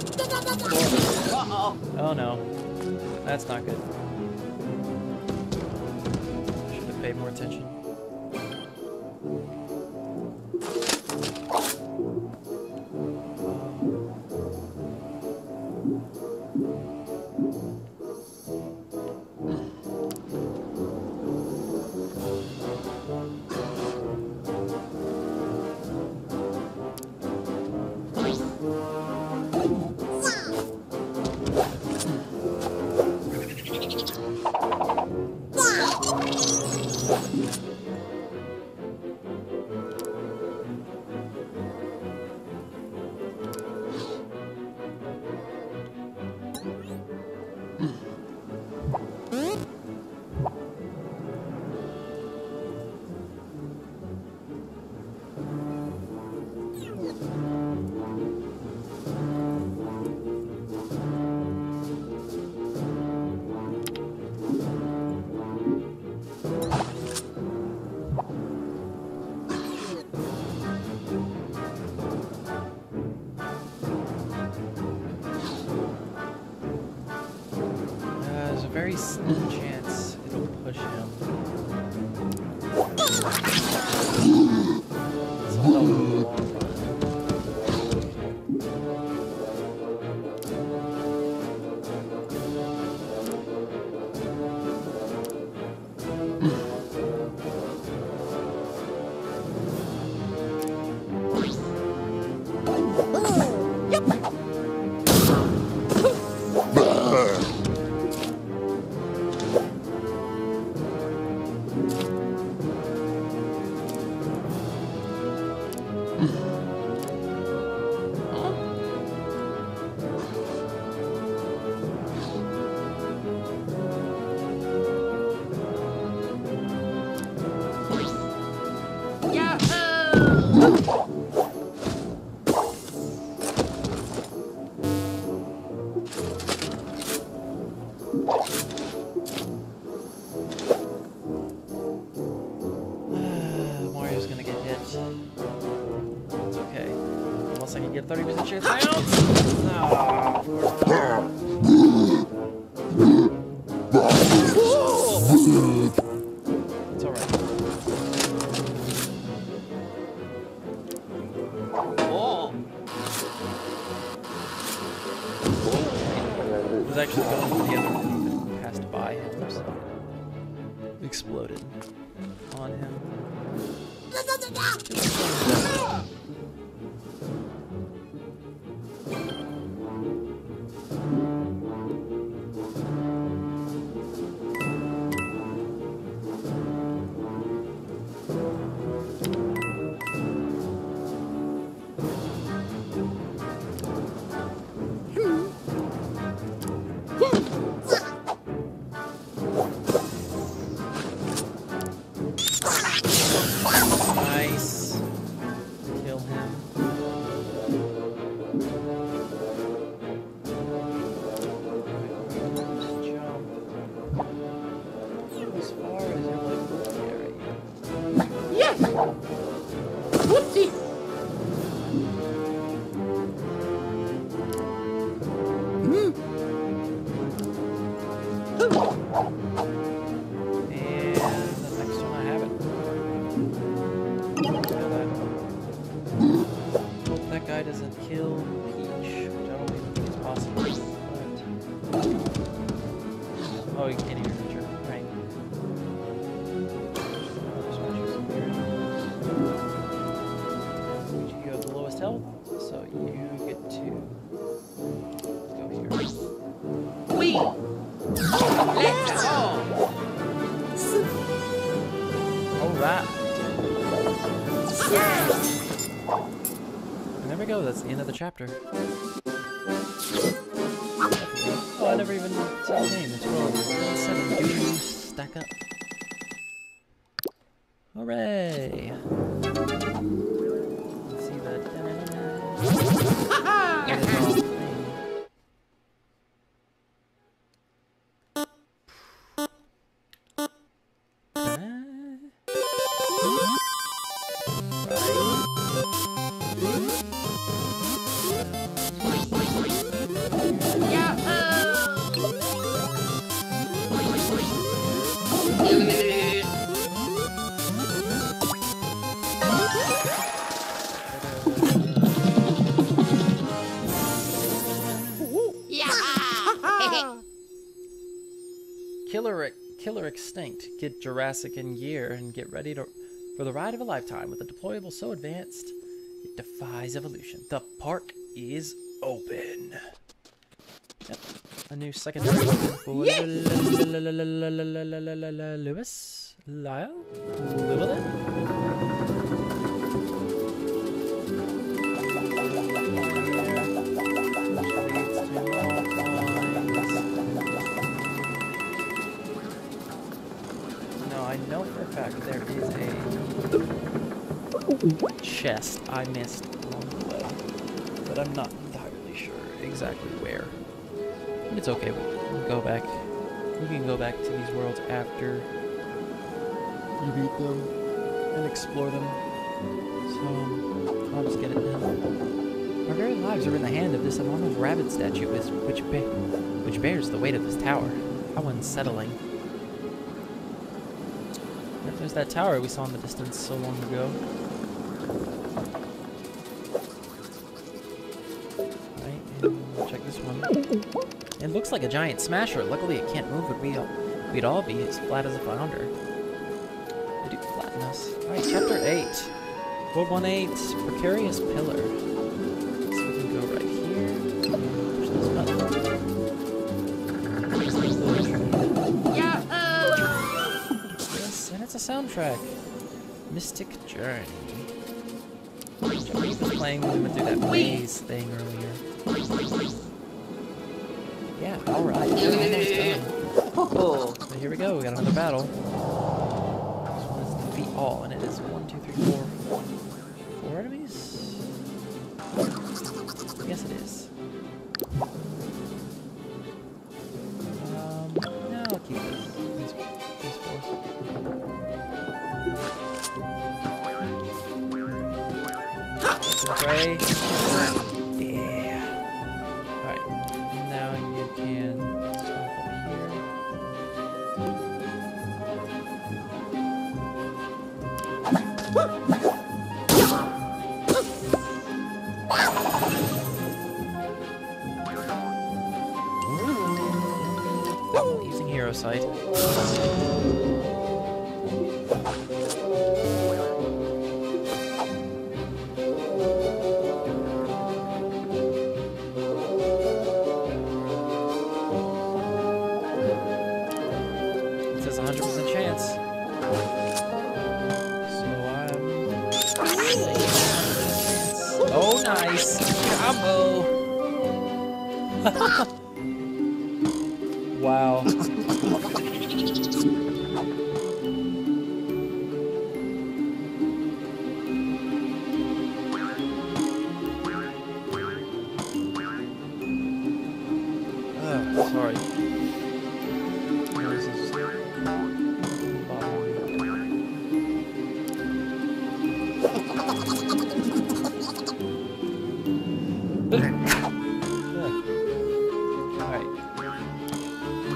Uh-oh! Oh no, that's not good. Should have paid more attention. very slim chance it'll push him. So that'll be a long run. Mario's gonna get hit. It's okay. Unless I can get a 30% chance. I don't. No, of course not. It's alright. It was actually going to the other one that passed by him, so it exploded on him. Nice. Kill him. Just jump. As far as your like area. Yes! Whoopsie! And the next one I have it. Hope that guy doesn't kill Peach, which I don't even think is possible. But... oh, you can't even reach her. Right. You have the lowest health, so you get to go here. Wee! Let's go! Alright. And there we go, that's the end of the chapter. Oh, I never even said his name. It's roll 7. Do you stack up? Hooray! Let's see that. That is all thing. Killer Extinct. Get Jurassic in gear and get ready for the ride of a lifetime. With a deployable so advanced, it defies evolution. The park is open. Yep. A new secondary weapon for Lewis? Lyle? Llewellyn? I know for a fact there is a chest I missed along the way, but I'm not entirely sure exactly where. But it's okay, we'll go back. You can go back to these worlds after you beat them and explore them. So I'll just get it done. Our very lives are in the hand of this enormous rabbit statue, which bears the weight of this tower. How unsettling. Yep, there's that tower we saw in the distance so long ago. Right, and check this one. It looks like a giant smasher. Luckily it can't move, but we'd all be as flat as a flounder. They do flatten us. Alright, chapter 8. World 1-8, Precarious Pillar. So we can go right here. Push this button. Yes, and it's a soundtrack. Mystic Journey. Which I believe was playing when we went through that maze thing earlier. Yeah, alright. Almost done. So here we go, we got another battle. This one is defeat all, and it is 1, 2, 3, 4. 4 enemies? Yes, it is. No, I'll keep these 4. Pray. Yeah. Alright. Now you can jump up here. Using hero sight. It says 100% chance. So I'm... Oh, nice! Combo! Wow. Sorry. This is Alright.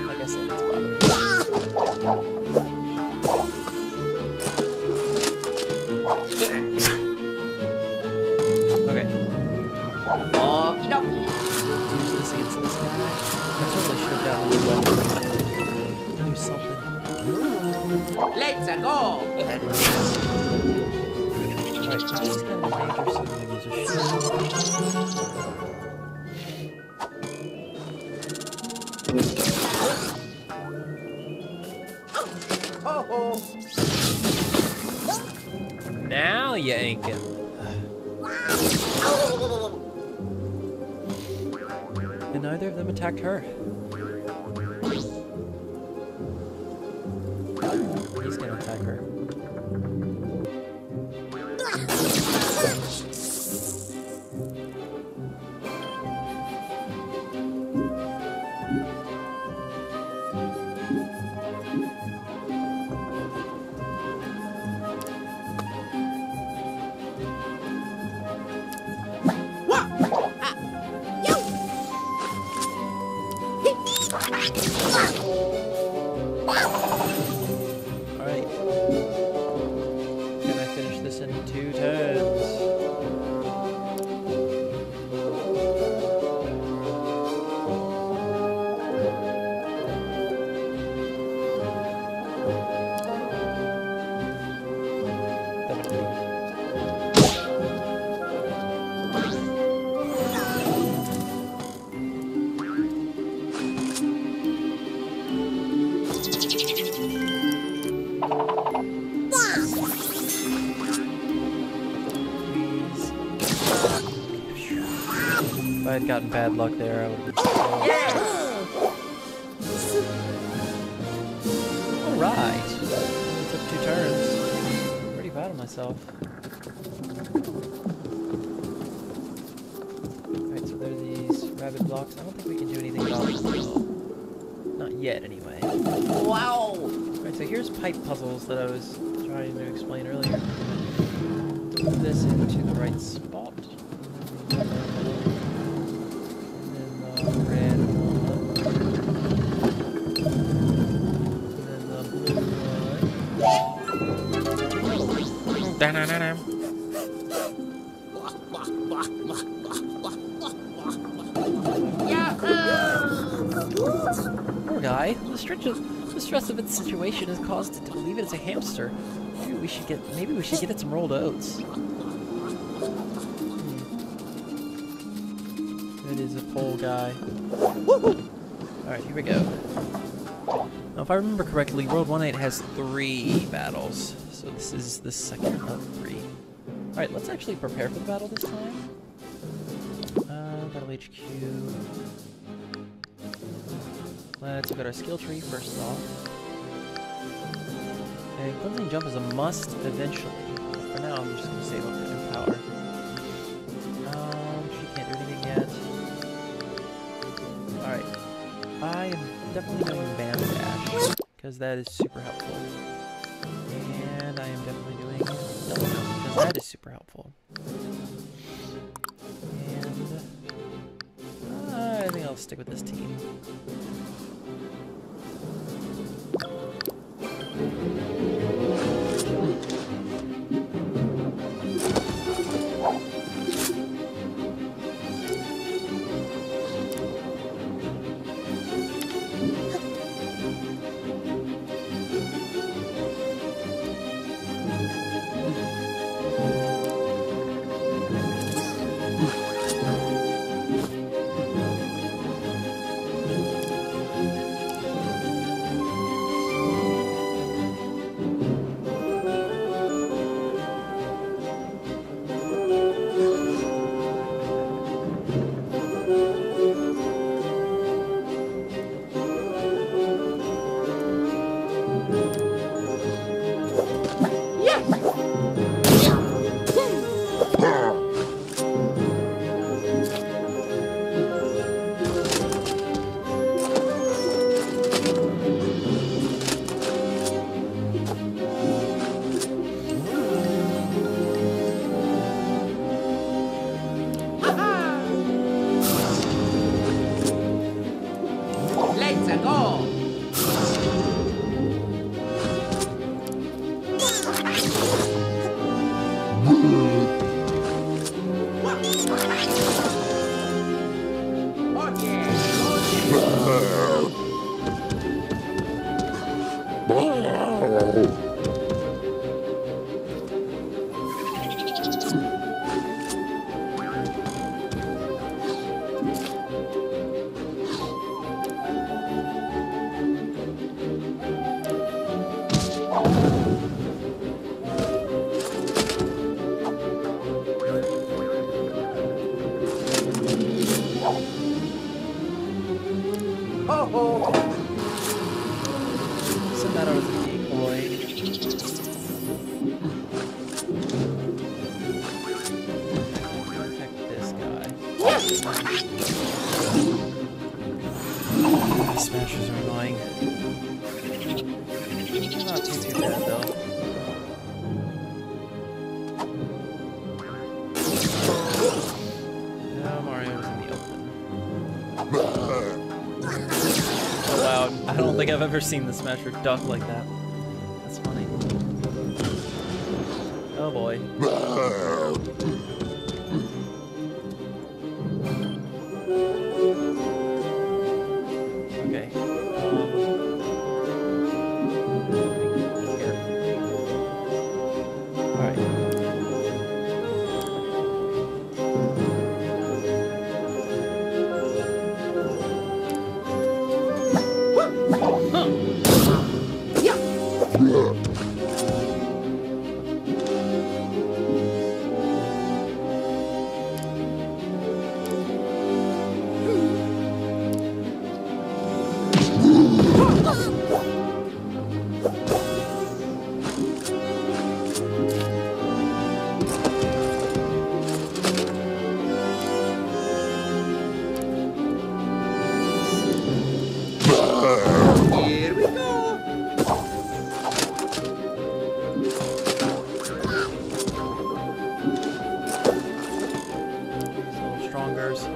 Like I said, it's bothering Okay. Okie dokie. This against this guy. I totally should have gotten a weapon. Do something. Let's go. Alright, this is kind of dangerous, so I'm gonna use a shield. Oh, Now you ain't it. And neither of them attacked her. He's gonna attack her. Alright. Can I finish this in 2 turns? If I had gotten bad luck there, I would have been so upset. Alright. Only took 2 turns. Pretty proud of myself. Alright, so there are these rabbit blocks. I don't think we can do anything about them though. Not yet, anyway. wow. Alright, so here's pipe puzzles that I was trying to explain earlier. Put this into the right spot. And then the red one. Da-na-na-na. Poor guy. The stress of its situation has caused it to believe it's a hamster. Maybe we should get it some rolled oats. It is a pole guy. Alright, here we go. Now, if I remember correctly, World 1.8 has 3 battles, so this is the second of 3. Alright, let's actually prepare for the battle this time. Battle HQ. Let's look at our skill tree first off. And Cleansing Jump is a must eventually. But for now, I'm just going to save up for Empower. She can't do anything yet. Alright. I am definitely doing Bam Dash, because that is super helpful. And I am definitely doing Double Jump, because that is super helpful. And I think I'll stick with this team. Send that out as a decoy. Protect this guy. These smashers are annoying. Not too bad though. Now Mario is in the open. Oh wow, I don't think I've ever seen the Smasher duck like that. That's funny. Oh boy. Okay. Alright. Here we go. He's a little stronger. So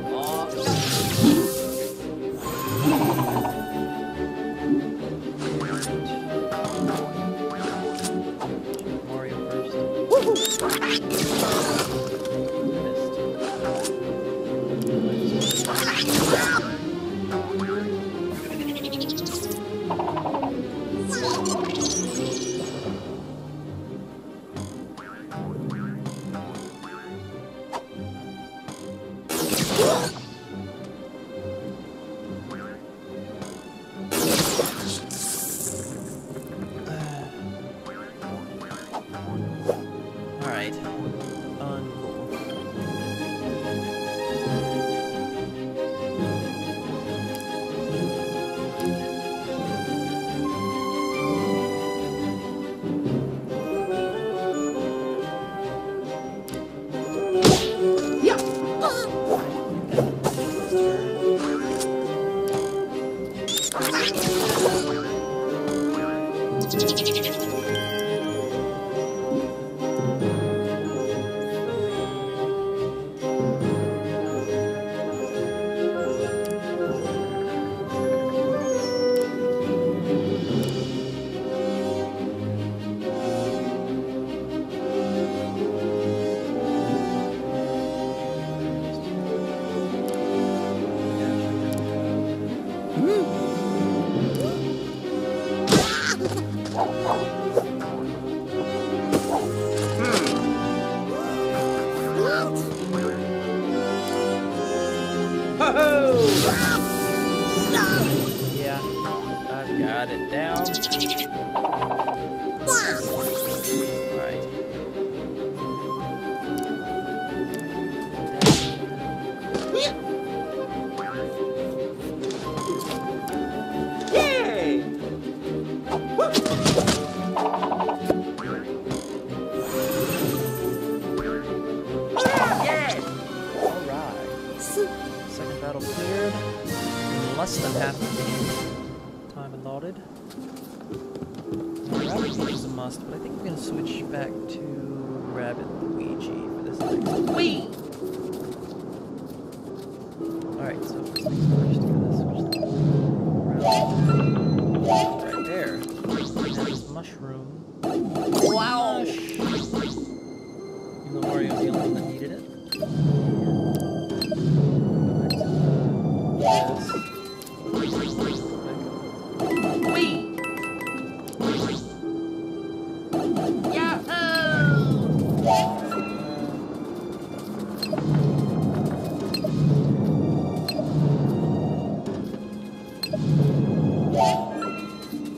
Mario first. Alright. Uncool. Yeah, I've got it down. Alright. Yay! Yeah! Alright. Second battle cleared. In less than half of the time allotted. Rabbit is a must, but I think we're gonna switch back to Rabbit Luigi for this next. Wee! Alright, so first things first, we're gonna switch the right there. And this mushroom. Wow! Even though Mario's the only one that needed it. Wee!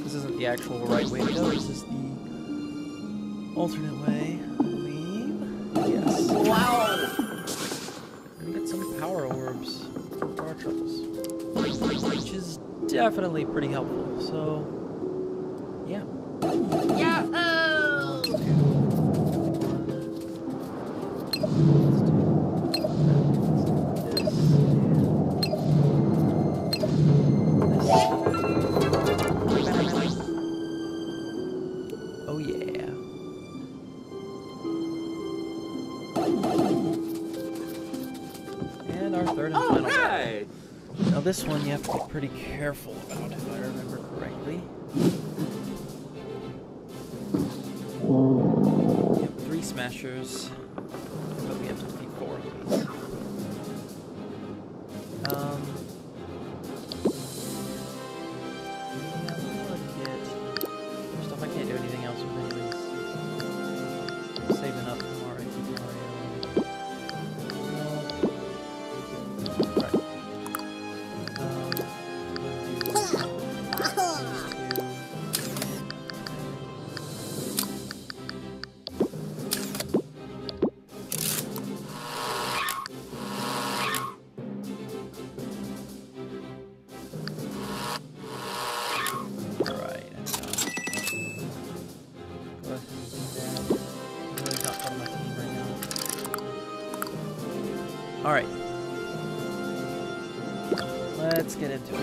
This isn't the actual right way to go, this is the alternate way, I believe. Yes. Wow! We get some power orbs for our troubles. Which is definitely pretty helpful, so yeah. Oh yeah. And our third and final. Alright! Now this one you have to be pretty careful about, if I remember correctly. We have 3 smashers, but we have to defeat 4 of these. Yeah, what do I get? First off, I can't do anything else with any of these. I'm saving up for Mario. Right. Alright. Let's get into it.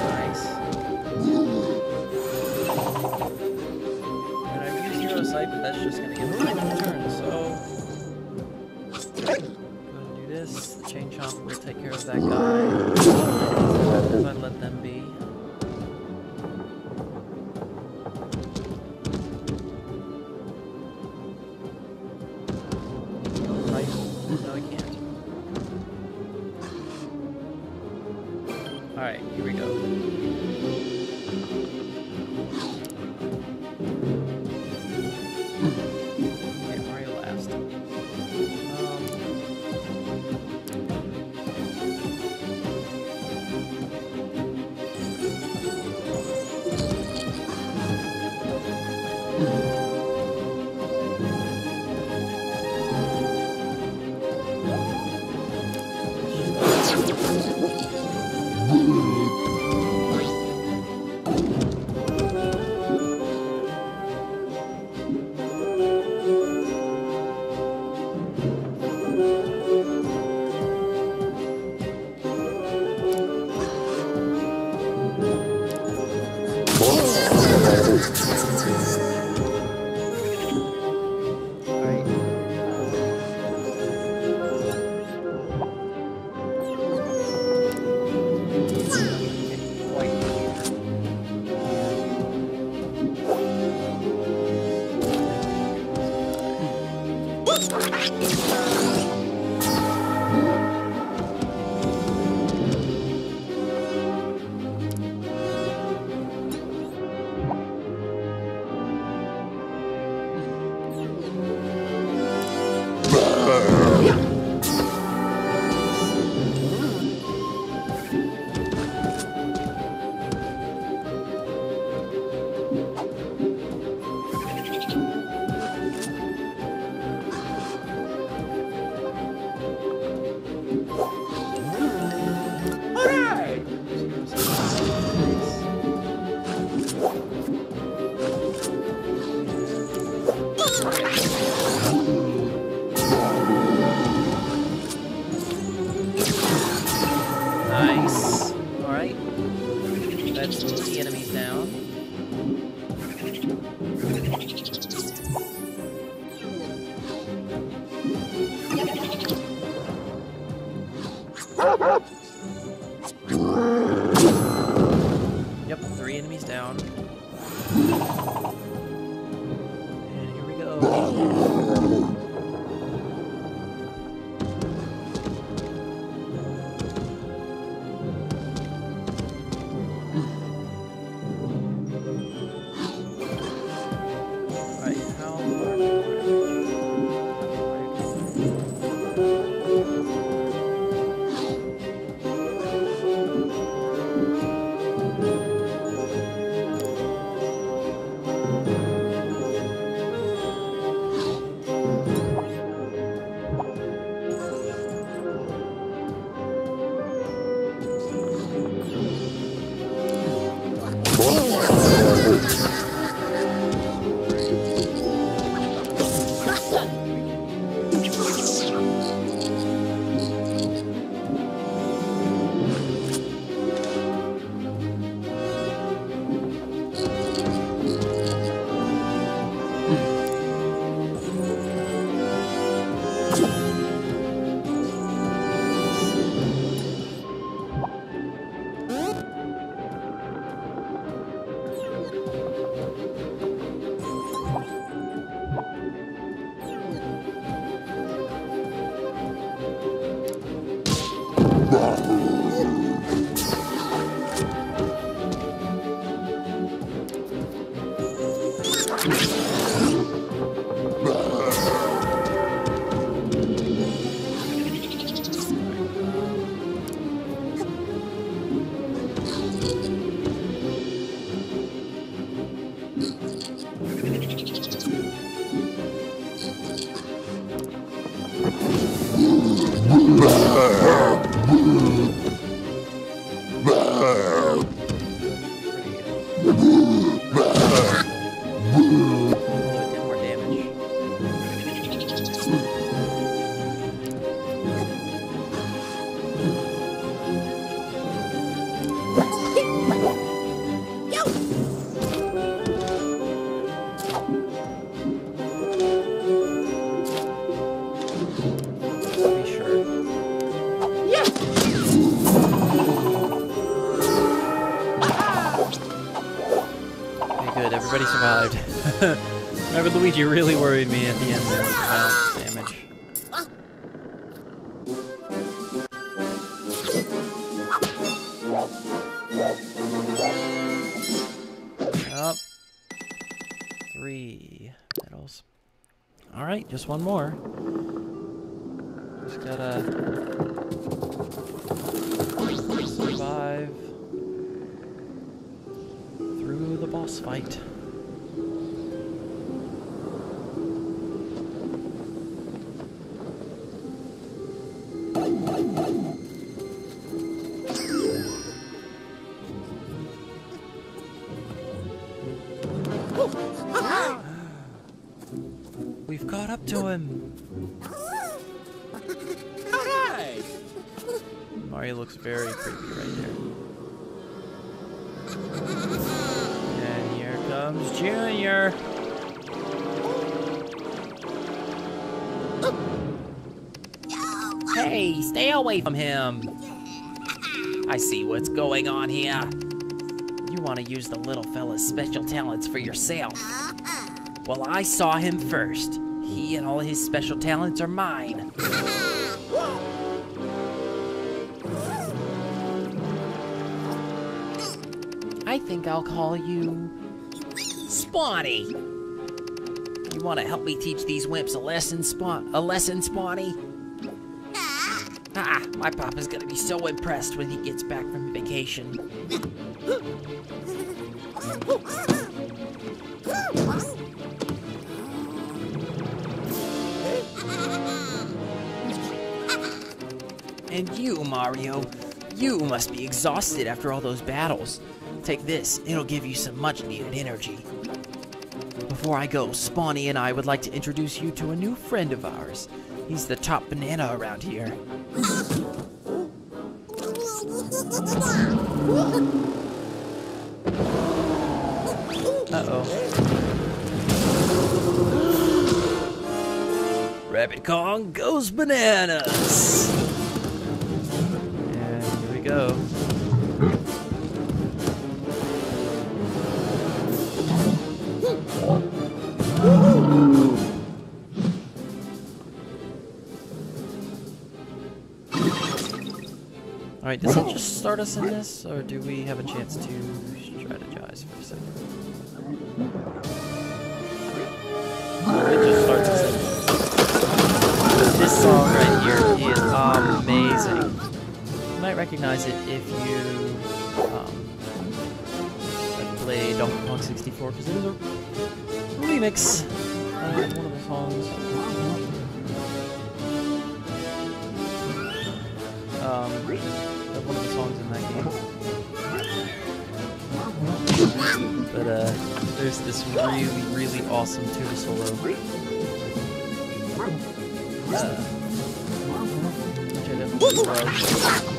Nice. And I've used Hero Sight, but that's just gonna get me my turn, so go ahead and do this. The Chain Chomp will take care of that guy. If I let them be. Right? No, I can't. Alright, here we go. Okay, Mario last. Nice. Alright. That's 3 enemies down. Yep, 3 enemies down. And here we go. Right, how Everybody survived. Remember, Luigi really worried me at the end there with the damage. Up. 3 medals. Alright, just one more. Just gotta survive through the boss fight. We've caught up to him. Alright. Mario looks very creepy right there. And here comes Junior. Hey, stay away from him. I see what's going on here. You want to use the little fella's special talents for yourself. Well, I saw him first. He and all his special talents are mine. I think I'll call you Spawny. You want to help me teach these wimps a lesson, Spawny? Ah, my papa's gonna be so impressed when he gets back from vacation. And you, Mario, you must be exhausted after all those battles. Take this, it'll give you some much-needed energy. Before I go, Spawny and I would like to introduce you to a new friend of ours. He's the top banana around here. Uh-oh. Rabbid Kong goes bananas! And here we go. Alright, does it just start us in this, or do we have a chance to strategize for a second? It just starts us in this. This song right here is amazing. You might recognize it if you have played Donkey Kong 64, because it is a remix of one of the songs. Of one of the songs in that game. But there's this really, really awesome tuba solo. Which I definitely love.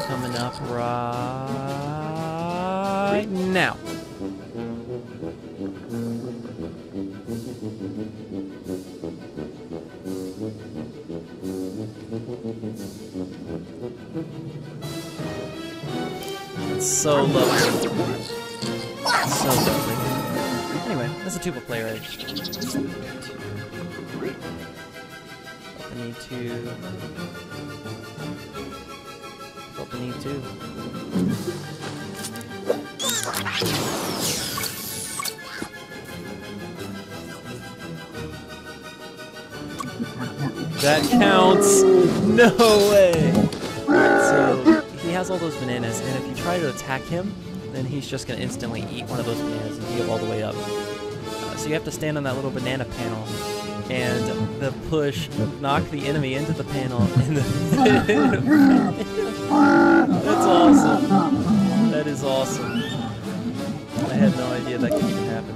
Coming up right now. It's so lovely. So lovely. Anyway, that's a tuba player. I need to. What we need to. That counts! No way! Alright, so he has all those bananas, and if you try to attack him, then he's just gonna instantly eat one of those bananas and heal all the way up. So you have to stand on that little banana panel, and the push knock the enemy into the panel, and that's awesome. That is awesome. I had no idea that could even happen.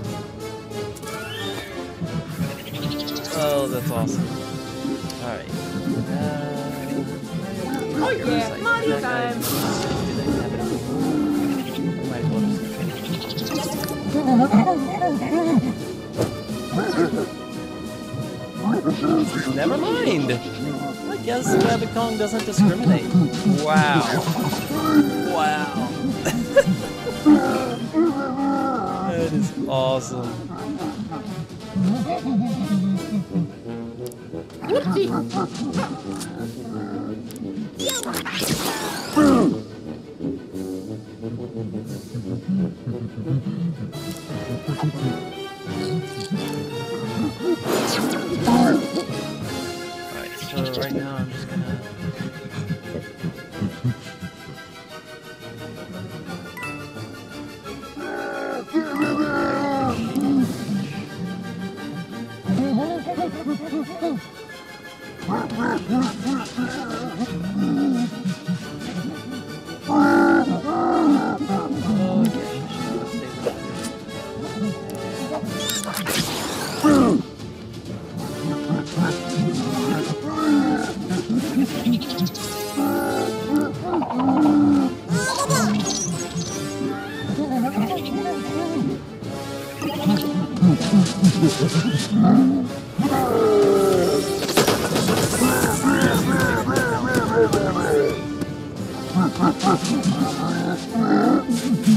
Oh, that's awesome. Alright. Oh yeah, Mario time! Might as well just never mind. I guess Rabbit Kong doesn't discriminate. Wow. Wow. That is awesome. Alright, so right now I'm just gonna...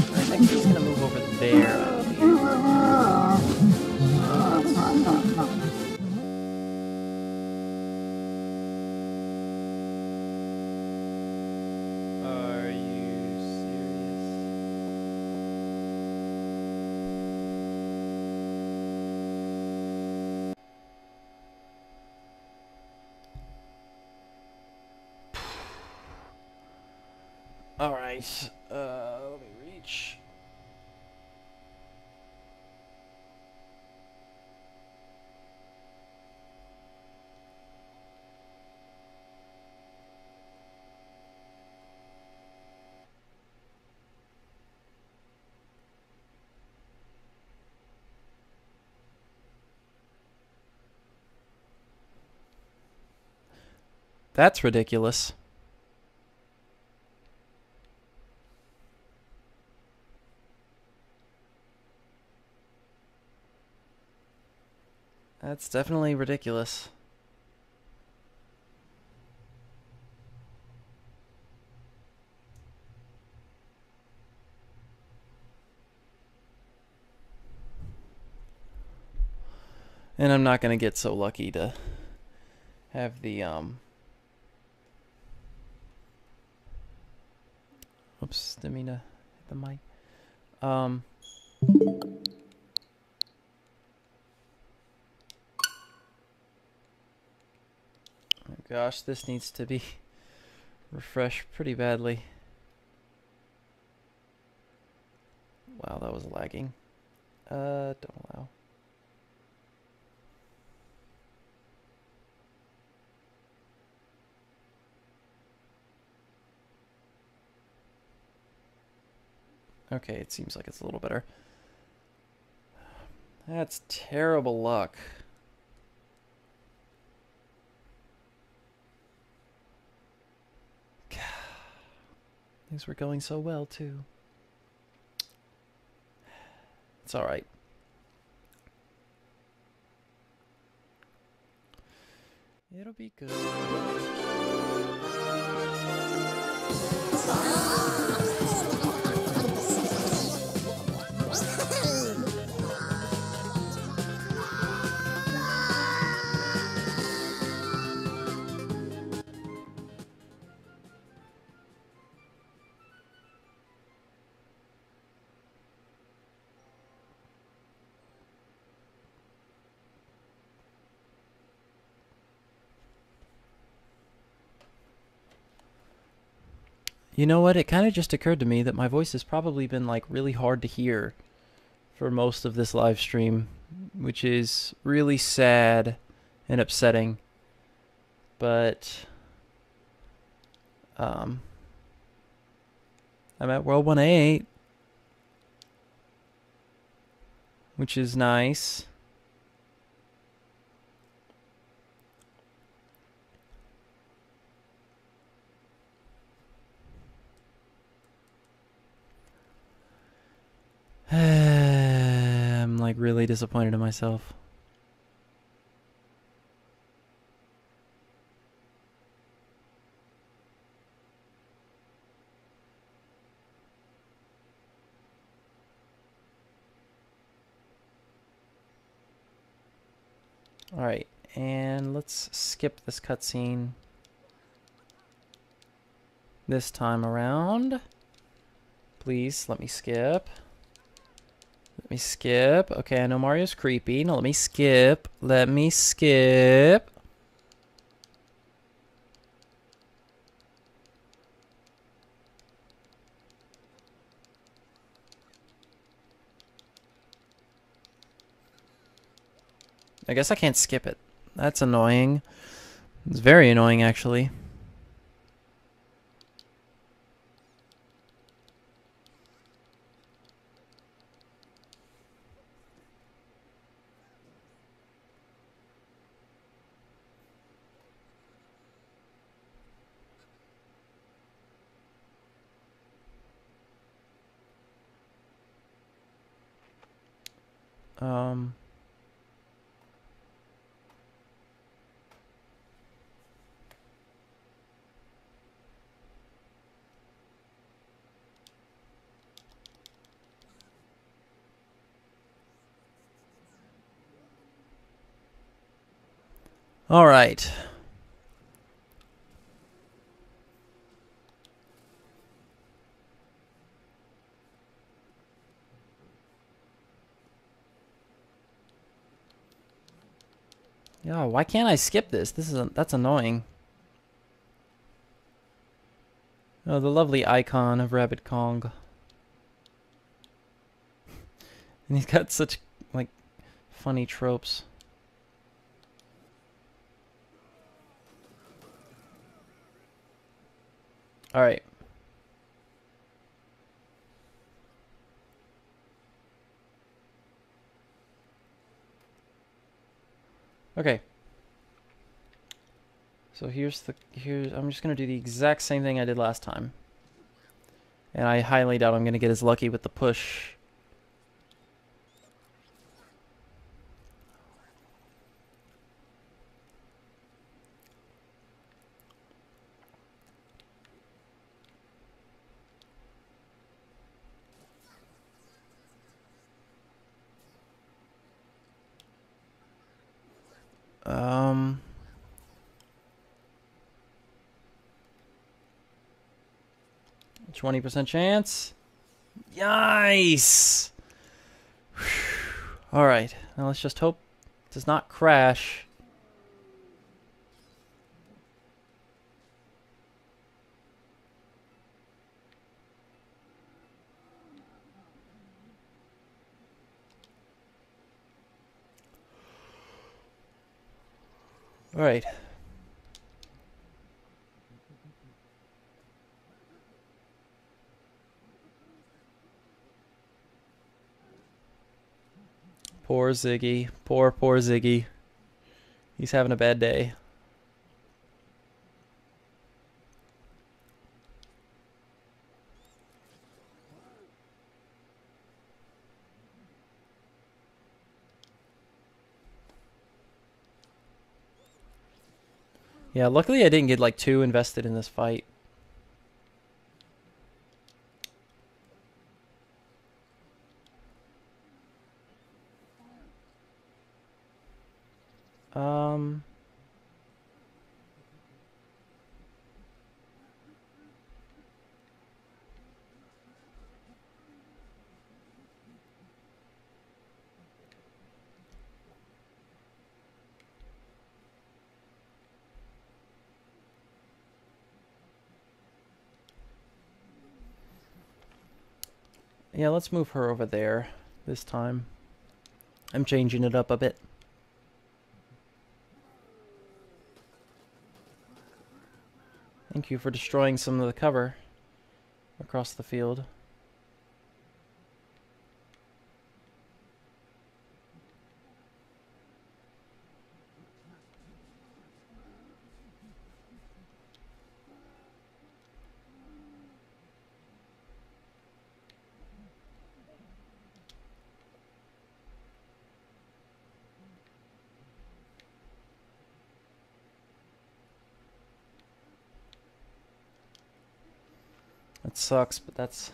I think he's gonna move over there. Are you serious? Alright, let me reach. That's ridiculous. That's definitely ridiculous. And I'm not gonna get so lucky to have the oops, didn't mean to hit the mic. Oh gosh, this needs to be refreshed pretty badly. Wow, that was lagging. Don't allow. Okay, it seems like it's a little better. That's terrible luck. Things were going so well, too. It's alright. It'll be good. You know what? It kind of just occurred to me that my voice has probably been like really hard to hear for most of this live stream, which is really sad and upsetting. But I'm at World 1-8, which is nice. I'm like really disappointed in myself. Alright, and let's skip this cutscene this time around. Please, let me skip. Let me skip. Okay, I know Mario's creepy. No, let me skip. Let me skip. I guess I can't skip it. That's annoying. It's very annoying, actually. Um... All right. Yeah, why can't I skip this? That's annoying. Oh, the lovely icon of Rabbid Kong. And he's got such, like, funny tropes. Alright. Okay. So I'm just gonna do the exact same thing I did last time. And I highly doubt I'm gonna get as lucky with the push. Um... 20% chance. Nice! Alright, now let's just hope it does not crash. Alright. Poor Ziggy. Poor Ziggy. He's having a bad day. Yeah, luckily I didn't get like too invested in this fight. Um... Yeah, let's move her over there this time. I'm changing it up a bit. Thank you for destroying some of the cover across the field. That sucks, but that's...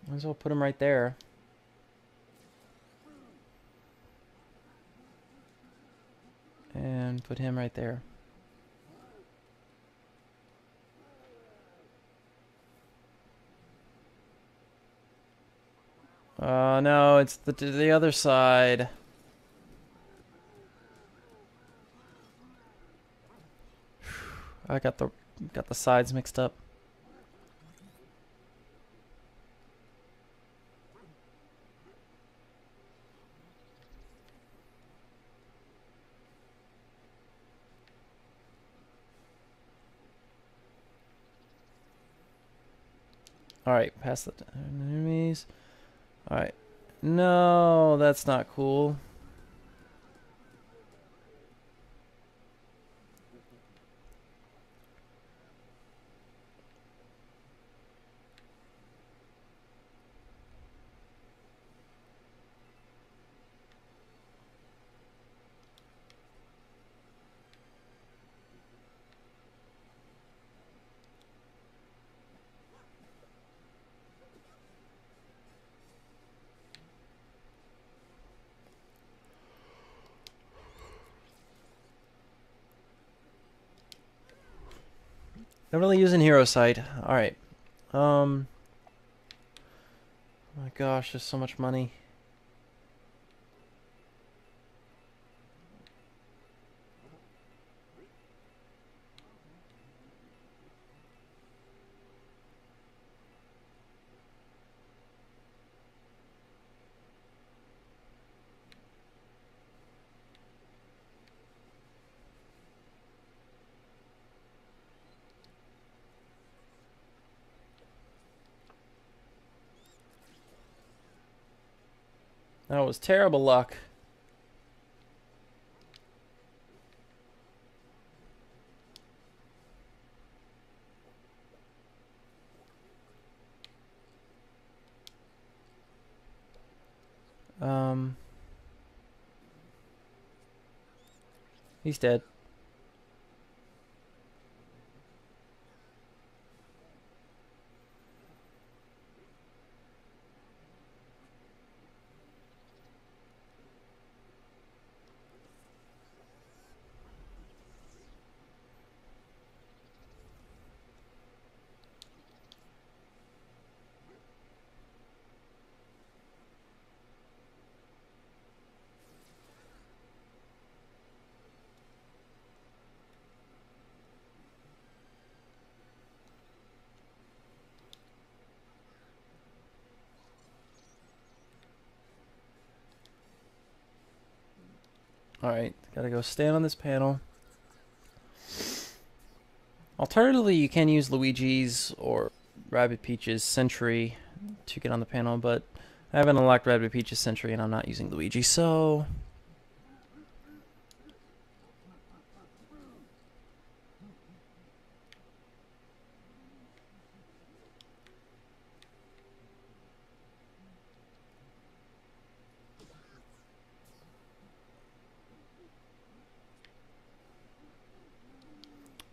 Might as well put him right there. And put him right there. No, it's the other side. I got the sides mixed up. Alright, past the enemies. Alright. No, that's not cool. Not really using hero sight. Alright. Oh my gosh, there's so much money. That was terrible luck. He's dead. Alright, gotta go stand on this panel. Alternatively, you can use Luigi's or Rabbid Peach's Sentry to get on the panel, but I haven't unlocked Rabbid Peach's Sentry and I'm not using Luigi, so...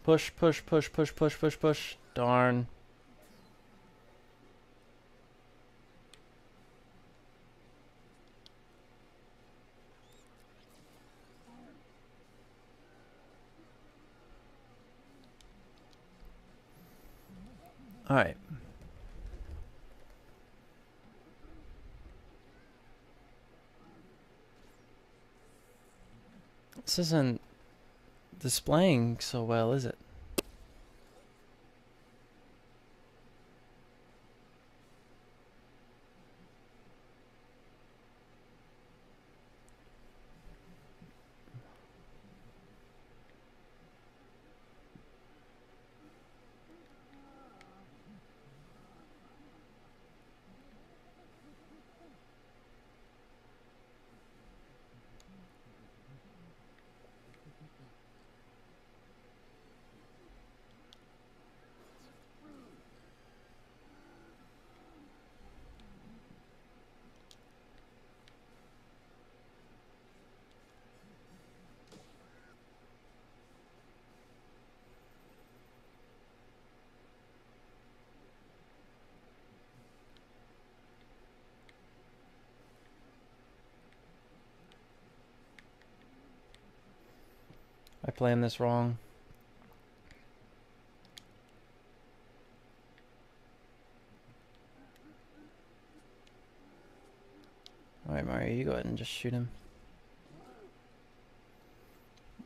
Push, push, push, push, push, push, push. Darn. Alright. This isn't displaying so well, is it? I planned this wrong. Alright, Mario, you go ahead and just shoot him.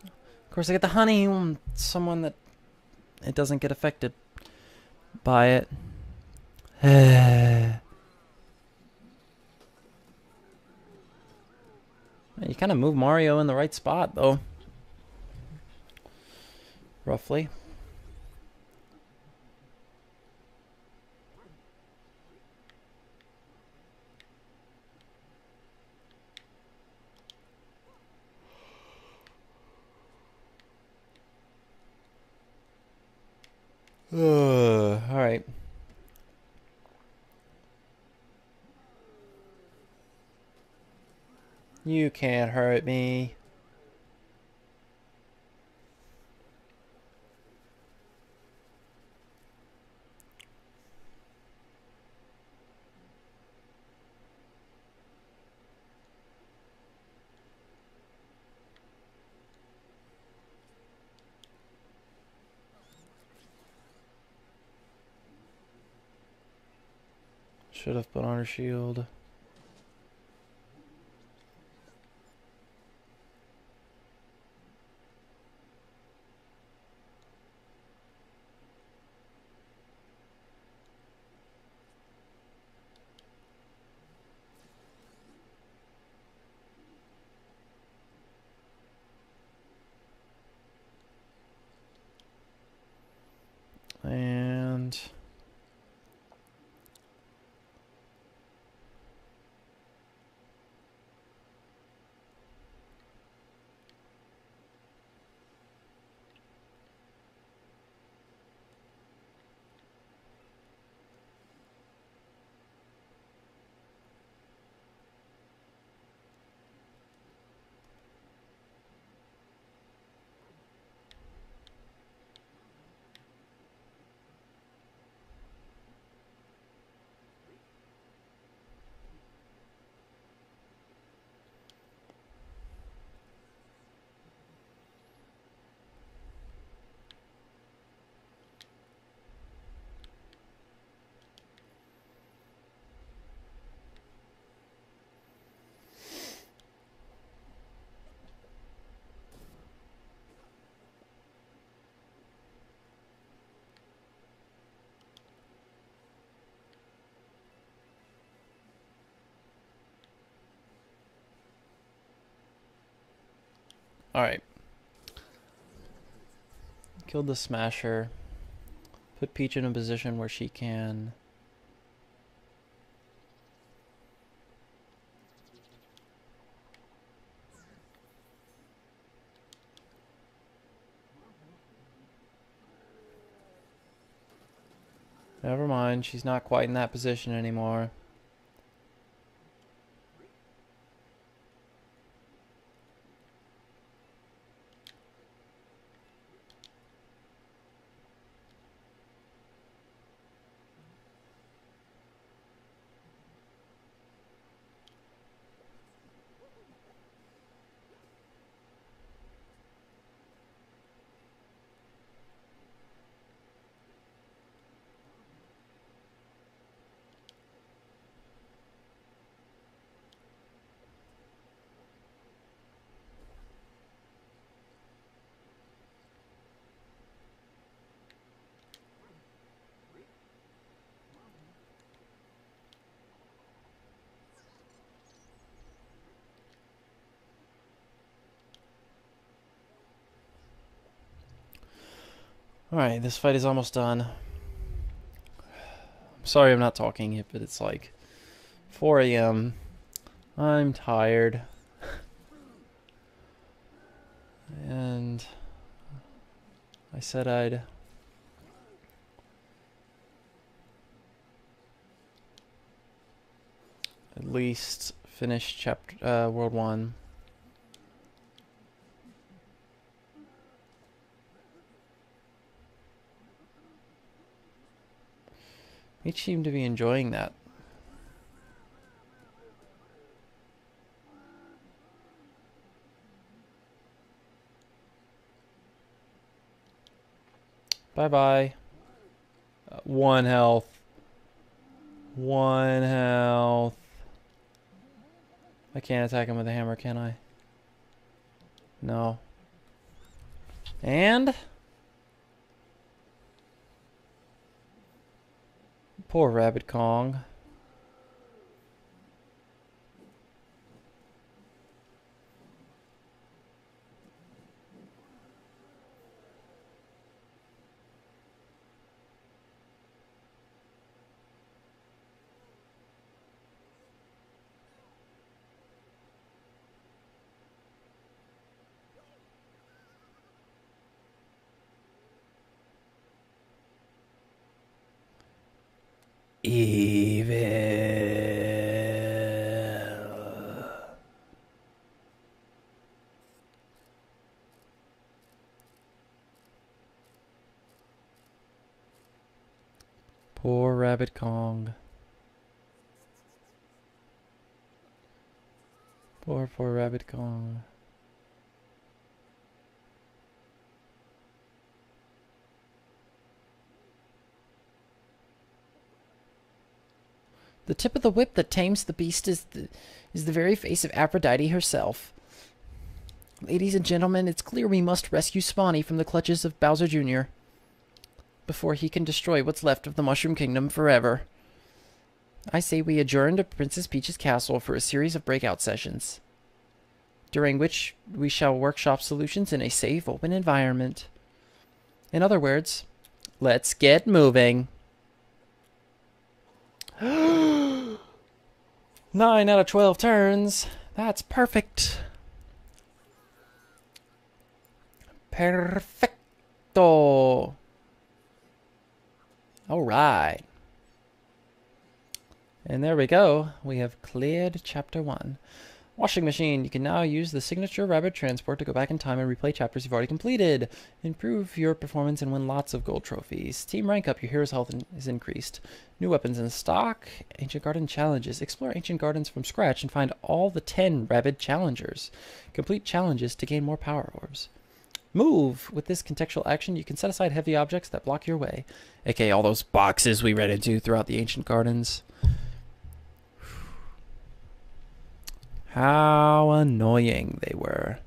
Of course, I get the honey. Someone that it doesn't get affected by it. You kind of move Mario in the right spot, though. Roughly. Alright. You can't hurt me. Should have put on her shield. And alright. Killed the Smasher. Put Peach in a position where she can never mind, she's not quite in that position anymore. Alright, this fight is almost done. I'm sorry I'm not talking, but it's like 4 a.m. I'm tired. And I said I'd at least finish chapter World 1. Each seem to be enjoying that. Bye-bye. 1 health. 1 health. I can't attack him with a hammer, can I? No. And... poor Rabbid Kong. Evil. Poor Rabbid Kong. Poor Rabbid Kong. The tip of the whip that tames the beast is the very face of Aphrodite herself. Ladies and gentlemen, it's clear we must rescue Spawny from the clutches of Bowser Jr. before he can destroy what's left of the Mushroom Kingdom forever. I say we adjourn to Princess Peach's castle for a series of breakout sessions, during which we shall workshop solutions in a safe, open environment. In other words, let's get moving. 9 out of 12 turns. That's perfect. Perfecto. All right. And there we go. We have cleared Chapter 1. Washing machine. You can now use the signature Rabbit transport to go back in time and replay chapters you've already completed. Improve your performance and win lots of gold trophies. Team rank up. Your hero's health is increased. New weapons in stock. Ancient Garden challenges. Explore Ancient Gardens from scratch and find all the 10 Rabbit challengers. Complete challenges to gain more power orbs. Move. With this contextual action, you can set aside heavy objects that block your way, aka all those boxes we ran into throughout the Ancient Gardens. How annoying they were.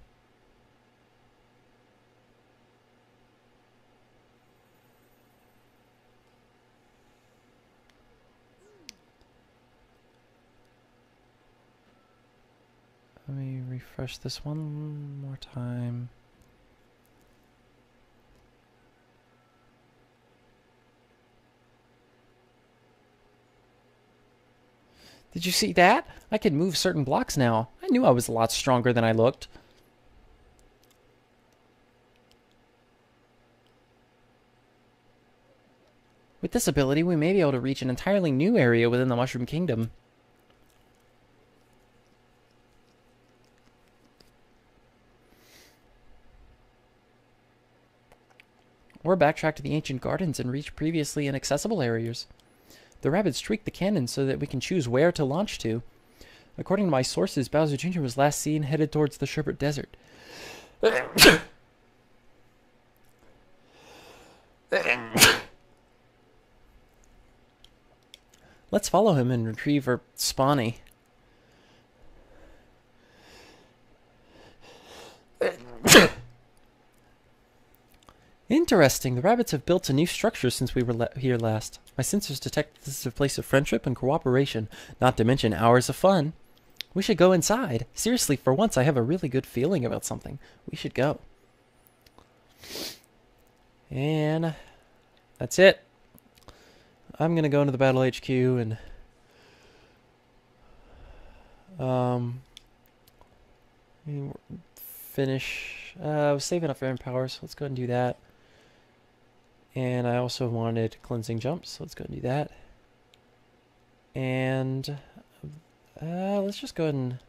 Let me refresh this one more time. Did you see that? I can move certain blocks now. I knew I was a lot stronger than I looked. With this ability, we may be able to reach an entirely new area within the Mushroom Kingdom. Or backtrack to the Ancient Gardens and reach previously inaccessible areas. The Rabbids tweaked the cannon so that we can choose where to launch to. According to my sources, Bowser Jr. was last seen headed towards the Sherbet Desert. Let's follow him and retrieve our Spawny. Interesting. The rabbits have built a new structure since we were here last. My sensors detect this is a place of friendship and cooperation, not to mention hours of fun. We should go inside. Seriously, for once I have a really good feeling about something. We should go. And that's it. I'm going to go into the Battle HQ and finish. I was saving up for Empower, so let's go ahead and do that. And I also wanted Cleansing Jumps, so let's go ahead and do that. And let's just go ahead and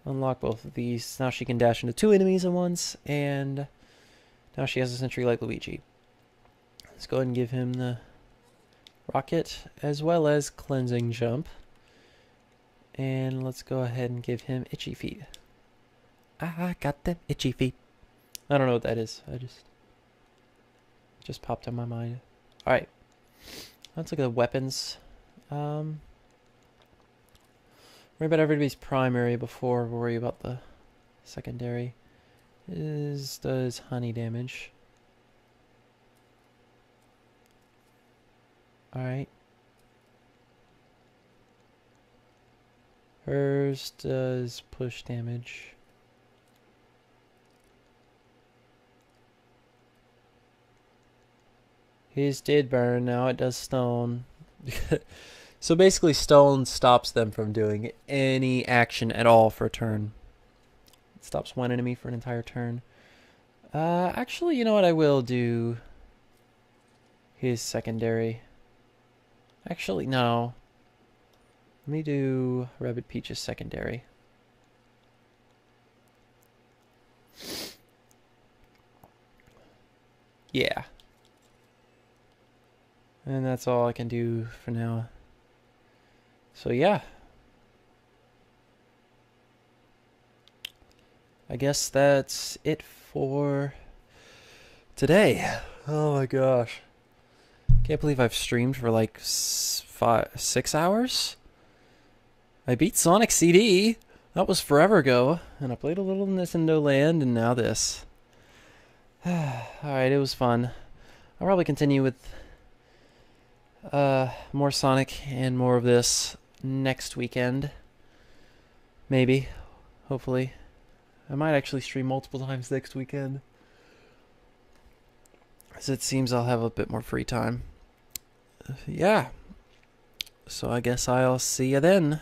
unlock both of these. Now she can dash into 2 enemies at once, and now she has a sentry like Luigi. Let's go ahead and give him the Rocket as well as Cleansing Jump. And let's go ahead and give him Itchy Feet. I got them itchy feet. I don't know what that is. I just... Just popped in my mind. Alright. Let's look at the weapons. Worry about everybody's primary before we worry about the secondary. Does honey damage. Alright. Hers does push damage. His did burn, now it does stone. So basically stone stops them from doing any action at all for a turn. It stops one enemy for an entire turn. Actually, you know what, I will do his secondary. Actually, no. Let me do Rabbid Peach's secondary. Yeah. And that's all I can do for now. So yeah. I guess that's it for today. Oh my gosh. Can't believe I've streamed for like 6 hours. I beat Sonic CD. That was forever ago. And I played a little Nintendo Land and now this. Alright, it was fun. I'll probably continue with more Sonic and more of this next weekend. Maybe. Hopefully. I might actually stream multiple times next weekend. As it seems I'll have a bit more free time. Yeah. So I guess I'll see you then.